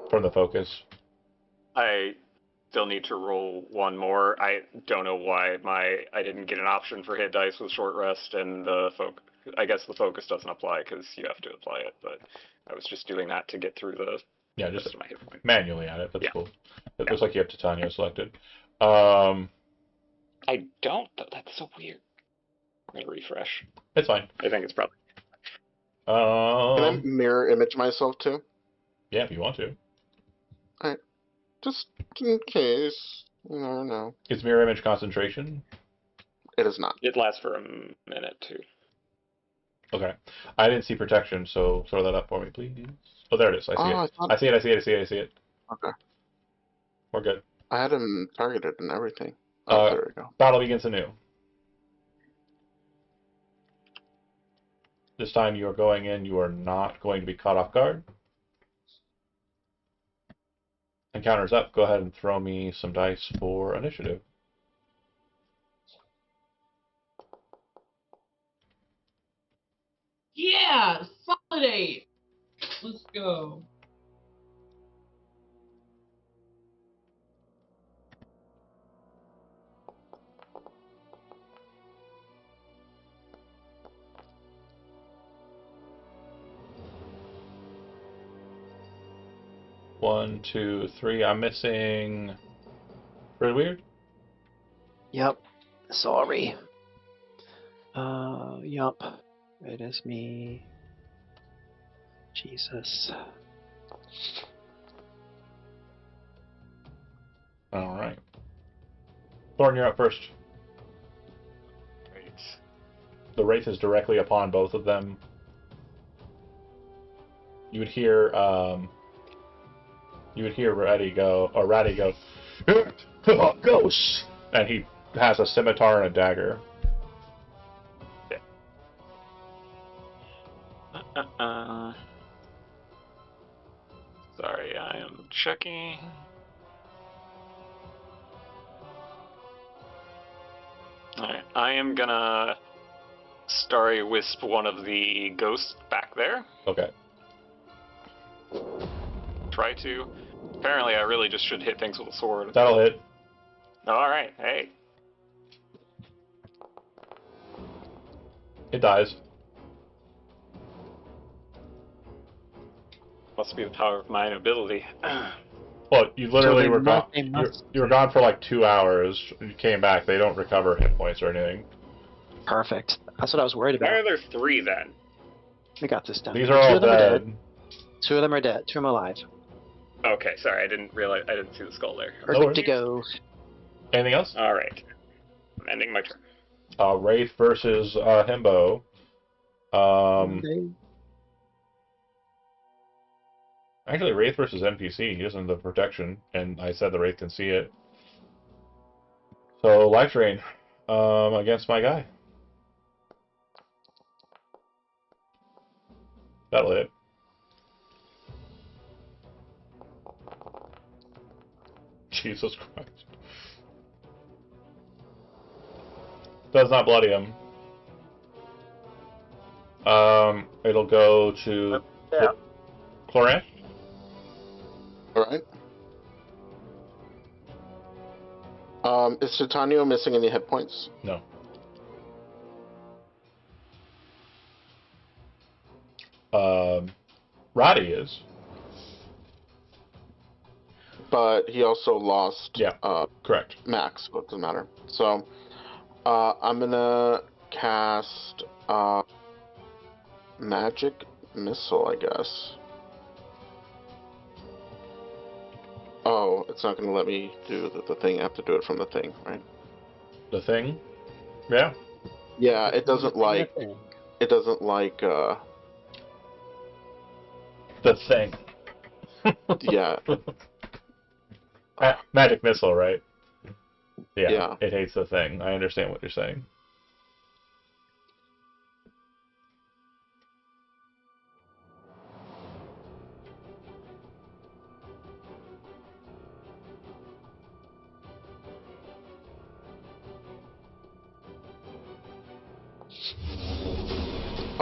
S1: From the focus.
S2: I still need to roll one more. I don't know why I didn't get an option for hit dice with short rest, and I guess the focus doesn't apply because you have to apply it. But I was just doing that to get through the
S1: Just
S2: rest of my hit point.
S1: manually add it. That's cool. It looks like you have Titania selected.
S2: I don't. That's so weird. I'm gonna refresh.
S1: It's fine.
S2: I think it's probably.
S5: Can I mirror image myself too?
S1: Yeah, if you want to.
S5: Just in case. You never know.
S1: Is mirror image concentration?
S5: It is not.
S2: It lasts for a minute too.
S1: Okay. I didn't see protection, so throw that up for me, please. Oh, there it is. I see it.
S5: thought
S1: I see it.
S5: Okay.
S1: We're good.
S5: I had him targeted and everything. There we go.
S1: Battle begins anew. This time you are going in, you are not going to be caught off guard. Encounter's up. Go ahead and throw me some dice for initiative.
S4: Yeah! Solid 8! Let's go.
S1: 1, 2, 3. I'm missing. Pretty weird.
S3: Yep. Sorry. Yup. It is me. Jesus.
S1: All right. Thorn, you're up first.
S2: Right.
S1: The wraith is directly upon both of them. You would hear Ratty go, ghosts, and he has a scimitar and a dagger.
S2: Sorry, I am checking. Alright, I am gonna Starry Wisp one of the ghosts back there.
S1: Okay.
S2: Try to. Apparently, I really just should hit things with a sword.
S1: That'll hit.
S2: Alright, hey.
S1: It dies.
S2: Must be the power of my ability.
S1: Well, you literally
S3: So they
S1: were gone.
S3: must- they must-
S1: You were gone for like 2 hours. You came back. They don't recover hit points or anything.
S3: Perfect. That's what I was worried
S2: Why are
S3: about.
S2: there 3 then?
S3: We got this done.
S1: These are
S3: Two
S1: all
S3: of them are
S1: dead.
S3: dead. 2 of them are dead. 2 of them alive.
S2: Okay, sorry, I didn't see the skull there.
S3: We're
S1: No
S3: good to
S1: worries.
S3: go.
S1: Anything else?
S2: Alright. I'm ending my turn.
S1: Wraith versus Himbo. Actually, Wraith versus NPC. He doesn't have the protection, and I said the Wraith can see it. So, Life Drain against my guy. That'll hit. Jesus Christ. Does not bloody him. It'll go to Cloran.
S5: Alright. Is Titanio missing any hit points?
S1: No. Roddy is.
S5: But he also lost
S1: Yeah. Correct.
S5: Max, but it doesn't matter. So, I'm gonna cast Magic Missile, I guess. Oh, it's not gonna let me do the thing. I have to do it from the thing, right?
S1: The thing. Yeah.
S5: Yeah, it doesn't like. It doesn't like.
S1: The thing.
S5: Yeah.
S1: Magic missile, right? Yeah,
S5: Yeah.
S1: It hates the thing. I understand what you're saying.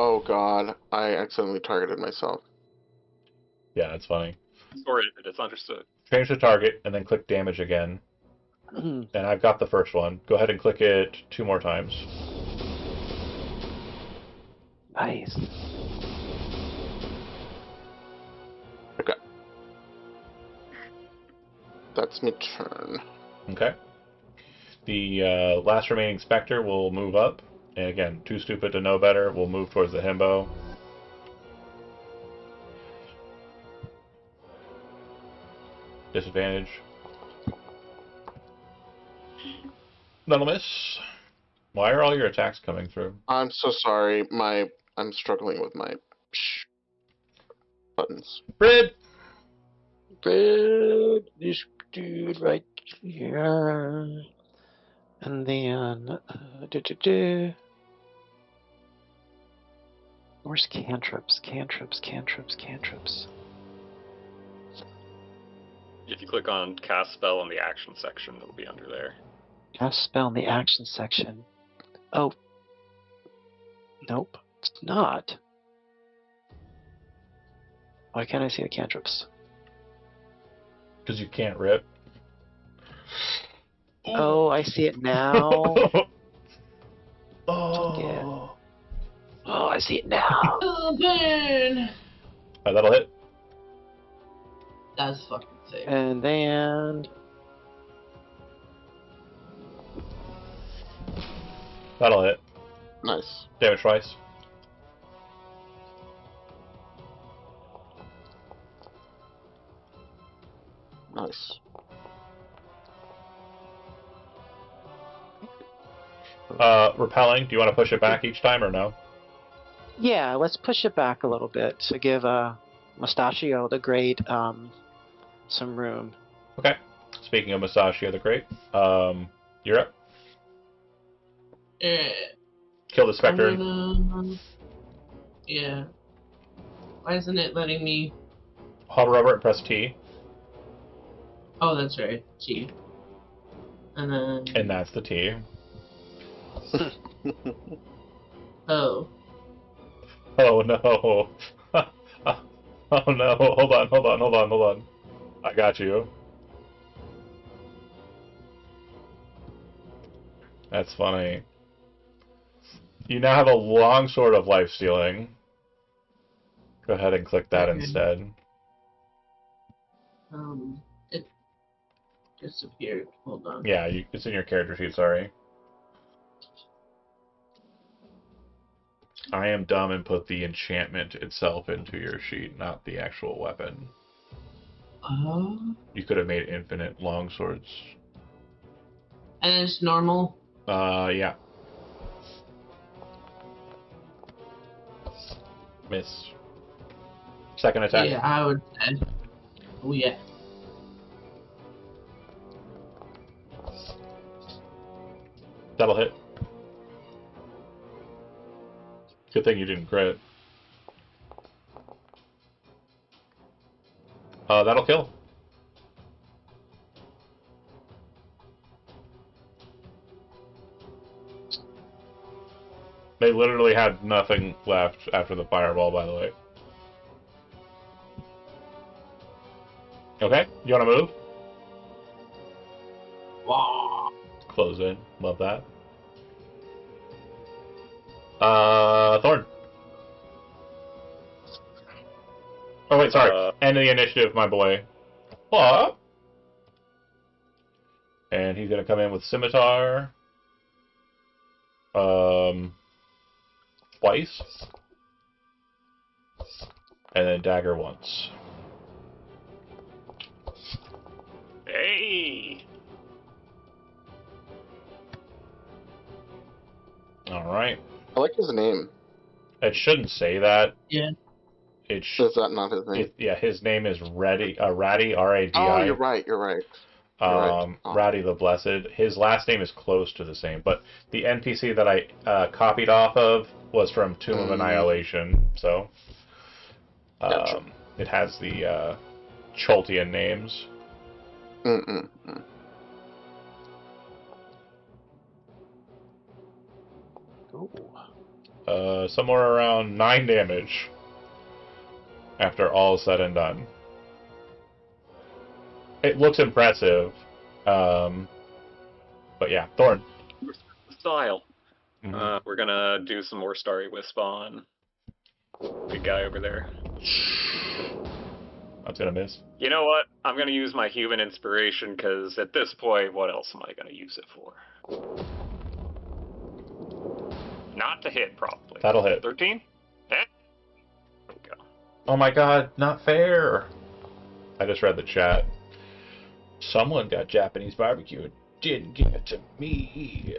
S5: Oh God, I accidentally targeted myself.
S1: Yeah, it's funny.
S2: Or it's understood.
S1: Change the target and then click damage again. And I've got the first one. Go ahead and click it 2 more times.
S3: Nice.
S5: Okay. That's my turn.
S1: Okay. The last remaining Spectre will move up. And again, too stupid to know better, will move towards the Himbo. Disadvantage. That'll miss. Why are all your attacks coming through?
S5: I'm so sorry. I'm struggling with my buttons.
S1: Fred!
S3: This dude right here. And then, where's cantrips? Cantrips.
S2: If you click on cast spell in the action section, it'll be under there.
S3: Cast spell in the action section. Oh. Nope, it's not. Why can't I see the cantrips?
S1: Because you can't rip.
S3: Oh, I see it now.
S1: Oh.
S3: Oh, I see it now.
S4: Oh, burn!
S1: That'll hit.
S4: That's fucking sick.
S3: And then
S1: That'll hit.
S5: Nice.
S1: Damage twice.
S5: Nice.
S1: Repelling. Do you want to push it back each time or no?
S3: yeah, let's push it back a little bit to give Mustachio the Great some room.
S1: Okay. Speaking of Mustachio the Great, you're up. Kill the Spectre.
S4: Yeah. Why isn't it letting me?
S1: Hover over it and press T,
S4: Oh, that's right. G. And then.
S1: and that's the T.
S4: Oh.
S1: Oh no. Oh no. Hold on. I got you. That's funny. You now have a long sword of life stealing. Go ahead and click that
S4: Okay.
S1: instead.
S4: It disappeared. Hold on.
S1: Yeah, it's in your character sheet, sorry. I am dumb and put the enchantment itself into your sheet, not the actual weapon.
S4: Oh.
S1: You could have made infinite longswords.
S4: And it's normal.
S1: Yeah. Miss. Second attack.
S4: Yeah, I would say. Oh yeah.
S1: That'll hit. Good thing you didn't crit. That'll kill. They literally had nothing left after the fireball, by the way. Okay, you want to move?
S4: Wow.
S1: Close in. Love that. Thorn. Oh wait, sorry. End of the initiative, my boy. What? And he's gonna come in with scimitar. Twice. And then dagger once.
S2: Hey!
S1: Alright.
S5: I like his name.
S1: It shouldn't say that.
S4: Yeah.
S1: It
S5: Is that not his name?
S1: yeah, his name is Radi, R-A-D-I.
S5: Oh, you're right. You're right. Right. Oh.
S1: Radi the Blessed. His last name is close to the same, but the NPC that I copied off of was from Tomb of Annihilation, so
S5: Gotcha.
S1: it has the Choltian names. Somewhere around 9 damage after all is said and done. It looks impressive, but yeah, Thorn.
S2: Style.
S1: Mm-hmm.
S2: We're gonna do some more Starry Wisp on big guy over there.
S1: That's gonna miss.
S2: You know what? I'm gonna use my human inspiration, because at this point, what else am I gonna use it for? Not to hit, probably.
S1: That'll hit.
S2: 13? Hit? There we go.
S1: Oh my god, not fair! I just read the chat. Someone got Japanese barbecue and didn't give it to me.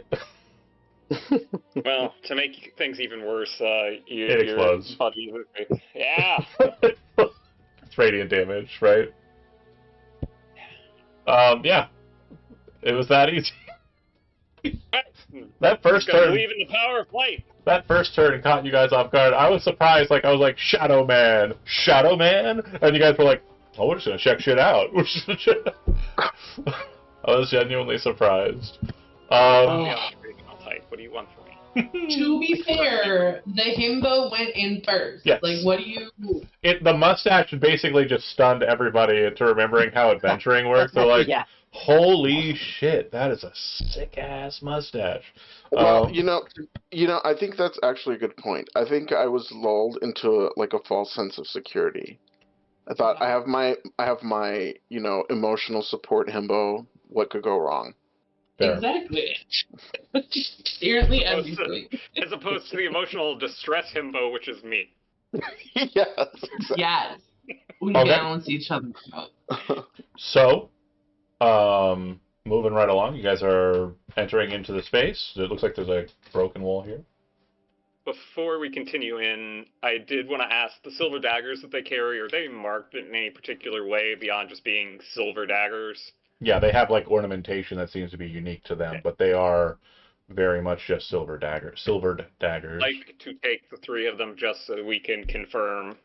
S2: Well, to make things even worse,
S1: it explodes.
S2: Yeah!
S1: It's radiant damage, right? Yeah. It was that easy. That first turn.
S2: Believe in the power of light.
S1: That first turn caught you guys off guard. I was surprised. Like, I was like, Shadow Man! Shadow Man? And you guys were like, oh, we're just gonna check shit out. We're just gonna check. I was genuinely surprised.
S2: What do you want from me?
S4: To be fair, the himbo went in first.
S1: Yes.
S4: Like, what do you...
S1: The mustache basically just stunned everybody into remembering how adventuring works. They're like,
S3: Yeah.
S1: holy shit, that is a sick-ass mustache.
S5: Well, you know, I think that's actually a good point. I think I was lulled into a false sense of security. I thought I have my emotional support himbo. What could go wrong?
S1: Fair.
S4: Exactly. Seriously,
S2: As opposed to-
S4: everything.
S2: As opposed to the emotional distress himbo, which is me.
S5: Yes, exactly.
S4: Yes. We
S1: Okay.
S4: balance each other out.
S1: So, moving right along, you guys are entering into the space. It looks like there's a broken wall here.
S2: Before we continue in, I did want to ask, the silver daggers that they carry, are they marked in any particular way beyond just being silver daggers?
S1: Yeah, they have like ornamentation that seems to be unique to them,
S2: Okay.
S1: but they are very much just silvered daggers.
S2: I'd like to take the 3 of them just so we can confirm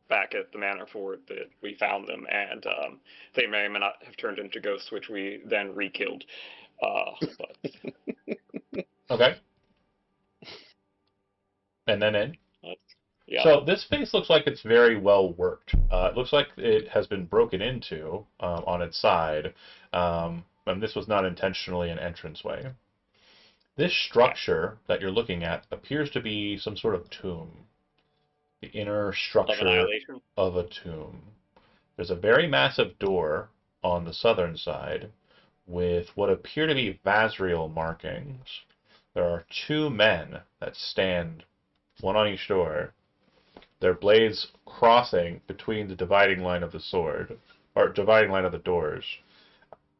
S2: back at the Manor Fort that we found them, and they may or may not have turned into ghosts, which we then re-killed. But
S1: Okay. And then in.
S2: yeah.
S1: So this space looks like it's very well worked. It looks like it has been broken into on its side, and this was not intentionally an entranceway. This structure that you're looking at appears to be some sort of tomb. The inner
S2: Of
S1: structure
S2: annihilation.
S1: of a tomb. There's a very massive door on the southern side with what appear to be Vazriel markings. There are 2 men that stand, one on each door, their blades crossing between the dividing line of the sword, or dividing line of the doors.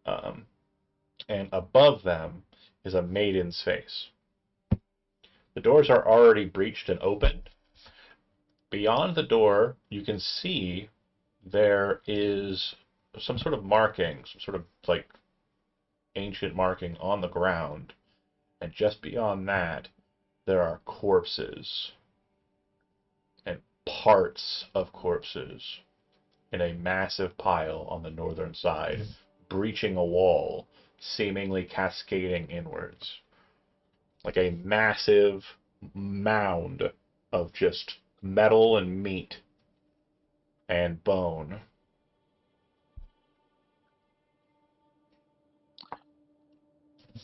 S1: And above them is a maiden's face. The doors are already breached and opened. Beyond the door, you can see there is some sort of marking, some sort of like ancient marking on the ground. And just beyond that, there are corpses and parts of corpses in a massive pile on the northern side, breaching a wall, seemingly cascading inwards. Like a massive mound of just metal and meat and bone.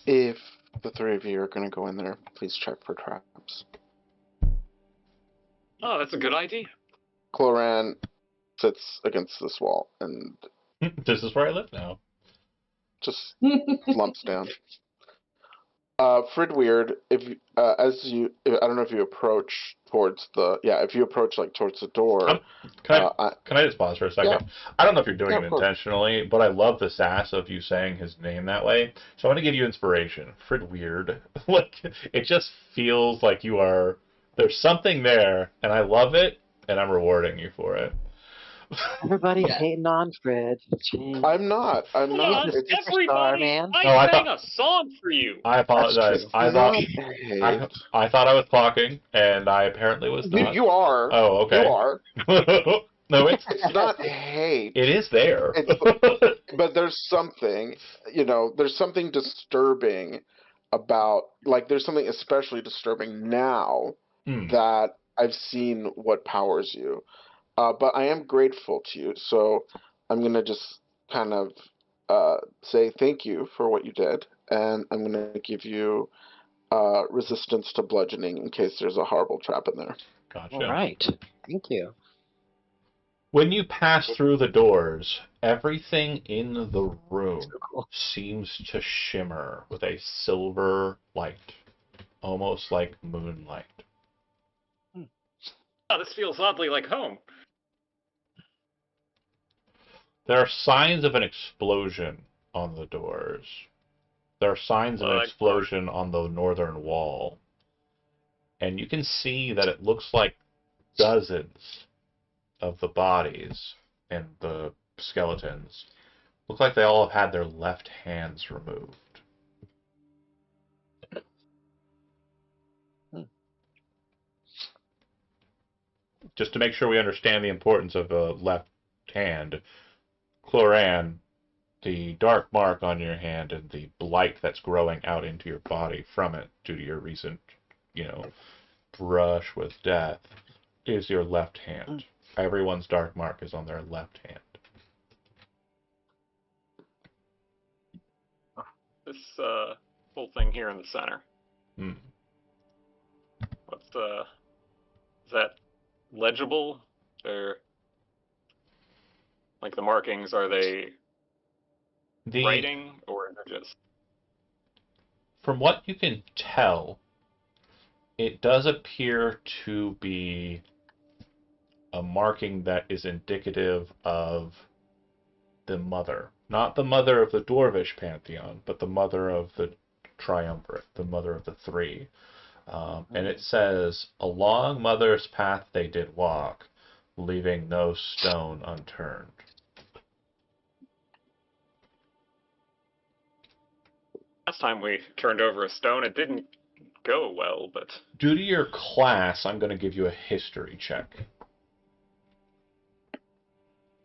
S5: If the 3 of you are going to go in there, please check for traps.
S2: Oh, that's a good idea.
S5: Cloran sits against this wall and
S1: This is where I live now.
S5: just lumps down. Fridweird, if I don't know if you approach towards if you approach like towards the door.
S1: Can I just pause for a second?
S5: Yeah.
S1: I don't know if you're doing
S5: Yeah,
S1: it
S5: of course.
S1: intentionally, but I love the sass of you saying his name that way. So I want to give you inspiration. Fridweird. Like, it just feels like you are, there's something there, and I love it, and I'm rewarding you for it.
S3: Everybody's
S4: Yeah.
S3: hating on Fred. Jeez.
S5: I'm not. I'm
S2: Hold
S5: not.
S2: on,
S3: He's a
S5: It's
S3: superstar,
S2: everybody!
S3: man.
S2: I
S1: Oh, I
S2: sang
S1: thought-
S2: a song for you.
S1: I apologize.
S3: true.
S1: I thought
S5: hate.
S1: I thought I was talking, and I apparently was not.
S5: You are.
S1: Oh, okay.
S5: You are.
S1: No, it's
S5: It's not hate.
S1: it is there.
S5: But there's something, there's something disturbing about, like, there's something especially disturbing now that I've seen what powers you. But I am grateful to you, so I'm going to just kind of say thank you for what you did, and I'm going to give you resistance to bludgeoning in case there's a horrible trap in there.
S1: Gotcha.
S3: All right. Thank you.
S1: When you pass through the doors, everything in the room
S3: Cool.
S1: seems to shimmer with a silver light, almost like moonlight.
S2: Oh, this feels oddly like home.
S1: There are signs of an explosion on the doors. There are signs of an explosion on the northern wall. And you can see that it looks like dozens of the bodies and the skeletons look like they all have had their left hands removed. Just to make sure we understand the importance of a left hand, Cloran, the dark mark on your hand and the blight that's growing out into your body from it due to your recent, brush with death, is your left hand. Everyone's dark mark is on their left hand.
S2: This whole thing here in the center.
S1: Hmm.
S2: What's is that legible? Or Like the markings, are they
S1: The
S2: writing or is it just?
S1: From what you can tell, it does appear to be a marking that is indicative of the mother. Not the mother of the Dwarvish pantheon, but the mother of the triumvirate, the mother of the three. And it says, along mother's path they did walk, leaving no stone unturned.
S2: Last time we turned over a stone, it didn't go well, but
S1: Due to your class, I'm going to give you a history check.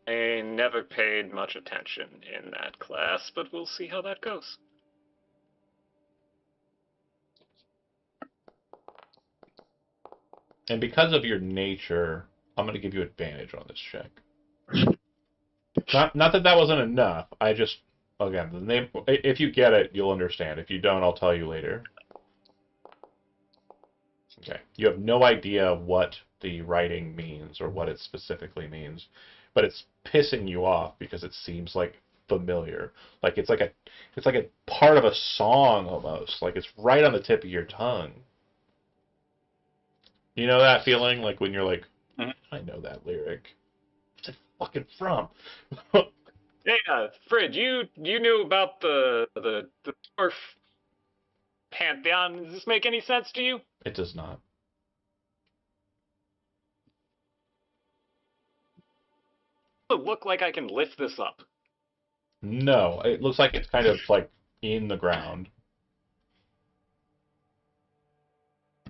S2: I never paid much attention in that class, but we'll see how that goes.
S1: And because of your nature, I'm going to give you advantage on this check. Not that that wasn't enough. I just, again, the name. If you get it, you'll understand. If you don't, I'll tell you later. Okay. You have no idea what the writing means or what it specifically means, but it's pissing you off because it seems like familiar. Like it's like a part of a song almost. Like it's right on the tip of your tongue. You know that feeling, like when you're like, I know that lyric. What's it fucking from?
S2: Hey, Frid, you knew about the dwarf pantheon. Does this make any sense to you?
S1: It does not.
S2: Does it look like I can lift this up?
S1: No, it looks like it's kind of like in the ground.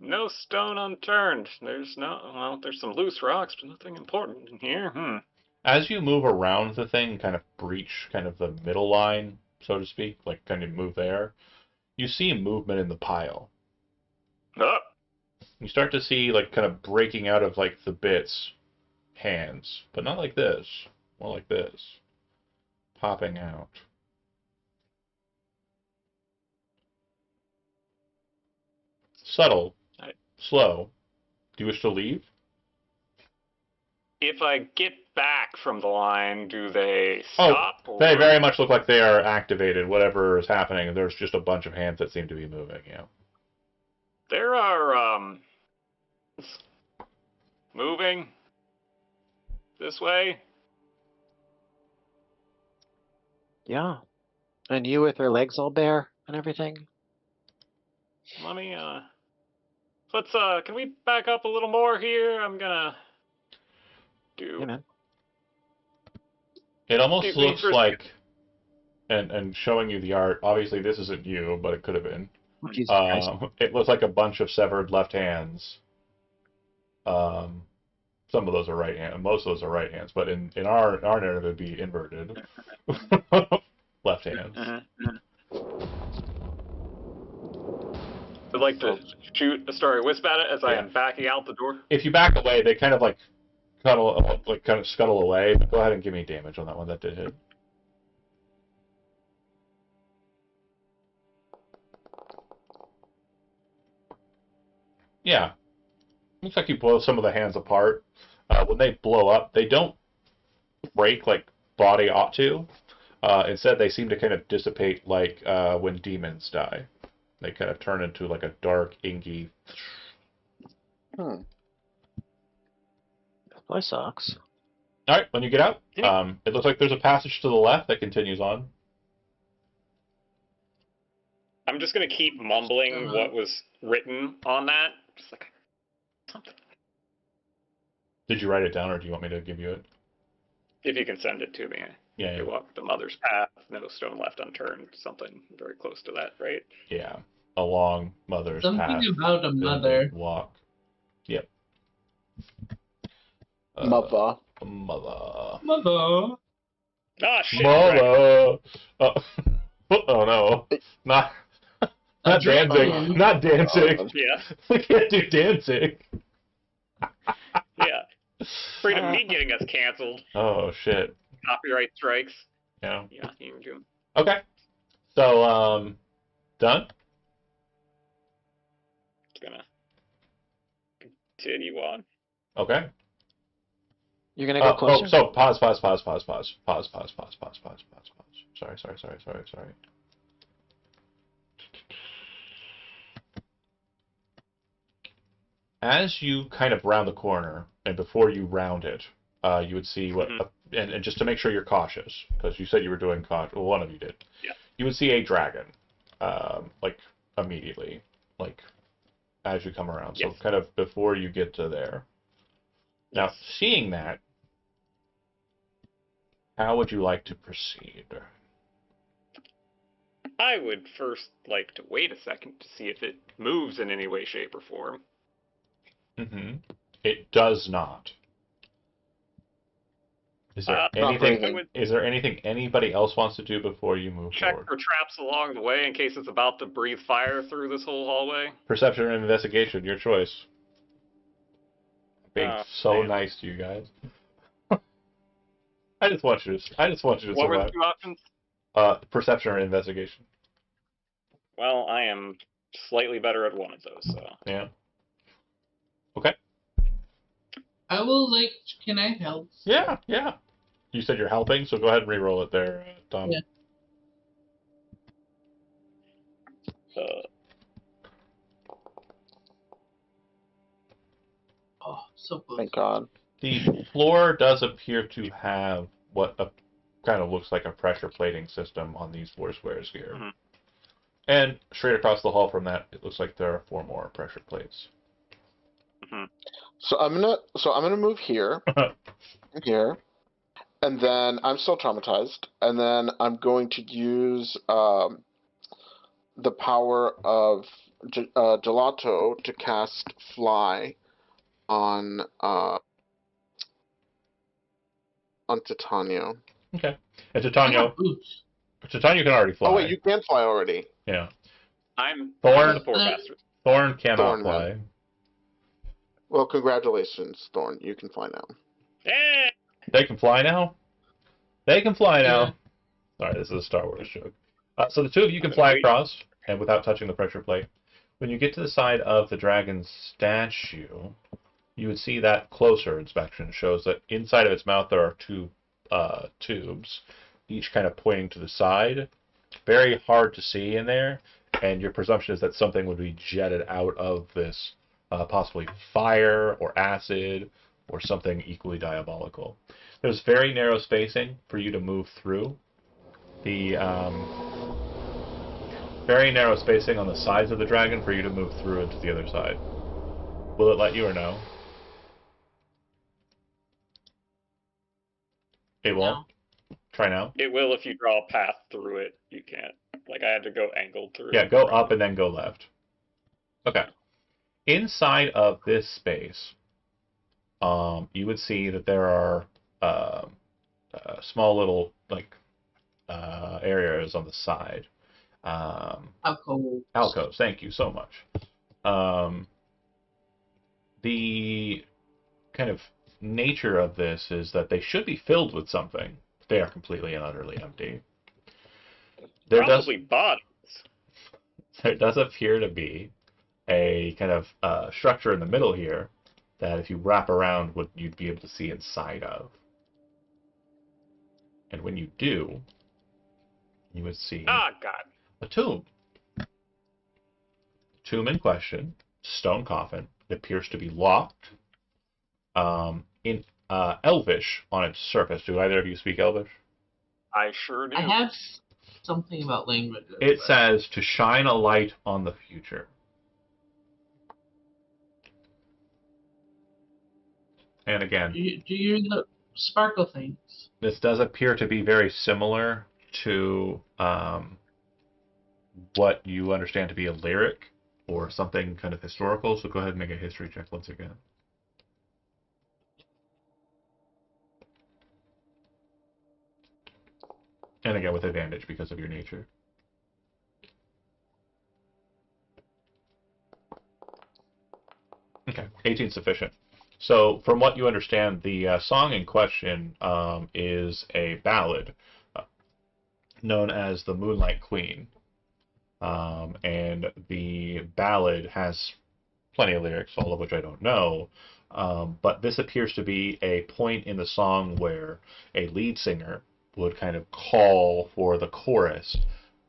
S2: No stone unturned. There's some loose rocks, but nothing important in here.
S1: As you move around the thing, kind of breach kind of the middle line, so to speak, like kind of move there, you see movement in the pile.
S2: Oh,
S1: You start to see like kind of breaking out of like the bits hands, but not like this, more like this, popping out. Subtle, slow. Do you wish to leave?
S2: if I get back from the line, do they stop?
S1: Oh, they very much look like they are activated. Whatever is happening, there's just a bunch of hands that seem to be moving. Yeah.
S2: There are moving this way.
S3: Yeah. And you with her legs all bare and everything?
S2: Let me let's can we back up a little more here? I'm gonna do.
S3: Yeah, man.
S1: It almost
S2: Excuse me
S1: looks
S2: for-
S1: like, and showing you the art. Obviously, this isn't you, but it could have been.
S3: Jesus Christ.
S1: It looks like a bunch of severed left hands. Some of those are right hand. Most of those are right hands, but in our narrative, it'd be inverted. Left hands.
S2: I'd like to shoot a starry wisp at it as I am backing out the door.
S1: If you back away, they kind of like scuttle away. But go ahead and give me damage on that one. That did hit. Yeah. Looks like you blow some of the hands apart. When they blow up, they don't break like body ought to. Instead, they seem to kind of dissipate like when demons die. They kind of turn into like a dark, inky.
S3: That probably sucks.
S1: All right, when you get out, it looks like there's a passage to the left that continues on.
S2: I'm just gonna keep mumbling what was written on that. Just like something.
S1: Did you write it down, or do you want me to give you it?
S2: If you can send it to me.
S1: Yeah.
S2: You walk the mother's path, no stone left unturned. Something very close to that, right?
S1: Yeah. Along mother's path.
S4: Something about a mother.
S1: Walk. Yep.
S5: Mother.
S1: Mother.
S2: Ah, shit.
S1: Mother. Oh no. Not dancing. Not dancing.
S2: Yeah.
S1: We can't do dancing.
S2: Yeah. Afraid of me getting us canceled.
S1: Oh shit.
S2: Copyright strikes.
S1: Yeah.
S2: Yeah, you do.
S1: Okay. So, done?
S2: Gonna continue on.
S1: Okay.
S3: You're gonna go closer?
S1: So pause. Sorry. As you kind of round the corner, and before you round it, you would see what, and just to make sure you're cautious, because you said you were doing caution. Well, one of you did.
S2: Yeah.
S1: You would see a dragon, like immediately, like as you come around.
S2: Yes.
S1: So kind of before you get to there. Now,
S2: Yes.
S1: seeing that, how would you like to proceed?
S2: I would first like to wait a second to see if it moves in any way, shape, or form.
S1: Mm-hmm. It does not. Is there anything?
S2: I would
S1: Is there anything anybody else wants to do before you move
S2: check
S1: forward?
S2: for traps along the way in case it's about to breathe fire through this whole hallway.
S1: Perception and investigation, your choice. Being so
S2: man.
S1: nice to you guys. I just want you to
S2: What were the
S1: survive.
S2: 2 options?
S1: Perception or investigation.
S2: Well, I am slightly better at one of those, so.
S1: Yeah. Okay.
S4: I will can I help?
S1: Yeah. You said you're helping, so go ahead and re-roll it there, Tom.
S4: Yeah. Oh, so close.
S5: Thank God.
S1: The floor does appear to have what kind of looks like a pressure plating system on these 4 squares here.
S2: Mhm.
S1: And straight across the hall from that, it looks like there are 4 more pressure plates.
S5: So I'm gonna move here, here, and then I'm still traumatized, and then I'm going to use the power of Gelato to cast Fly on Titania.
S1: Okay. And
S4: I have
S1: Titania
S4: boots.
S1: can already fly.
S5: Oh wait, you can fly already.
S1: Yeah.
S2: I'm
S1: Thorn-
S2: the poor bastard.
S1: Thorn cannot
S5: Thorn,
S1: fly.
S5: man. Well, congratulations, Thorn. You can fly now.
S2: Yeah.
S1: They can fly now? They can fly now.
S4: Yeah.
S1: Sorry, this is a Star Wars joke. So the 2 of you can fly across, and without touching the pressure plate. When you get to the side of the dragon's statue, you would see that closer inspection shows that inside of its mouth there are 2 tubes, each kind of pointing to the side. Very hard to see in there, and your presumption is that something would be jetted out of this, possibly fire or acid or something equally diabolical. There's very narrow spacing for you to move through. The very narrow spacing on the sides of the dragon for you to move through into the other side. Will it let you or no? It won't? Try now.
S2: It will if you draw a path through it. You can't. Like, I had to go angled through
S1: Yeah,
S2: it.
S1: go up and then go left. Okay. Inside of this space, you would see that there are small little areas on the side. Alcoves. Thank you so much. The kind of nature of this is that they should be filled with something. They are completely and utterly empty.
S2: Probably bodies.
S1: There does appear to be a kind of structure in the middle here that if you wrap around, you'd be able to see inside of. And when you do, you would see
S2: Ah, God.
S1: a tomb. Tomb in question, stone coffin. It appears to be locked. In Elvish on its surface. Do either of you speak Elvish?
S2: I sure do.
S4: I have something about languages.
S1: It says to shine a light on the future. And again,
S4: do you the sparkle things?
S1: this does appear to be very similar to what you understand to be a lyric or something kind of historical. So go ahead and make a history check once again. And again, with advantage because of your nature. Okay, 18 sufficient. So, from what you understand, the song in question is a ballad known as the Moonlight Queen. And the ballad has plenty of lyrics, all of which I don't know, But this appears to be a point in the song where a lead singer would kind of call for the chorus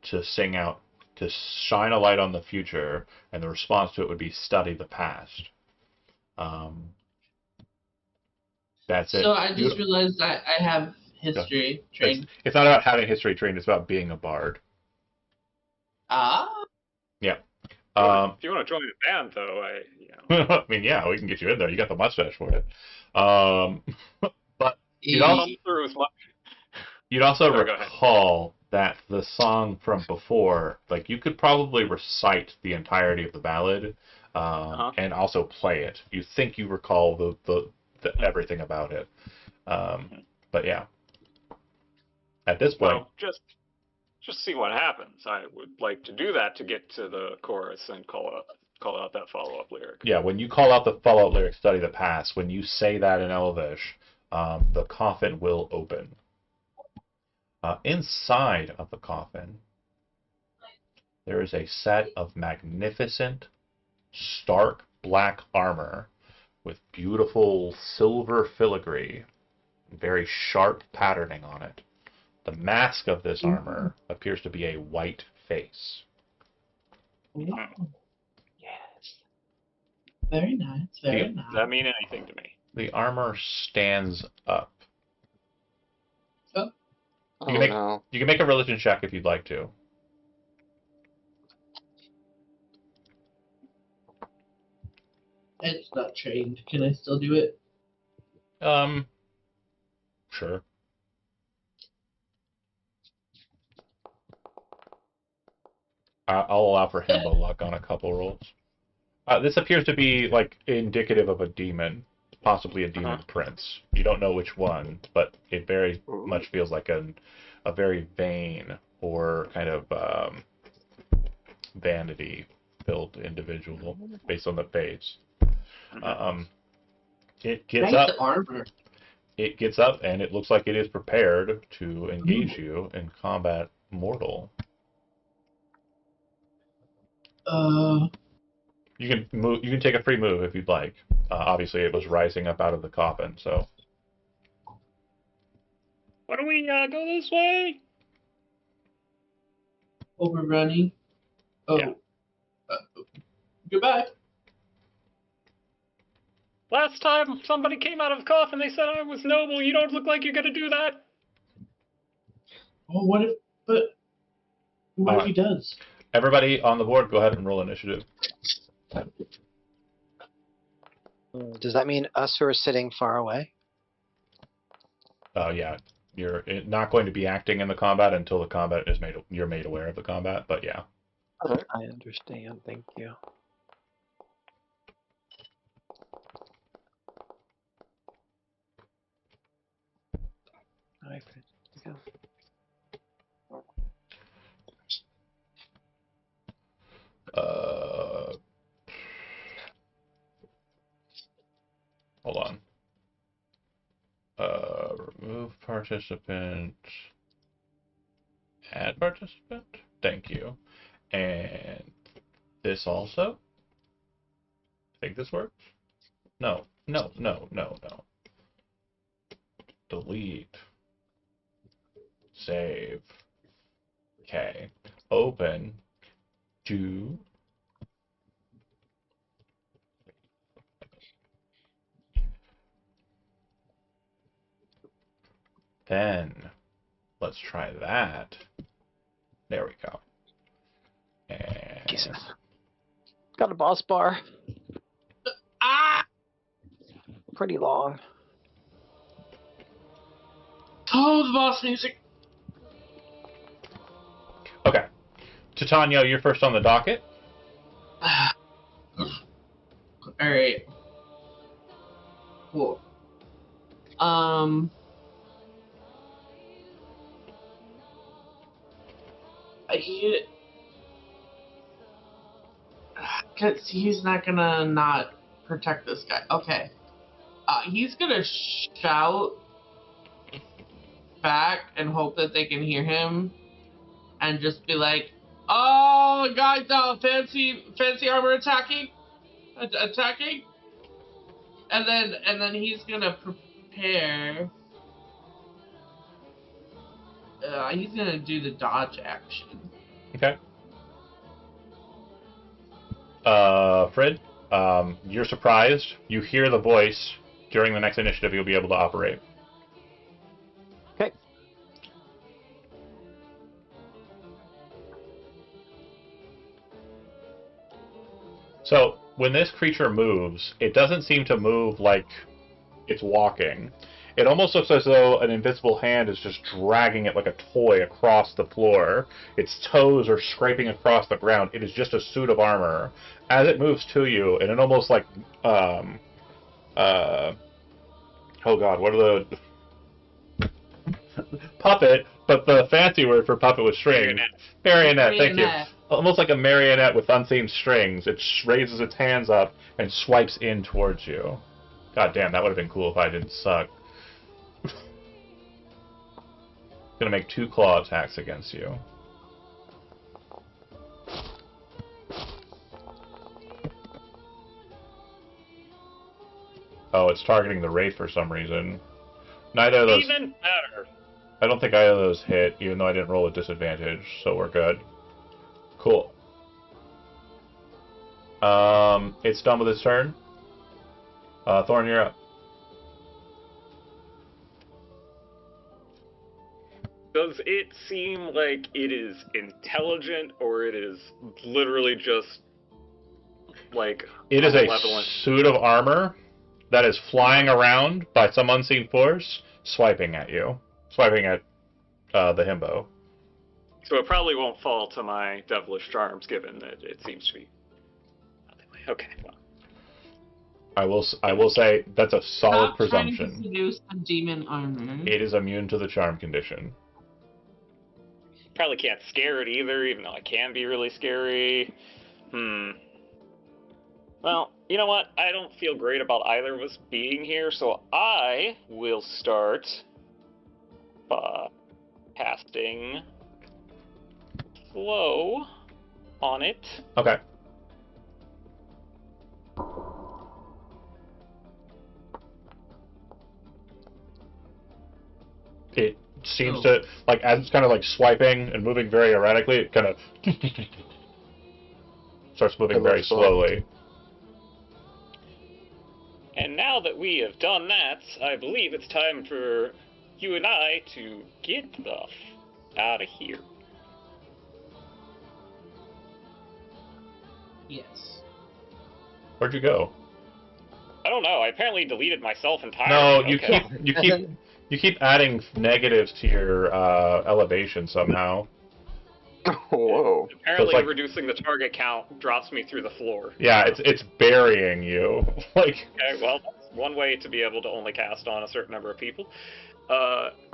S1: to sing out, to shine a light on the future, and the response to it would be study the past. That's it.
S4: So I just realized I have history trained.
S1: It's not about having history trained, it's about being a bard.
S4: Ah.
S1: Yeah.
S2: If you want to join the band, though,
S1: I mean, yeah, we can get you in there. You got the mustache for it. But you'd also,
S2: through as much.
S1: you'd also
S2: Sorry,
S1: recall that the song from before, like, you could probably recite the entirety of the ballad and also play it. You think you recall the everything about it. But yeah. At this point...
S2: Well, just see what happens. I would like to do that to get to the chorus and call out that follow-up lyric.
S1: Yeah, when you call out the follow-up lyric, study the past, when you say that in Elvish, the coffin will open. Inside of the coffin, there is a set of magnificent, stark black armor with beautiful silver filigree, very sharp patterning on it. The mask of this armor appears to be a white face.
S4: Yes. Very nice. Very nice.
S2: Does that mean anything to me?
S1: The armor stands up.
S4: Oh.
S1: You can make a religion check if you'd like to.
S4: It's not trained. Can I still do it?
S1: Sure. I'll allow for himbo luck on a couple rolls. This appears to be like indicative of a demon, possibly a demon prince. You don't know which one, but it very much feels like a very vain or kind of vanity-filled individual based on the face. It gets up.
S4: Armor.
S1: It gets up, and it looks like it is prepared to engage you in combat mortal. You can move. You can take a free move if you'd like. Obviously, it was rising up out of the coffin, so.
S2: Why don't we go this way?
S4: Overrunning. Oh.
S2: Yeah.
S4: Goodbye.
S2: Last time somebody came out of the coffin, they said I was noble. You don't look like you're gonna do that.
S4: Oh, what if he does?
S1: Everybody on the board, go ahead and roll initiative.
S3: Does that mean us who are sitting far away?
S1: Yeah, you're not going to be acting in the combat until the combat is you're made aware of the combat, but yeah.
S3: I understand, thank you. Alright, go.
S1: Hold on. Remove participant. Add participant. Thank you. And this also. I think this works. No. Delete. Save. Okay. Open. Do. Then let's try that. There we go. And
S3: Jesus. Got a boss bar. Pretty long.
S4: Oh, the boss music.
S1: okay. Titania, you're first on the docket.
S4: Alright. Cool. Cause he's not gonna not protect this guy. Okay. He's gonna shout back and hope that they can hear him, and just be like, "Oh, guys, fancy armor attacking. And then he's gonna prepare. He's gonna do the dodge action.
S1: Okay. Fred, you're surprised. You hear the voice. During the next initiative, you'll be able to operate.
S3: Okay.
S1: So, when this creature moves, it doesn't seem to move like it's walking. It almost looks as though an invisible hand is just dragging it like a toy across the floor. Its toes are scraping across the ground. It is just a suit of armor. As it moves to you, and it almost like, oh god, what are the... puppet, but the fancy word for puppet with strings. Marionette, thank you. Almost like a marionette with unseen strings. It raises its hands up and swipes in towards you. God damn, that would have been cool if I didn't suck. Gonna make 2 claw attacks against you. Oh, it's targeting the Wraith for some reason. Neither of those...
S2: Even better.
S1: I don't think either of those hit, even though I didn't roll a disadvantage, so we're good. Cool. It's done with its turn. Thorn, you're up.
S2: Does it seem like it is intelligent, or it is literally just, like,
S1: It is a
S2: malevolent?
S1: suit of armor that is flying around by some unseen force, swiping at you. Swiping at the himbo.
S2: So it probably won't fall to my devilish charms, given that it seems to be... Okay, well.
S1: I will say that's a solid
S4: Stop trying to
S1: presumption.
S4: seduce the demon armor.
S1: It is immune to the charm condition.
S2: Probably can't scare it either, even though it can be really scary. Well, you know what? I don't feel great about either of us being here, so I will start by casting Flow on it.
S1: Okay. It seems to, like, as it's kind of like swiping and moving very erratically, it kind of starts moving very slowly.
S2: And now that we have done that, I believe it's time for you and I to get the f out of here.
S4: Yes.
S1: Where'd you go?
S2: I don't know. I apparently deleted myself entirely.
S1: No,
S2: Okay.
S1: you keep adding negatives to your elevation somehow.
S5: Whoa.
S2: Apparently,
S1: like-
S2: reducing the target count drops me through the floor.
S1: Yeah, it's burying you. Like,
S2: Okay, well, that's one way to be able to only cast on a certain number of people.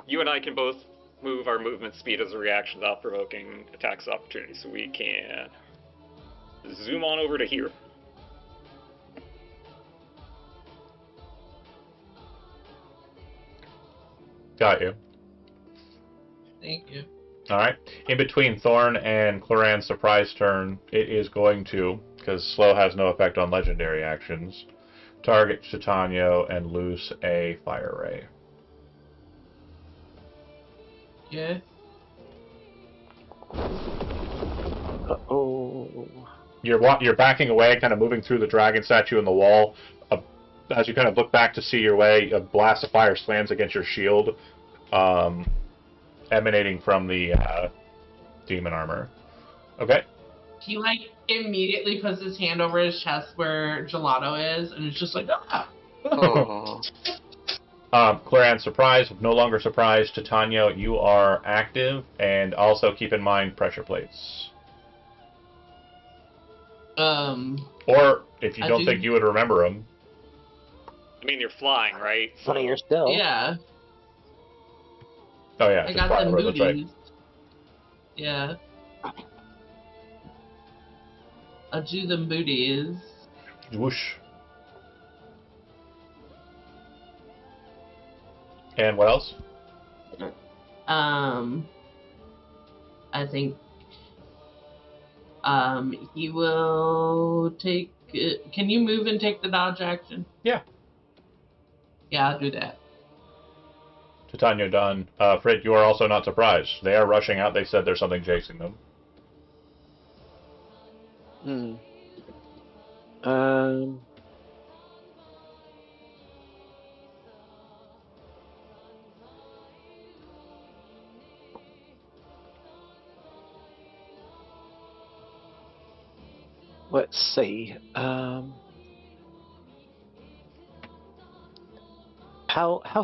S2: You and I can both move our movement speed as a reaction without provoking attacks of opportunity, so we can zoom on over to here.
S1: got you.
S4: Thank you.
S1: Alright. In between Thorn and Cloran's surprise turn, it is going to, because slow has no effect on legendary actions, target Titania and loose a fire ray.
S4: Yeah.
S3: Uh-oh.
S1: You're backing away, kind of moving through the dragon statue in the wall. As you kind of look back to see your way, a blast of fire slams against your shield, emanating from the demon armor. Okay.
S4: He, like, immediately puts his hand over his chest where Gelato is, and it's just like, ah!
S5: Oh.
S1: Claran, surprise, no longer surprised. Titania, you are active, and also keep in mind pressure plates. Or, if you don't think you would remember them.
S2: I mean, you're flying, right?
S3: One of your still.
S4: Yeah.
S1: Oh, yeah.
S4: I
S1: just
S4: got
S1: fire
S4: the
S1: away, that's right.
S4: booties. Yeah. I'll do the booties.
S1: Whoosh. And what else?
S4: I think, he will take, can you move and take the dodge action?
S1: Yeah.
S4: Yeah, I'll do that.
S1: Titania done. Frit, you are also not surprised. They are rushing out. They said there's something chasing them.
S3: Hmm. Um. Let's see. How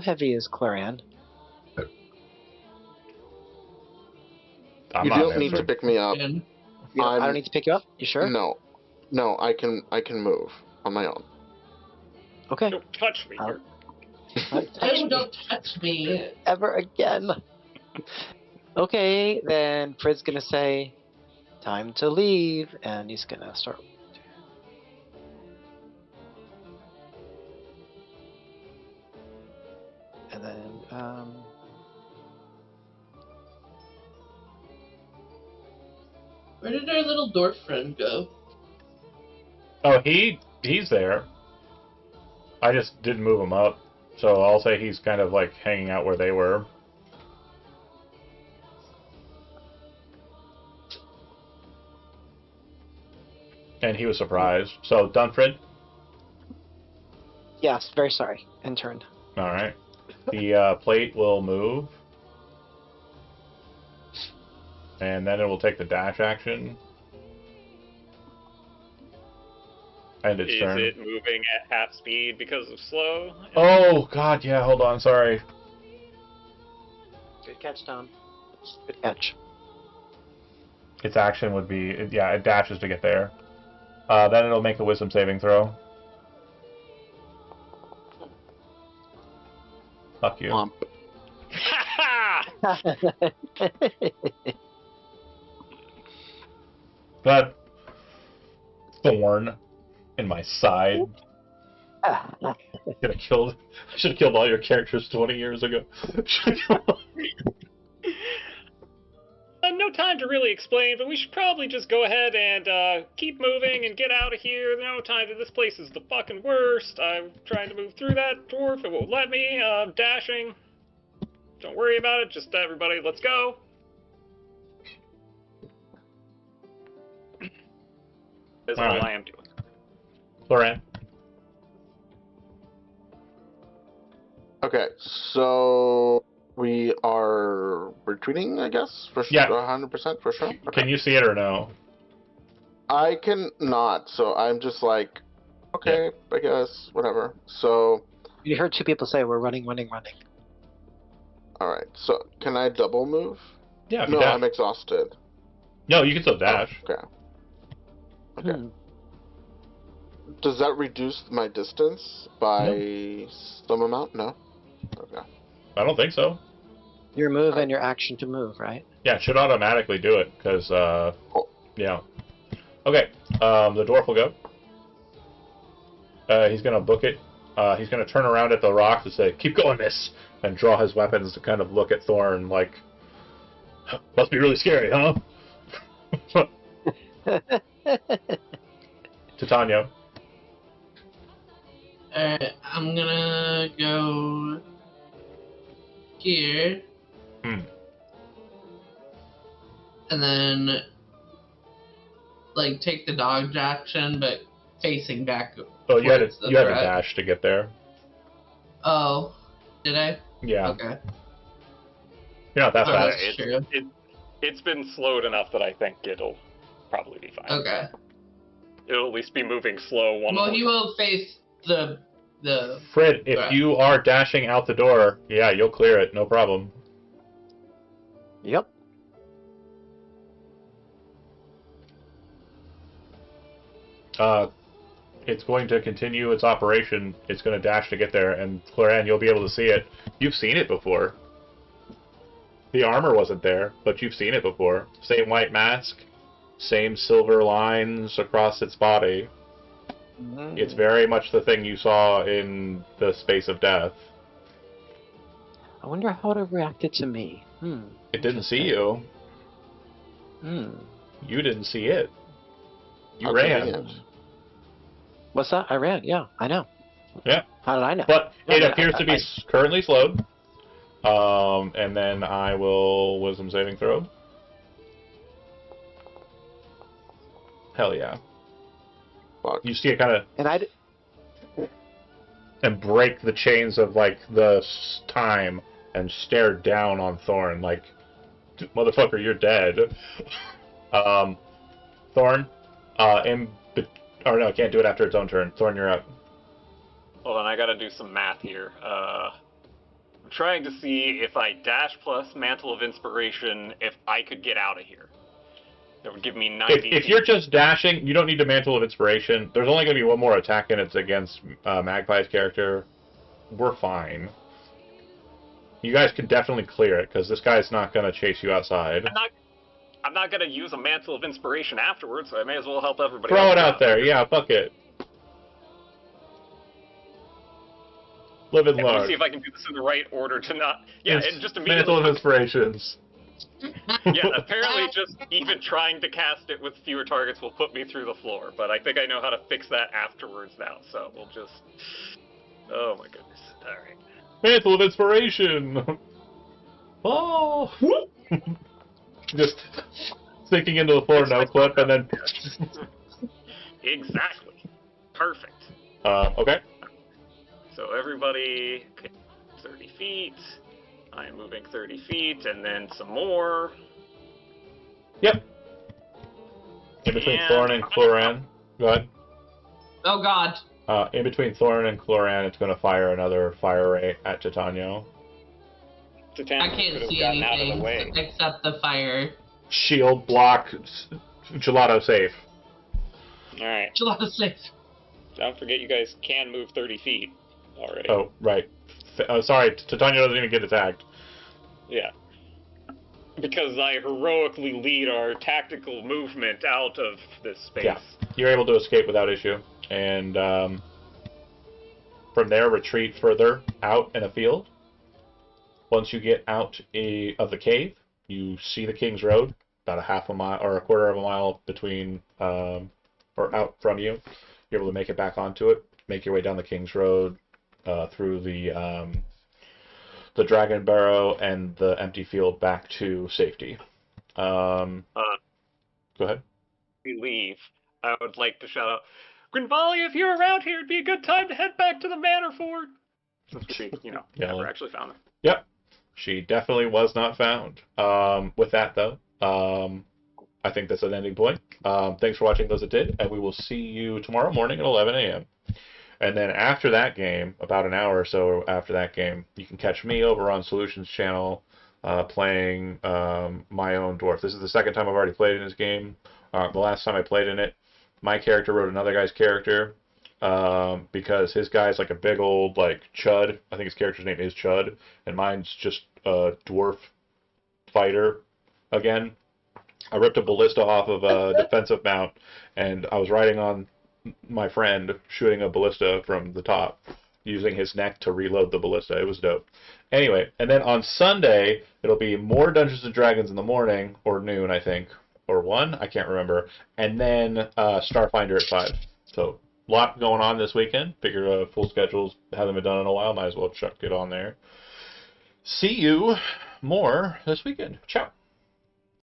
S3: heavy is Clarion?
S1: I'm
S5: You
S1: not
S5: don't
S1: an
S5: need to
S1: answer.
S5: pick me up.
S4: And
S3: I don't need to pick you up. You sure?
S5: No, I can move on my own.
S3: Okay.
S2: Don't touch me.
S3: I'll- Don't touch me
S4: don't touch me.
S3: ever again. Okay, then Fred's gonna say, "Time to leave," and he's gonna start. And then,
S4: Where did our little dwarf friend go?
S1: Oh, he's there. I just didn't move him up, so I'll say he's kind of like hanging out where they were. And he was surprised. So, Dunfred?
S3: yes, very sorry. And turned.
S1: Alright. The plate will move. And then it will take the dash action. And its
S2: Is
S1: turn.
S2: it moving at half speed because of slow?
S1: Oh, God, yeah, hold on, sorry.
S3: Good catch, Tom. Good catch.
S1: Its action would be, yeah, it dashes to get there. Then it'll make a wisdom saving throw. Fuck you.
S5: Womp.
S1: That thorn in my side. I should have killed all your characters 20 years ago.
S2: No time to really explain, but we should probably just go ahead and keep moving and get out of here. No time to. This place is the fucking worst. I'm trying to move through that dwarf. It won't let me. I'm dashing. Don't worry about it. Just everybody, let's go. That's all I am doing.
S1: Loran.
S5: Okay, so we are retreating, I guess, for sure.
S1: Yeah.
S5: 100% for sure. Okay.
S1: Can you see it or no?
S5: I can not, so I'm just like, okay, I guess, whatever. So,
S3: You heard two people say we're running.
S5: all right. So, can I double move?
S1: Yeah, if you
S5: No,
S1: dash.
S5: I'm exhausted.
S1: No, you can still dash.
S5: Oh, okay. Okay.
S3: Hmm.
S5: Does that reduce my distance by some amount? No. Okay.
S1: I don't think so.
S3: Your move and your action to move, right?
S1: Yeah, it should automatically do it, because,
S5: Cool.
S1: yeah. Okay, the dwarf will go. He's going to book it. He's going to turn around at the rocks and say, "Keep going, miss," and draw his weapons to kind of look at Thorn like, "Must be really scary, huh?" Titania.
S4: Alright, I'm gonna go here.
S1: Hmm.
S4: And then, like, take the dodge action, but facing back.
S1: Oh, you had
S4: towards the
S1: a
S4: threat.
S1: dash to get there.
S4: Oh, did I?
S1: Yeah,
S4: Okay.
S1: you're not that
S4: Oh,
S1: fast.
S4: that's true.
S2: It's been slowed enough that I think it'll probably be fine.
S4: Okay.
S2: It'll at least be moving slow.
S4: Well, he will face the
S1: Fred, if
S4: Right.
S1: you are dashing out the door, yeah, you'll clear it, no problem.
S3: Yep.
S1: It's going to continue its operation. It's going to dash to get there, and Cloran, you'll be able to see it. You've seen it before. The armor wasn't there, but you've seen it before. Same white mask, same silver lines across its body. It's very much the thing you saw in the Space of Death.
S3: I wonder how it reacted to me.
S1: It didn't see you. You didn't see it. You
S5: How
S1: ran.
S5: convenient.
S3: What's that? I ran. Yeah, I know.
S1: Yeah.
S3: How did I know?
S1: But
S3: No,
S1: it
S3: but
S1: appears to be currently slowed. And then I will wisdom saving throw. Hell yeah.
S5: Fuck.
S1: You see it kind of
S3: And
S1: and break the chains of like the time and stare down on Thorn like, motherfucker, you're dead. Thorn, or no, I can't do it after its own turn. Thorn, you're up.
S2: Hold on, I gotta do some math here. I'm trying to see if I dash plus Mantle of Inspiration, if I could get out of here. That would give me 90
S1: If you're just dashing, you don't need a Mantle of Inspiration. There's only going to be one more attack, and it's against Magpie's character. We're fine. You guys can definitely clear it, because this guy's not going to chase you outside.
S2: I'm not gonna use a Mantle of Inspiration afterwards, so I may as well help everybody
S1: Throw
S2: else
S1: it out there. Yeah, fuck it. Live and
S2: Let me
S1: learn.
S2: see if I can do this in the right order to not... Yeah, and just immediately...
S1: Mantle of Inspirations.
S2: Yeah, apparently just even trying to cast it with fewer targets will put me through the floor, but I think I know how to fix that afterwards now, so we'll just... Oh my goodness. Alright.
S1: Mantle of Inspiration! Oh! Just sinking into the floor, no clip, and then...
S2: Exactly. Perfect.
S1: Okay.
S2: So everybody... 30 feet. I am moving 30 feet, and then some more.
S1: Yep. In between
S2: And-
S1: Thorn and Chloran. Go ahead.
S4: Oh God.
S1: In between Thorn and Chloran, it's going to fire another fire ray at Titania.
S2: Titania
S4: I
S2: could
S4: can't
S2: have
S4: see
S2: gotten out of
S4: anything
S2: the way.
S4: except the fire.
S1: Shield, block, gelato safe.
S2: Alright.
S4: Gelato 6.
S2: Don't forget you guys can move 30 feet already.
S1: Oh, right. Sorry, Titania doesn't even get attacked.
S2: Yeah. Because I heroically lead our tactical movement out of this space.
S1: Yeah. You're able to escape without issue. And from there, retreat further out in a field. Once you get out of the cave, you see the King's Road, about a half a mile or a quarter of a mile between or out from you. You're able to make it back onto it, make your way down the King's Road through the Dragon Barrow and the empty field back to safety. Go ahead.
S2: We leave. I would like to shout out, Grinvalia, if you're around here, it'd be a good time to head back to the Manor Fort. Since we,
S1: Yeah.
S2: never actually found her.
S1: Yep. She definitely was not found. With that, though, I think that's an ending point. Thanks for watching those that did, and we will see you tomorrow morning at 11 a.m. And then after that game, about an hour or so after that game, you can catch me over on Solutions channel playing my own dwarf. This is the second time I've already played in this game. The last time I played in it, my character wrote another guy's character because his guy's like a big old like Chud. I think his character's name is Chud, and mine's just a dwarf fighter again. I ripped a ballista off of a defensive mount, and I was riding on my friend shooting a ballista from the top, using his neck to reload the ballista. It was dope. Anyway, and then on Sunday, it'll be more Dungeons & Dragons in the morning, or noon, I think, or 1, I can't remember, and then Starfinder at 5. So, a lot going on this weekend. Figured full schedules haven't been done in a while, might as well chuck it on there. See you more this weekend. Ciao.